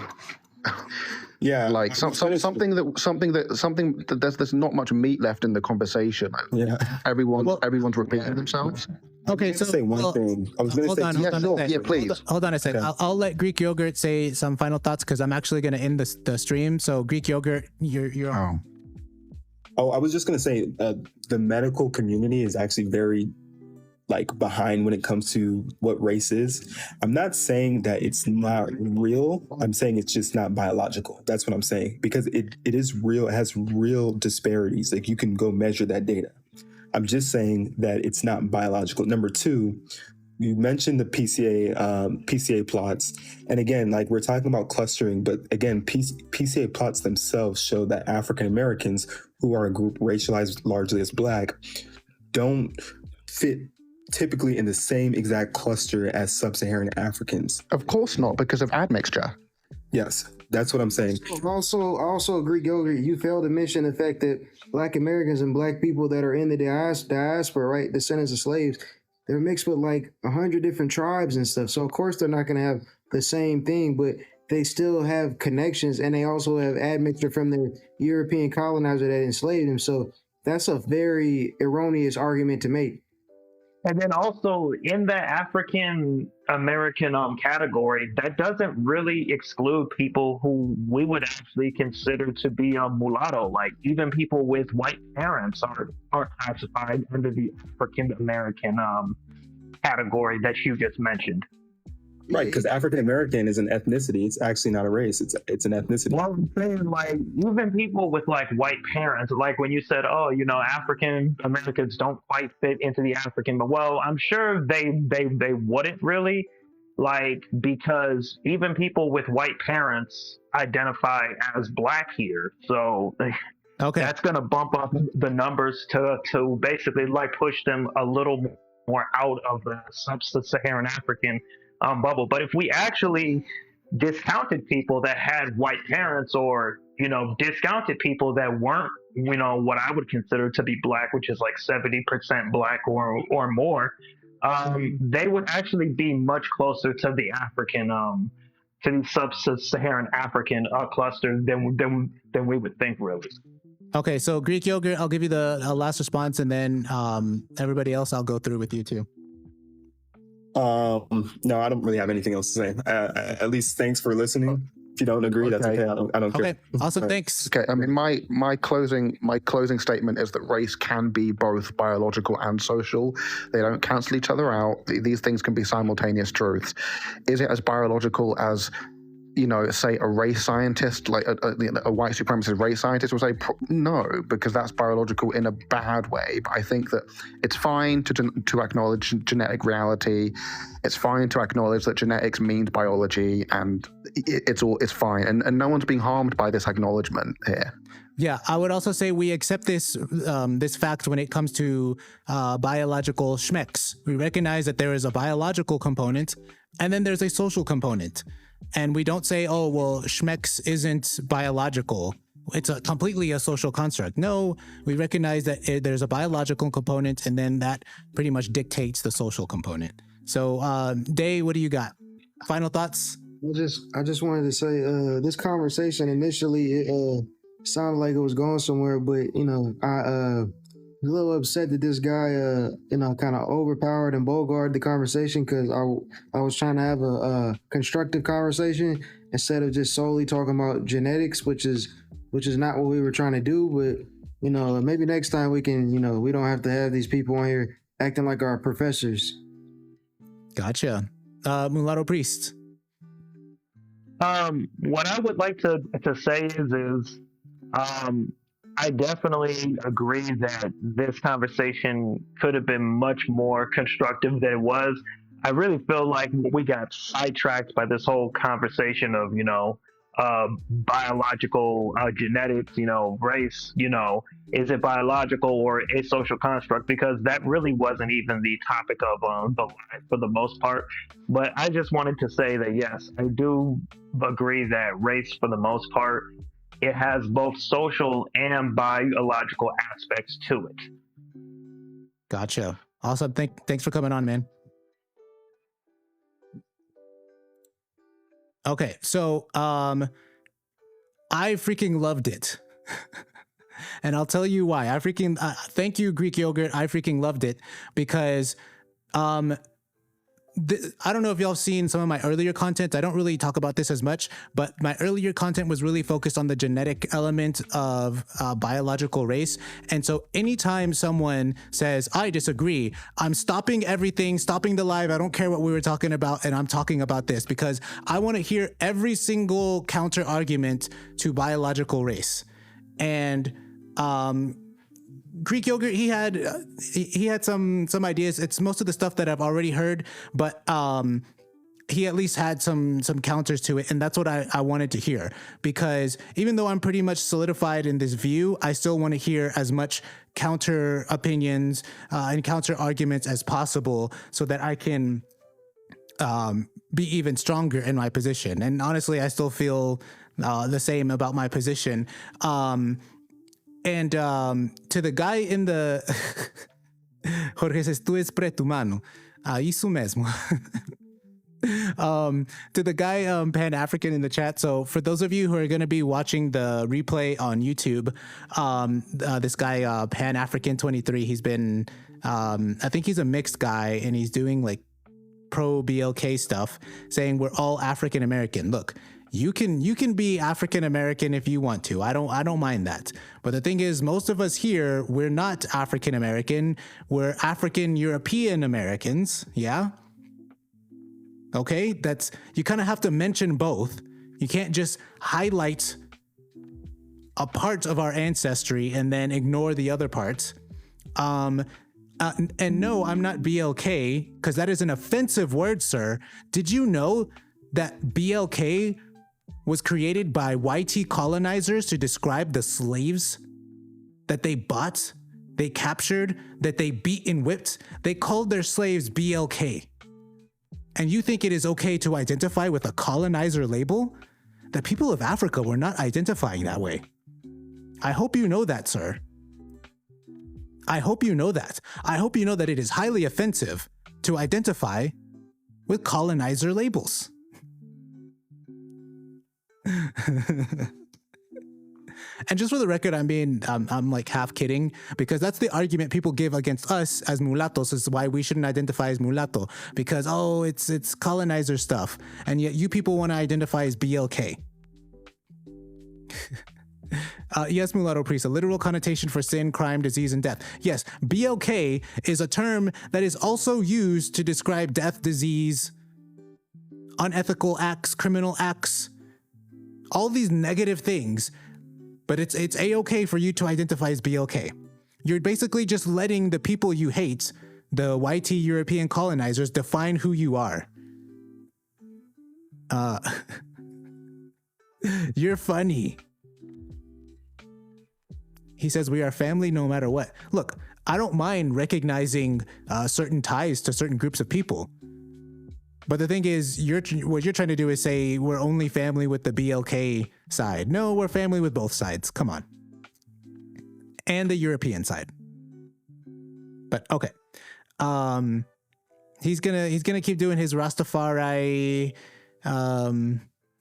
like something that there's not much meat left in the conversation. Yeah, everyone's repeating themselves. Okay, so say one thing. I was going to say, please. Hold on a second. Yeah. I'll let Greek Yogurt say some final thoughts because I'm actually going to end the stream. So Greek Yogurt, you're on. Oh, I was just going to say the medical community is actually very behind when it comes to what race is. I'm not saying that it's not real. I'm saying it's just not biological. That's what I'm saying, because it is real. It has real disparities. Like you can go measure that data. I'm just saying that it's not biological. Number two, you mentioned the PCA plots. And again, we're talking about clustering, but again, PCA plots themselves show that African Americans, who are a group racialized largely as Black, don't fit typically in the same exact cluster as sub-Saharan Africans. Of course not, because of admixture. Yes, that's what I'm saying. Also, Greek Yogurt, you failed to mention the fact that Black Americans and Black people that are in the diaspora, right, descendants of slaves, they're mixed with 100 different tribes and stuff. So of course they're not going to have the same thing, but they still have connections, and they also have admixture from the European colonizer that enslaved them. So that's a very erroneous argument to make. And then also in the African American category, that doesn't really exclude people who we would actually consider to be mulatto. Like even people with white parents are classified under the African American category that you just mentioned. Right, because African American is an ethnicity. It's actually not a race. It's an ethnicity. Well, I'm saying like even people with like white parents, like when you said, oh, African Americans don't quite fit into the African, but well, I'm sure they wouldn't really, like, because even people with white parents identify as Black here, so Okay. that's gonna bump up the numbers to basically like push them a little more out of the sub-Saharan African bubble. But if we actually discounted people that had white parents, or discounted people that weren't what I would consider to be Black, which is like 70% Black or more, they would actually be much closer to the African to the sub-Saharan African cluster than we would think, really. Okay, so Greek yogurt, I'll give you the last response, and then everybody else I'll go through with you too. No, I don't really have anything else to say. At least thanks for listening. If you don't agree, that's okay. I don't care. Okay, awesome, thanks. Okay, I mean, my closing statement is that race can be both biological and social. They don't cancel each other out. These things can be simultaneous truths. Is it as biological as, say a race scientist, like a white supremacist race scientist would say? No, because that's biological in a bad way. But I think that it's fine to acknowledge genetic reality. It's fine to acknowledge that genetics means biology, and it's fine. And no one's being harmed by this acknowledgement here. Yeah, I would also say we accept this this fact when it comes to biological schmecks. We recognize that there is a biological component, and then there's a social component. And we don't say, oh, well, schmecks isn't biological. It's completely a social construct. No, we recognize that there's a biological component, and then that pretty much dictates the social component. So, Day, what do you got? Final thoughts? I just wanted to say, this conversation initially, it sounded like it was going somewhere, but I was a little upset that this guy, kind of overpowered and bogarted the conversation, because I was trying to have a constructive conversation instead of just solely talking about genetics, which is not what we were trying to do. But maybe next time we can, we don't have to have these people on here acting like our professors. Gotcha. Mulatto Priest. What I would like to say is I definitely agree that this conversation could have been much more constructive than it was. I really feel like we got sidetracked by this whole conversation of, biological genetics, race, is it biological or a social construct? Because that really wasn't even the topic of the live for the most part. But I just wanted to say that, yes, I do agree that race, for the most part, it has both social and biological aspects to it. Gotcha. Awesome. Thanks for coming on, man. Okay, so I freaking loved it. And I'll tell you why. I freaking thank you, Greek yogurt. I freaking loved it because I don't know if y'all have seen some of my earlier content. I don't really talk about this as much, but my earlier content was really focused on the genetic element of biological race. And so anytime someone says, I disagree, I'm stopping everything, stopping the live. I don't care what we were talking about. And I'm talking about this because I want to hear every single counter argument to biological race. And Greek yogurt, he had some ideas. It's most of the stuff that I've already heard, but he at least had some counters to it, and that's what I wanted to hear. Because even though I'm pretty much solidified in this view, I still want to hear as much counter opinions and counter arguments as possible, so that I can be even stronger in my position. And honestly, I still feel the same about my position. And to the guy in the Jorge says, tu és preto, mano. Isso mesmo. To the guy Pan African in the chat. So for those of you who are going to be watching the replay on YouTube, this guy Pan African 23, he's been I think he's a mixed guy, and he's doing like pro-BLK stuff, saying we're all African American. Look, you can be African American if you want to. I don't mind that. But the thing is, most of us here, we're not African American. We're African European Americans. Yeah. Okay, you kind of have to mention both. You can't just highlight a part of our ancestry and then ignore the other parts. And no, I'm not BLK, because that is an offensive word, sir. Did you know that BLK was created by YT colonizers to describe the slaves that they bought, they captured, that they beat and whipped? They called their slaves BLK. And you think it is okay to identify with a colonizer label? The people of Africa were not identifying that way. I hope you know that, sir. I hope you know that. I hope you know that it is highly offensive to identify with colonizer labels. And just for the record, I'm like half kidding, because that's the argument people give against us as mulattos, is why we shouldn't identify as mulatto, because it's colonizer stuff, and yet you people want to identify as BLK. Yes, mulatto priest, a literal connotation for sin, crime, disease, and death. Yes, BLK is a term that is also used to describe death, disease, unethical acts, criminal acts, all these negative things. But it's a-okay for you to identify as BLK. You're basically just letting the people you hate, the YT European colonizers, define who you are. You're funny. He says we are family no matter what. Look, I don't mind recognizing certain ties to certain groups of people. But the thing is, what you're trying to do is say we're only family with the BLK side. No, we're family with both sides. Come on. And the European side. But okay. He's gonna keep doing his Rastafari,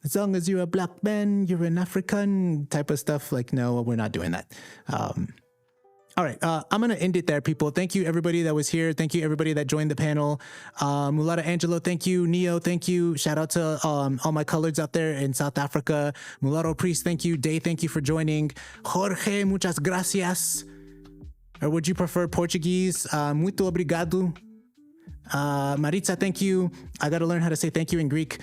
as long as you're a black man, you're an African type of stuff. Like, no, we're not doing that. All right, I'm going to end it there, people. Thank you, everybody that was here. Thank you, everybody that joined the panel. Mulata Angelo, thank you. Neo, thank you. Shout out to all my coloreds out there in South Africa. Mulatto Priest, thank you. Day, thank you for joining. Jorge, muchas gracias. Or would you prefer Portuguese? Muito obrigado. Maritza, thank you. I got to learn how to say thank you in Greek.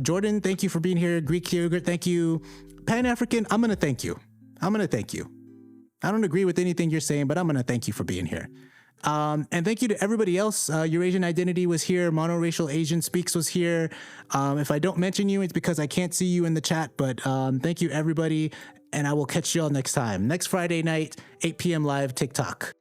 Jordan, thank you for being here. Greek yogurt, thank you. Pan-African, I'm going to thank you. I don't agree with anything you're saying, but I'm going to thank you for being here. And thank you to everybody else. Eurasian Identity was here. Monoracial Asian Speaks was here. If I don't mention you, it's because I can't see you in the chat, but thank you, everybody. And I will catch you all next time. Next Friday night, 8 p.m. live TikTok.